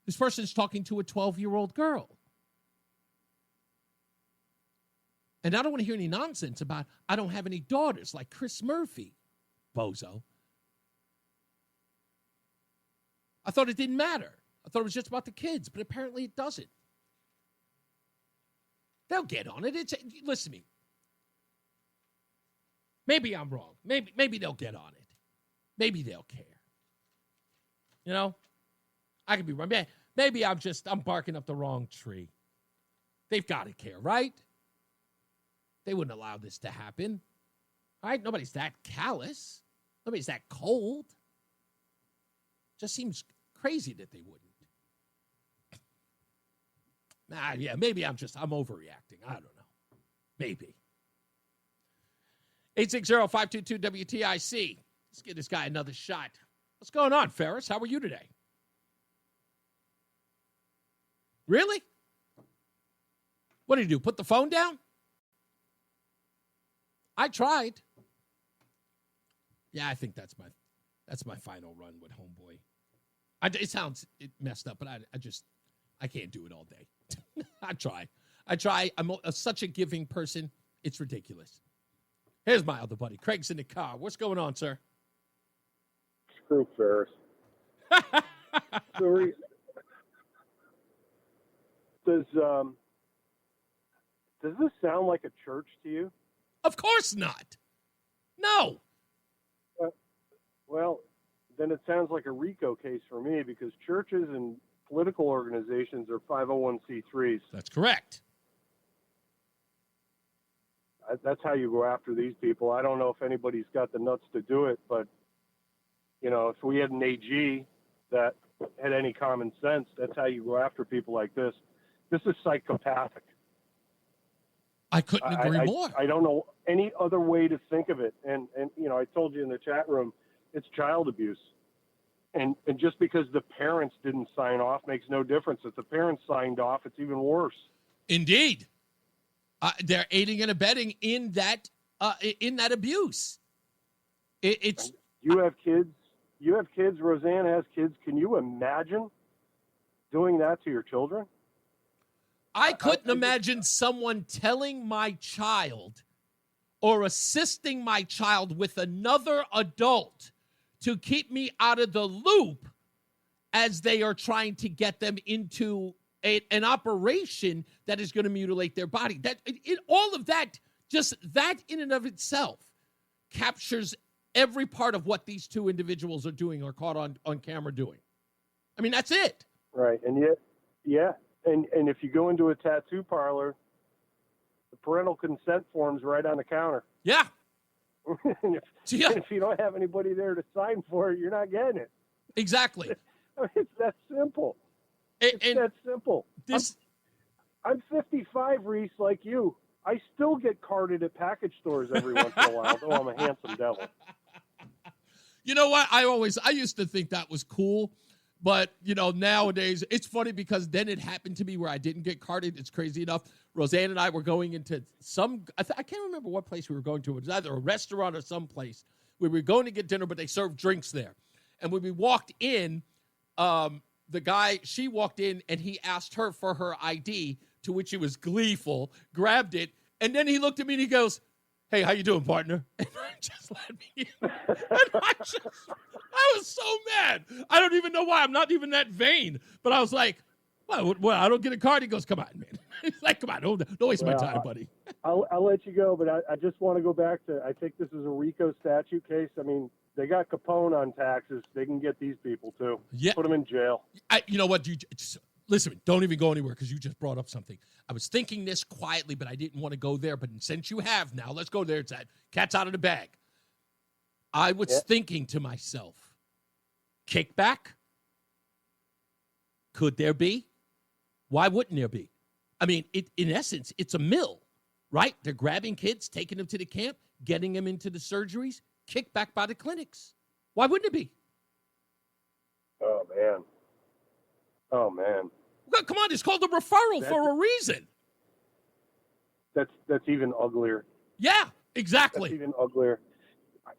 This person's talking to a 12-year-old girl. And I don't want to hear any nonsense about, I don't have any daughters like Chris Murphy, bozo. I thought it didn't matter. I thought it was just about the kids, but apparently it doesn't. They'll get on it. Listen to me. Maybe I'm wrong. Maybe they'll get on it. Maybe they'll care. You know? I could be wrong. Maybe I'm barking up the wrong tree. They've got to care, right? They wouldn't allow this to happen. All right? Nobody's that callous. Nobody's that cold. Just seems crazy that they wouldn't. Yeah, maybe I'm overreacting. I don't know. Maybe. 860-522-WTIC. Let's give this guy another shot. What's going on, Ferris? How are you today? Really? What did you do? Put the phone down? I tried. Yeah, I think that's my final run with Homeboy. It sounds messed up, but I can't do it all day. I try. I'm such a giving person. It's ridiculous. Here's my other buddy. Craig's in the car. What's going on, sir? Screw Ferris. So, does this sound like a church to you? Of course not. No. Well, then it sounds like a RICO case for me because churches and political organizations are 501c3s. That's correct. That's how you go after these people. I don't know if anybody's got the nuts to do it, but, if we had an AG that had any common sense, that's how you go after people like this. This is psychopathic. I couldn't agree more. I don't know any other way to think of it. And I told you in the chat room, it's child abuse. And just because the parents didn't sign off makes no difference. If the parents signed off, it's even worse. Indeed. They're aiding and abetting in that abuse. You have kids. You have kids. Roseanne has kids. Can you imagine doing that to your children? I couldn't imagine someone telling my child or assisting my child with another adult to keep me out of the loop as they are trying to get them into an operation that is going to mutilate their body. All of that, just that in and of itself, captures every part of what these two individuals are doing or caught on camera doing. I mean, that's it. Right. And yet, yeah. And if you go into a tattoo parlor, the parental consent form's right on the counter. Yeah. and if you don't have anybody there to sign for it, you're not getting it. Exactly. I mean, it's that simple. It's that simple. I'm 55, Reese, like you. I still get carded at package stores every once in a while, though I'm a handsome devil. You know what? I used to think that was cool. But, nowadays, it's funny because then it happened to me where I didn't get carded. It's crazy enough. Roseanne and I were going into I can't remember what place we were going to. It was either a restaurant or some place. We were going to get dinner, but they served drinks there. And when we walked in, she walked in and he asked her for her ID, to which he was gleeful, grabbed it, and then he looked at me and he goes, "Hey, how you doing, partner?" And I just let me in. And I was so mad. I don't even know why. I'm not even that vain. But I was like, well, I don't get a card. He goes, "Come on, man." He's like, "Come on, don't waste my time, buddy." I'll let you go, but I just want to go back to, I think this is a RICO statute case. I mean, they got Capone on taxes. They can get these people, too. Yeah. Put them in jail. You know what? Listen, don't even go anywhere because you just brought up something. I was thinking this quietly, but I didn't want to go there. But since you have now, let's go there. It's that cat's out of the bag. I was thinking to myself, kickback? Could there be? Why wouldn't there be? I mean, in essence, it's a mill, right? They're grabbing kids, taking them to the camp, getting them into the surgeries, kickback by the clinics. Why wouldn't it be? Oh, man. Well, come on, it's called a referral for a reason. That's even uglier. Yeah, exactly. That's even uglier.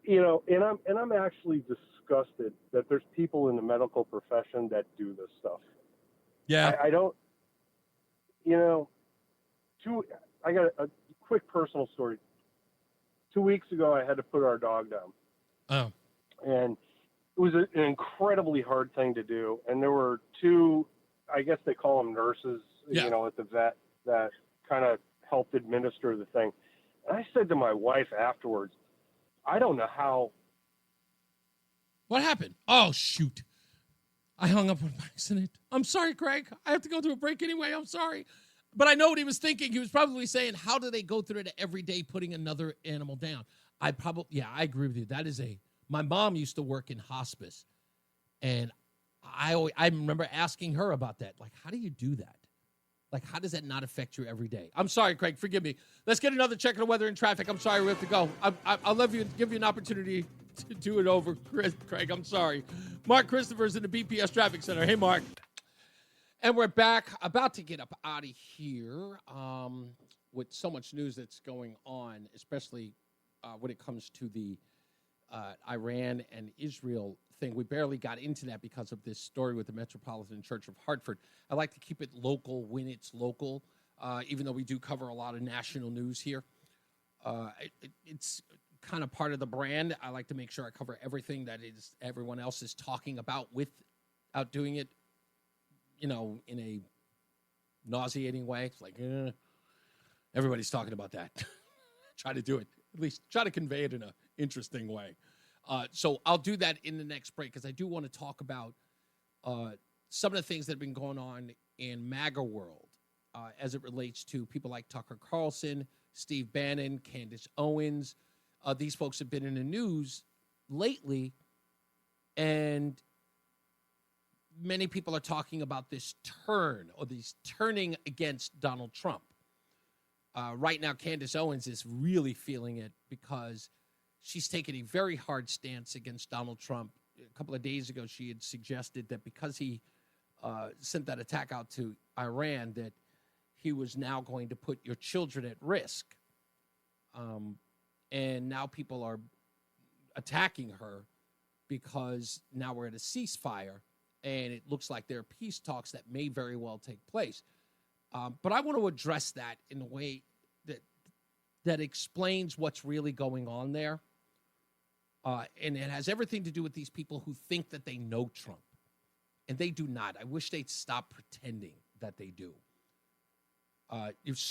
And I'm actually disgusted that there's people in the medical profession that do this stuff. Yeah. I don't, I got a quick personal story. 2 weeks ago, I had to put our dog down. Oh. And it was an incredibly hard thing to do. And there were two, I guess they call them nurses, at the vet that kind of helped administer the thing. And I said to my wife afterwards, I don't know how. What happened? Oh, shoot. I hung up on accident. I'm sorry, Craig. I have to go to a break anyway. I'm sorry. But I know what he was thinking. He was probably saying, how do they go through it every day putting another animal down? I agree with you. That is my mom used to work in hospice. And I remember asking her about that. Like, how do you do that? Like, how does that not affect you every day? I'm sorry, Craig. Forgive me. Let's get another check of the weather and traffic. I'm sorry we have to go. I'll give you an opportunity to do it over, Craig. I'm sorry. Mark Christopher's in the BPS Traffic Center. Hey, Mark. And we're back, about to get up out of here with so much news that's going on, especially when it comes to the Iran and Israel thing. We barely got into that because of this story with the Metropolitan Church of Hartford. I like to keep it local when it's local, even though we do cover a lot of national news here. It's kind of part of the brand. I like to make sure I cover everything that everyone else is talking about with out doing it, in a nauseating way. It's like, everybody's talking about that. Try to do it. At least try to convey it in an interesting way. So I'll do that in the next break because I do want to talk about some of the things that have been going on in MAGA world as it relates to people like Tucker Carlson, Steve Bannon, Candace Owens. These folks have been in the news lately, and many people are talking about this turning against Donald Trump. Right now, Candace Owens is really feeling it because she's taken a very hard stance against Donald Trump. A couple of days ago, she had suggested that because he sent that attack out to Iran, that he was now going to put your children at risk. And now people are attacking her because now we're at a ceasefire, and it looks like there are peace talks that may very well take place. But I want to address that in a way that explains what's really going on there. And it has everything to do with these people who think that they know Trump. And they do not. I wish they'd stop pretending that they do. It's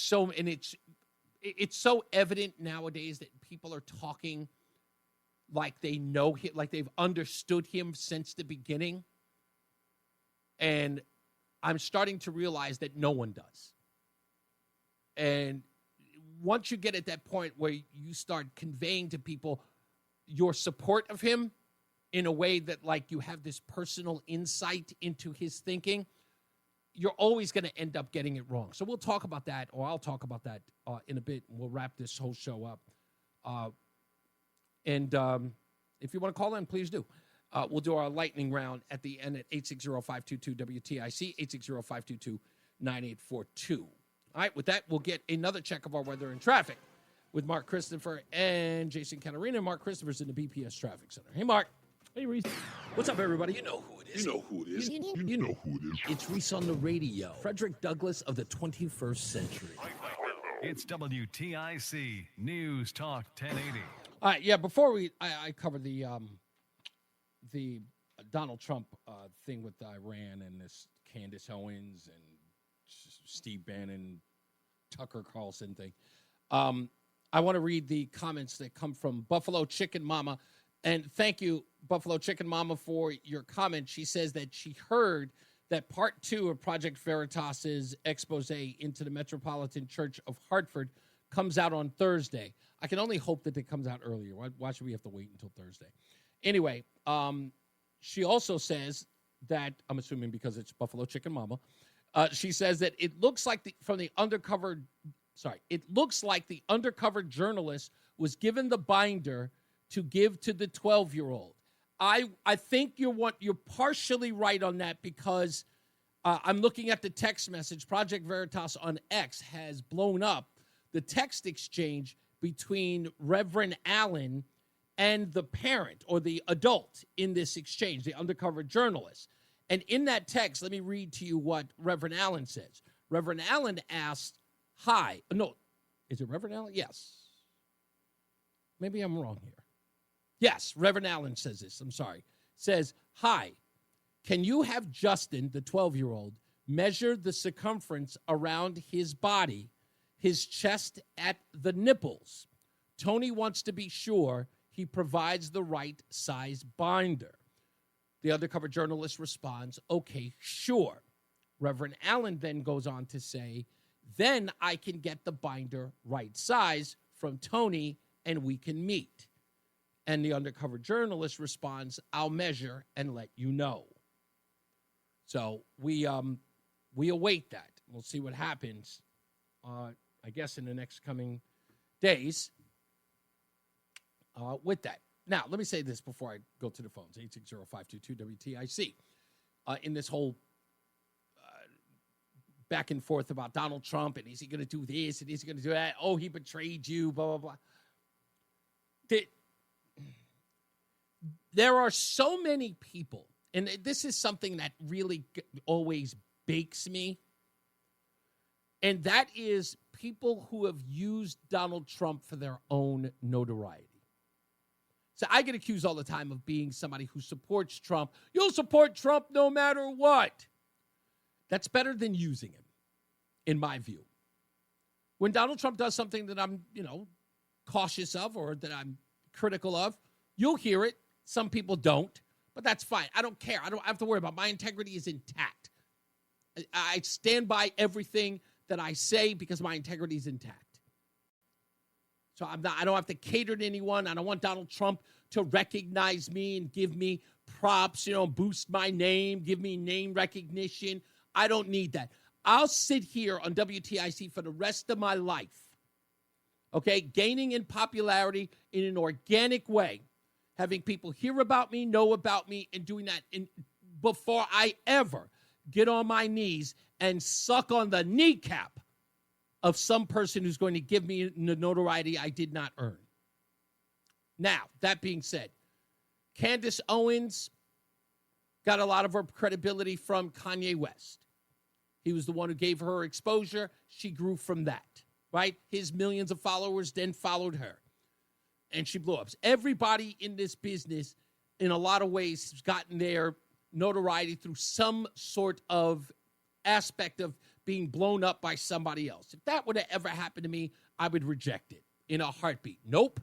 so evident nowadays that people are talking like they know him, like they've understood him since the beginning. And I'm starting to realize that no one does. And once you get at that point where you start conveying to people your support of him in a way that, like, you have this personal insight into his thinking, you're always going to end up getting it wrong. So we'll talk about that, or I'll talk about that in a bit, and we'll wrap this whole show up. And if you want to call in, please do. We'll do our lightning round at the end at 860-522-WTIC, 860-522-9842. All right, with that, we'll get another check of our weather and traffic with Mark Christopher and Jason Catarina. Mark Christopher's in the BPS Traffic Center. Hey, Mark. Hey, Reese. What's up, everybody? You know who it is. You know who it is. You know who it is. It's Reese on the radio. Frederick Douglass of the 21st century. It's WTIC News Talk 1080. All right, yeah, before I cover the Donald Trump thing with Iran and this Candace Owens and Steve Bannon, Tucker Carlson thing, I want to read the comments that come from Buffalo Chicken Mama. And thank you, Buffalo Chicken Mama, for your comment. She says that she heard that part 2 of Project Veritas's expose into the Metropolitan Church of Hartford comes out on Thursday. I can only hope that it comes out earlier. Why should we have to wait until Thursday? Anyway, she also says that, I'm assuming because it's Buffalo Chicken Mama, she says that it looks like the undercover journalist was given the binder to give to the 12-year-old. I think you're partially right on that because I'm looking at the text message. Project Veritas on X has blown up the text exchange between Reverend Allen and the parent or the adult in this exchange, the undercover journalist. And in that text, let me read to you what Reverend Allen says. Reverend Allen asked, hi. No, is it Reverend Allen? Yes. Maybe I'm wrong here. Yes, Reverend Allen says this. I'm sorry. Says, hi, can you have Justin, the 12-year-old, measure the circumference around his body, his chest at the nipples? Tony wants to be sure he provides the right size binder. The undercover journalist responds, okay, sure. Reverend Allen then goes on to say, then I can get the binder right size from Tony and we can meet. And the undercover journalist responds, I'll measure and let you know. So we await that. We'll see what happens, I guess, in the next coming days with that. Now, let me say this before I go to the phones, 860-522-WTIC. In this whole back and forth about Donald Trump, and is he going to do this, and is he going to do that? Oh, he betrayed you, blah, blah, blah. There are so many people, and this is something that really always bakes me, and that is people who have used Donald Trump for their own notoriety. So I get accused all the time of being somebody who supports Trump. You'll support Trump no matter what. That's better than using him, in my view. When Donald Trump does something that I'm, cautious of or that I'm critical of, you'll hear it. Some people don't, but that's fine. I don't care. I don't have to worry about it. My integrity is intact. I stand by everything that I say because my integrity is intact. So I don't have to cater to anyone. I don't want Donald Trump to recognize me and give me props, boost my name, give me name recognition. I don't need that. I'll sit here on WTIC for the rest of my life, okay, gaining in popularity in an organic way, having people hear about me, know about me, and doing that before I ever get on my knees and suck on the kneecap of some person who's going to give me the notoriety I did not earn. Now, that being said, Candace Owens got a lot of her credibility from Kanye West. He was the one who gave her exposure. She grew from that, right? His millions of followers then followed her, and she blew up. Everybody in this business, in a lot of ways, has gotten their notoriety through some sort of aspect of being blown up by somebody else. If that would have ever happened to me, I would reject it in a heartbeat. Nope,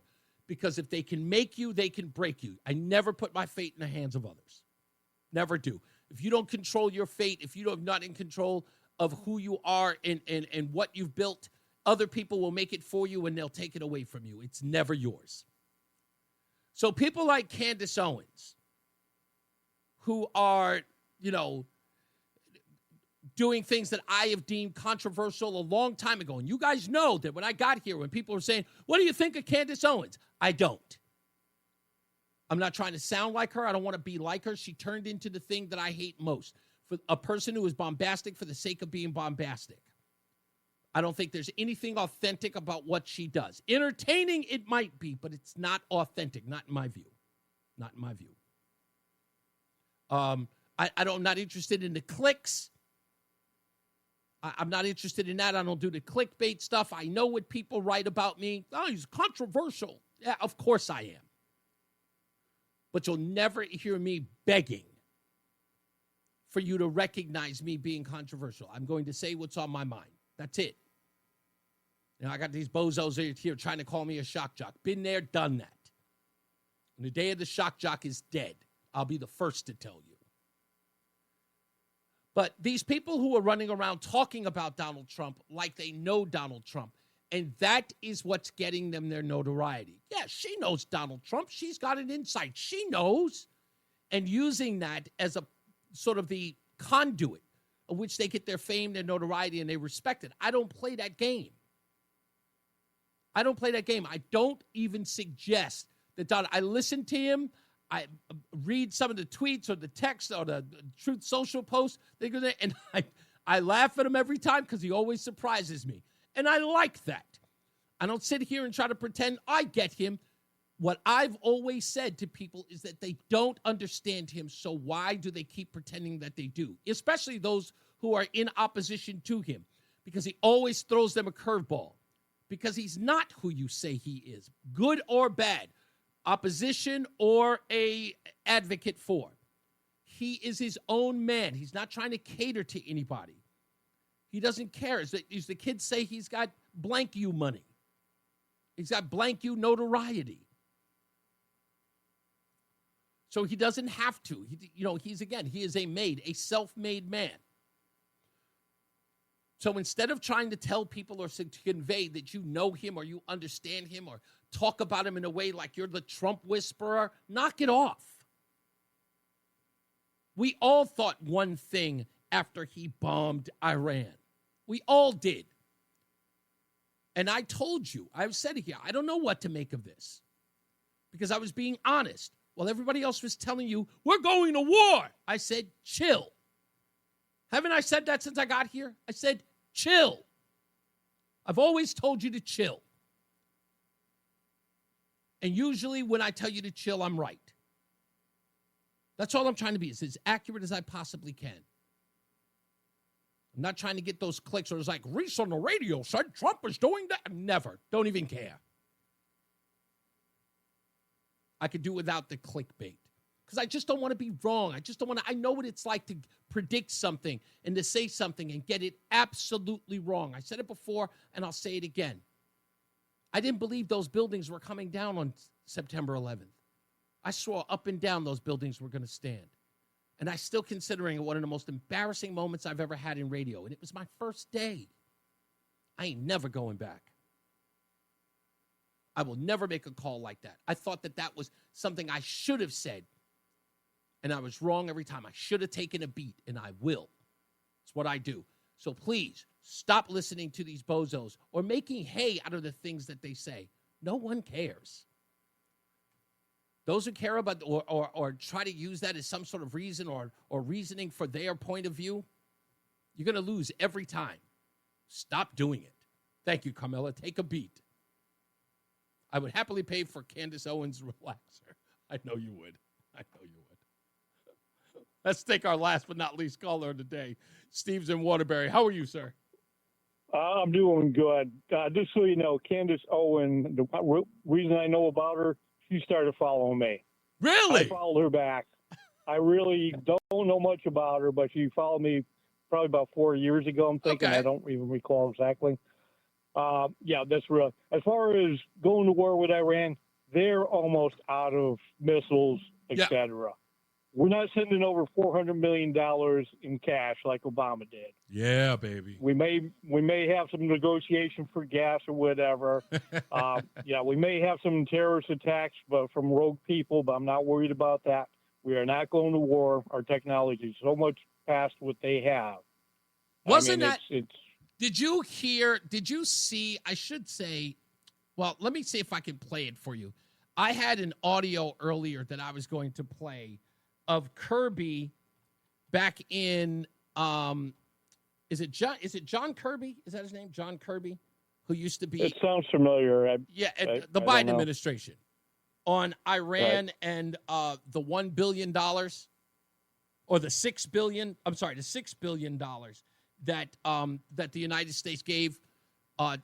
because if they can make you, they can break you. I never put my fate in the hands of others. Never do. If you don't control your fate, if you're not in control of who you are and what you've built, other people will make it for you and they'll take it away from you. It's never yours. So people like Candace Owens, who are, doing things that I have deemed controversial a long time ago. And you guys know that when I got here, when people were saying, what do you think of Candace Owens? I don't. I'm not trying to sound like her. I don't want to be like her. She turned into the thing that I hate most. For a person who is bombastic for the sake of being bombastic. I don't think there's anything authentic about what she does. Entertaining, it might be, but it's not authentic. Not in my view. Not in my view. I'm not interested in the clicks. I'm not interested in that. I don't do the clickbait stuff. I know what people write about me. Oh, he's controversial. Yeah, of course I am. But you'll never hear me begging for you to recognize me being controversial. I'm going to say what's on my mind. That's it. I got these bozos here trying to call me a shock jock. Been there, done that. And the day of the shock jock is dead. I'll be the first to tell you. But these people who are running around talking about Donald Trump like they know Donald Trump, and that is what's getting them their notoriety. Yeah, she knows Donald Trump. She's got an insight. She knows. And using that as a sort of the conduit of which they get their fame, their notoriety, and they respect it. I don't play that game. I don't play that game. I don't even suggest that Donald, I listen to him. I read some of the tweets or the text or the Truth Social posts, and I laugh at him every time because he always surprises me. And I like that. I don't sit here and try to pretend I get him. What I've always said to people is that they don't understand him, so why do they keep pretending that they do? Especially those who are in opposition to him, because he always throws them a curveball, because he's not who you say he is, good or bad. Opposition or a advocate for. He is his own man. He's not trying to cater to anybody. He doesn't care. As the kids say, he's got blank you money. He's got blank you notoriety. So he doesn't have to. He is a self-made man. So instead of trying to tell people or to convey that you know him or you understand him or talk about him in a way like you're the Trump whisperer, knock it off. We all thought one thing after he bombed Iran. We all did. And I told you, I've said it here, I don't know what to make of this because I was being honest. While everybody else was telling you, we're going to war, I said, chill. Haven't I said that since I got here? I said, chill. I've always told you to chill. And usually when I tell you to chill, I'm right. That's all I'm trying to be, is as accurate as I possibly can. I'm not trying to get those clicks or it's like, Reese on the radio said Trump is doing that. Never. Don't even care. I could do without the clickbait because I just don't want to be wrong. I know what it's like to predict something and to say something and get it absolutely wrong. I said it before and I'll say it again. I didn't believe those buildings were coming down on September 11th. I swore up and down those buildings were going to stand. And I still considering it one of the most embarrassing moments I've ever had in radio. And it was my first day. I ain't never going back. I will never make a call like that. I thought that was something I should have said. And I was wrong every time. I should have taken a beat, and I will. It's what I do. So please, stop listening to these bozos or making hay out of the things that they say. No one cares. Those who care about or try to use that as some sort of reason or reasoning for their point of view, you're going to lose every time. Stop doing it. Thank you, Carmela. Take a beat. I would happily pay for Candace Owens' relaxer. I know you would. Let's take our last but not least caller of the day. Steve's in Waterbury. How are you, sir? I'm doing good. Just so you know, Candace Owen, the reason I know about her, she started following me. Really? I followed her back. I really don't know much about her, but she followed me probably about 4 years ago, I'm thinking. Okay. I don't even recall exactly. Yeah, that's real. As far as going to war with Iran, they're almost out of missiles, etc. We're not sending over $400 million in cash like Obama did. Yeah, baby. We may have some negotiation for gas or whatever. We may have some terrorist attacks, but from rogue people. But I'm not worried about that. We are not going to war. Our technology is so much past what they have. Did you hear? Did you see? I should say. Well, let me see if I can play it for you. I had an audio earlier that I was going to play of Kirby back in is it John Kirby? Is that his name? John Kirby, who used to be. It sounds familiar. The Biden administration on Iran and the $1 billion or the $6 billion. I'm sorry, the $6 billion that the United States gave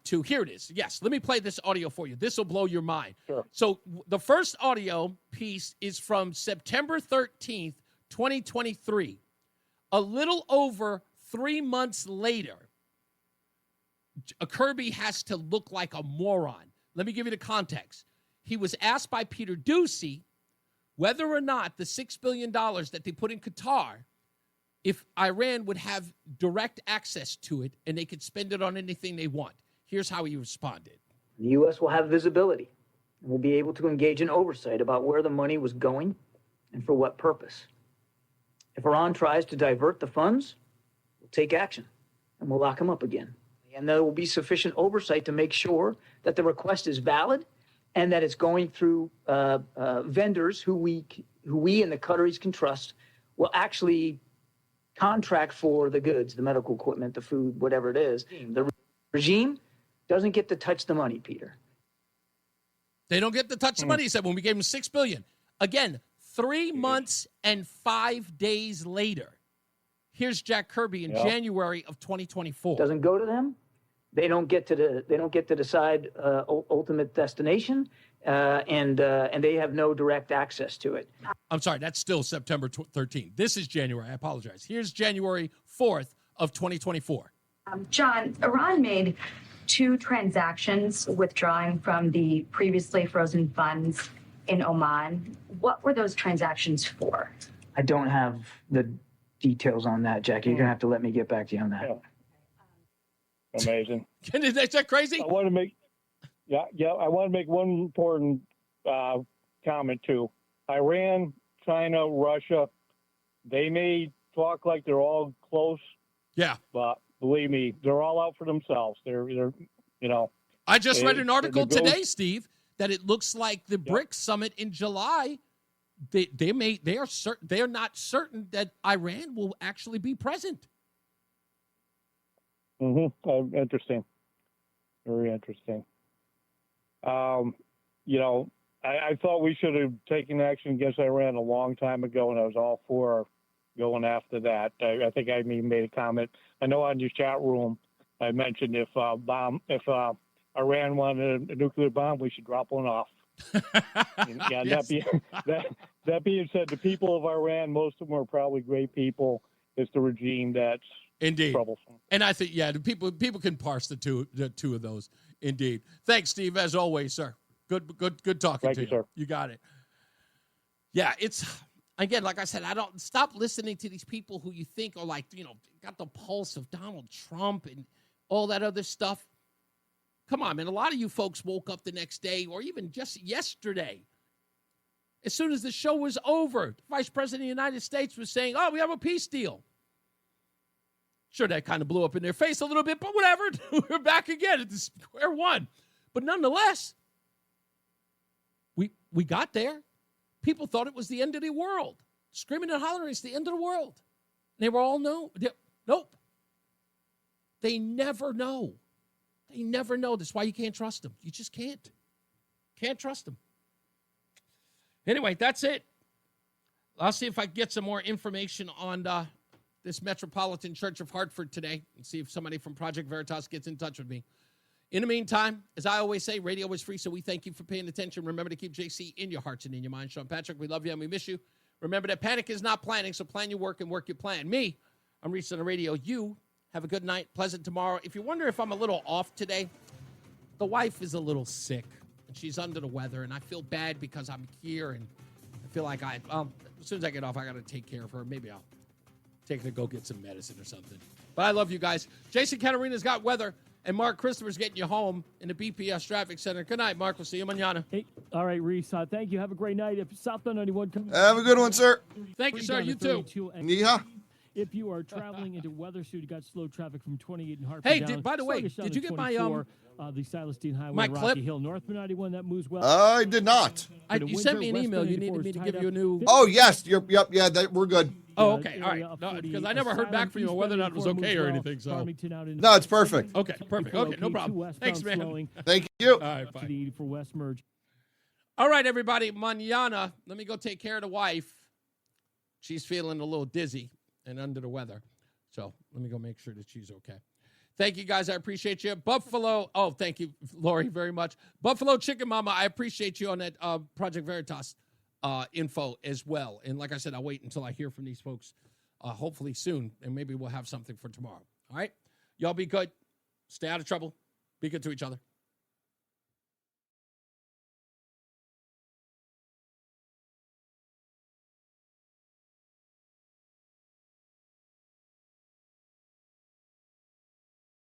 to. Here it is. Yes, let me play this audio for you. This will blow your mind. Sure. So the first audio piece is from September 13th, 2023. A little over 3 months later, Kirby has to look like a moron. Let me give you the context. He was asked by Peter Doocy whether or not the $6 billion that they put in Qatar, if Iran would have direct access to it and they could spend it on anything they want. Here's how he responded. The U.S. will have visibility and will be able to engage in oversight about where the money was going and for what purpose. If Iran tries to divert the funds, we'll take action and we'll lock them up again. And there will be sufficient oversight to make sure that the request is valid and that it's going through vendors who we and the Qataris can trust will actually contract for the goods, the medical equipment, the food, whatever it is. The regime doesn't get to touch the money, Peter. They don't get to touch the money, he said, when we gave them $6 billion. Again, 3 months and 5 days later. Here's Jack Kirby in January of 2024. Doesn't go to them. They don't get to decide ultimate destination, and they have no direct access to it. I'm sorry, that's still September 13th. This is January. I apologize. Here's January 4th of 2024. John, Iran made 2 transactions withdrawing from the previously frozen funds in Oman. What were those transactions for? I don't have the details on that, Jackie. You're going to have to let me get back to you on that. Yeah. Amazing. Is that crazy? I want to make one important comment too. Iran, China, Russia, they may talk like they're all close. Yeah. But believe me, they're all out for themselves. They're I just read an article today, Steve, that it looks like the BRICS summit in July, they're not certain that Iran will actually be present. Interesting. Very interesting. I thought we should have taken action against Iran a long time ago, and I was all for going after that. I think I even made a comment. I know on your chat room I mentioned if Iran wanted a nuclear bomb, we should drop one off. Yeah, Yes. that being said, the people of Iran, most of them are probably great people. It's the regime that's Indeed. troublesome. And I think, the people can parse the two of those. Indeed. Thanks, Steve, as always, sir. Good talking to you. Sir. You got it. Yeah, it's, again, like I said, I don't stop listening to these people who you think are like, got the pulse of Donald Trump and all that other stuff. Come on, man. A lot of you folks woke up the next day or even just yesterday. As soon as the show was over, the Vice President of the United States was saying, we have a peace deal. Sure, that kind of blew up in their face a little bit, but whatever. We're back again at the square one. But nonetheless, we got there. People thought it was the end of the world. Screaming and hollering, it's the end of the world. And they were all nope. They never know. They never know. That's why you can't trust them. You just can't. Can't trust them. Anyway, that's it. I'll see if I can get some more information on this Metropolitan Church of Hartford today and see if somebody from Project Veritas gets in touch with me. In the meantime, as I always say, radio is free, so we thank you for paying attention. Remember to keep JC in your hearts and in your minds. Sean Patrick, we love you and we miss you. Remember that panic is not planning, so plan your work and work your plan. Me, I'm Reese on the radio. You have a good night, pleasant tomorrow. If you wonder if I'm a little off today, the wife is a little sick, and she's under the weather, and I feel bad because I'm here, and I feel like as soon as I get off, I got to take care of her. Maybe I'll take her to go get some medicine or something. But I love you guys. Jason Caterina's got weather, and Mark Christopher's getting you home in the BPS Traffic Center. Good night, Mark. We'll see you mañana. Hey, all right, Reese. Thank you. Have a great night. If Southbound 91 comes. Have a good one, sir. Thank you, sir. You too. Yeehaw. If you are traveling into Weathersfield, you got slow traffic from 28 in Hartford. Hey, down, by the way, did you get my the Silas Dean Highway, my Rocky clip? Hill, North 91? That moves well. I did not. You sent me an email. You needed me to give you a new. Oh yes, yep, yeah, we're good. Oh, okay, all right. No, because I never heard back from you on whether or not it was okay or anything. So no, it's perfect. Okay, perfect. Okay, no problem. Thanks, man. Thank you. All right, bye. To the 84 West merge. All right, everybody. Mañana, let me go take care of the wife. She's feeling a little dizzy and under the weather. So let me go make sure that she's okay. Thank you, guys. I appreciate you. Buffalo. Oh, thank you, Lori, very much. Buffalo Chicken Mama, I appreciate you on that Project Veritas info as well. And like I said, I'll wait until I hear from these folks, hopefully soon, and maybe we'll have something for tomorrow. All right? Y'all be good. Stay out of trouble. Be good to each other.